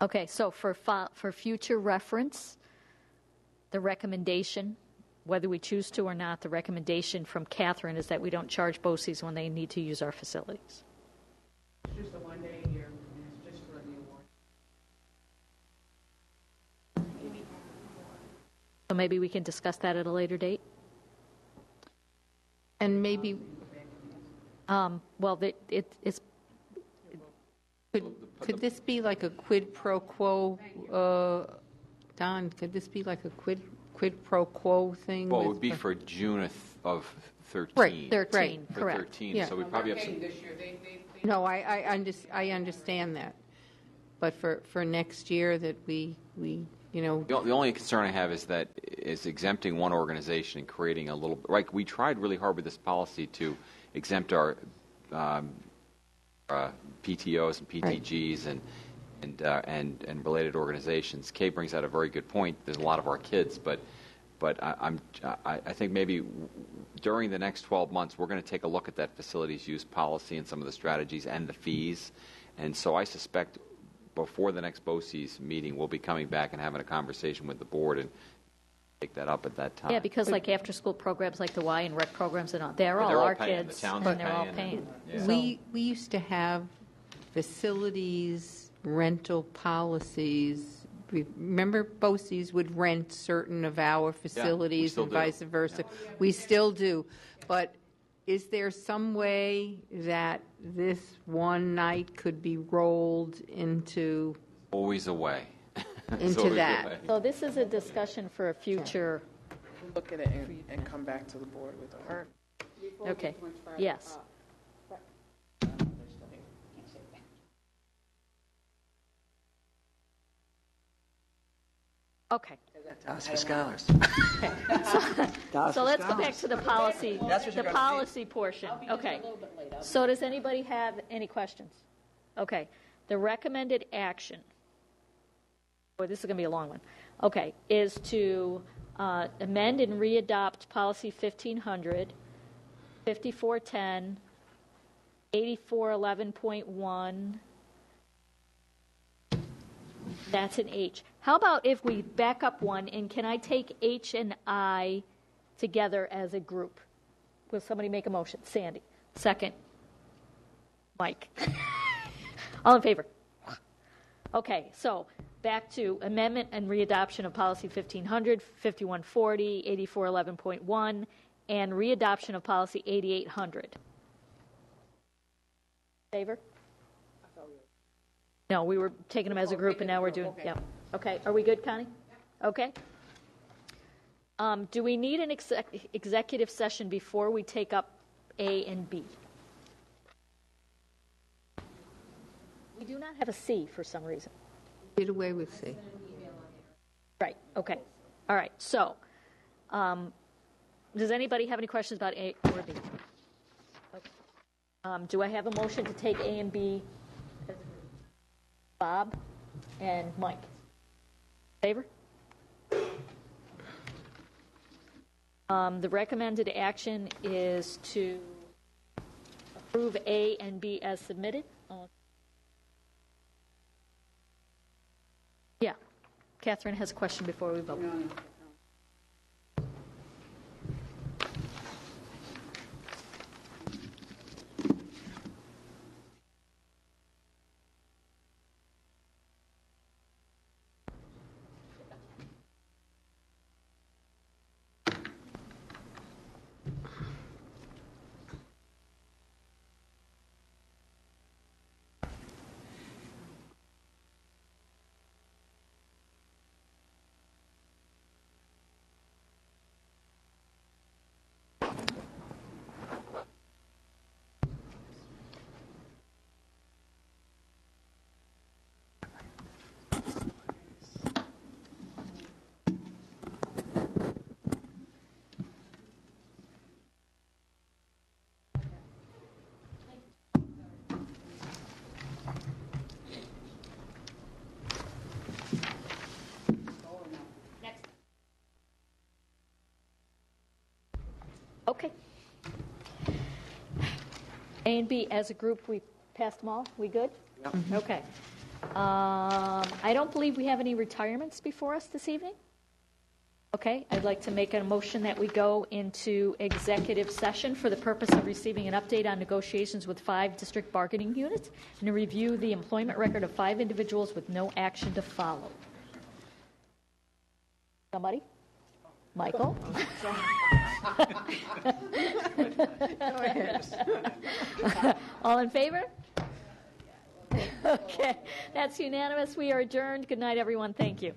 Okay, so for future reference, the recommendation, whether we choose to or not, the recommendation from Catherine is that we don't charge BOCES when they need to use our facilities. It's just a one-day a year, and it's just for the award. So maybe we can discuss that at a later date? And maybe, Well, it's could this be like a quid pro quo, Don, could this be like a quid pro quo thing? Well, it with- would be for June of 13. Right, 13, right. For correct. 13, Yeah. so we probably have some. This year, they No, I understand that. But for next year that we The only concern I have is exempting one organization and creating a little. Like we tried really hard with this policy to exempt our PTOs and PTGs and and related organizations. Kay brings out a very good point. There's a lot of our kids, but I think maybe during the next 12 months we're going to take a look at that facilities use policy and some of the strategies and the fees. And so I suspect before the next BOCES meeting we'll be coming back and having a conversation with the board and take that up at that time. Yeah, because like after-school programs like the Y and rec programs and all, they're all our paying. kids, The towns and are they're all paying. paying. Yeah. We used to have facilities rental policies. Remember, BOCES would rent certain of our facilities still and do. vice versa. We still do. But is there some way that this one night could be rolled into Always a way. It's into always a that? way. So this is a discussion for a future. Look at it and come back to the board with it. Okay. Yes. Okay. That's for scholars. So let's go back to the policy, That's what you're the gonna policy portion. Okay. So does anybody have any questions? Okay. The recommended action, boy, this is going to be a long one, okay, is to amend and readopt policy 1500, 5410, 8411.1. That's an H. How about if we back up one, and can I take H and I together as a group? Will somebody make a motion? Sandy. Second. Mike. All in favor? Okay, so back to amendment and readoption of policy 1500, 5140, 8411.1, and readoption of policy 8800. Favor? No, we were taking them as a group, and now we're doing, yeah. Okay, are we good, Connie? Okay. Do we need an executive session before we take up A and B? We do not have a C for some reason. Get away with C. Right, okay. All right, so, does anybody have any questions about A or B? Okay. Do I have a motion to take A and B? Bob and Mike. Favor? The recommended action is to approve A and B as submitted. Yeah. Catherine has a question before we vote. Okay. A and B as a group, we passed them all? We good? Yep. Okay. I don't believe we have any retirements before us this evening. Okay, I'd like to make a motion that we go into executive session for the purpose of receiving an update on negotiations with 5 district bargaining units and to review the employment record of 5 individuals with no action to follow. Somebody? Michael? All in favor? Okay, that's unanimous. We are adjourned. Good night, everyone. Thank you.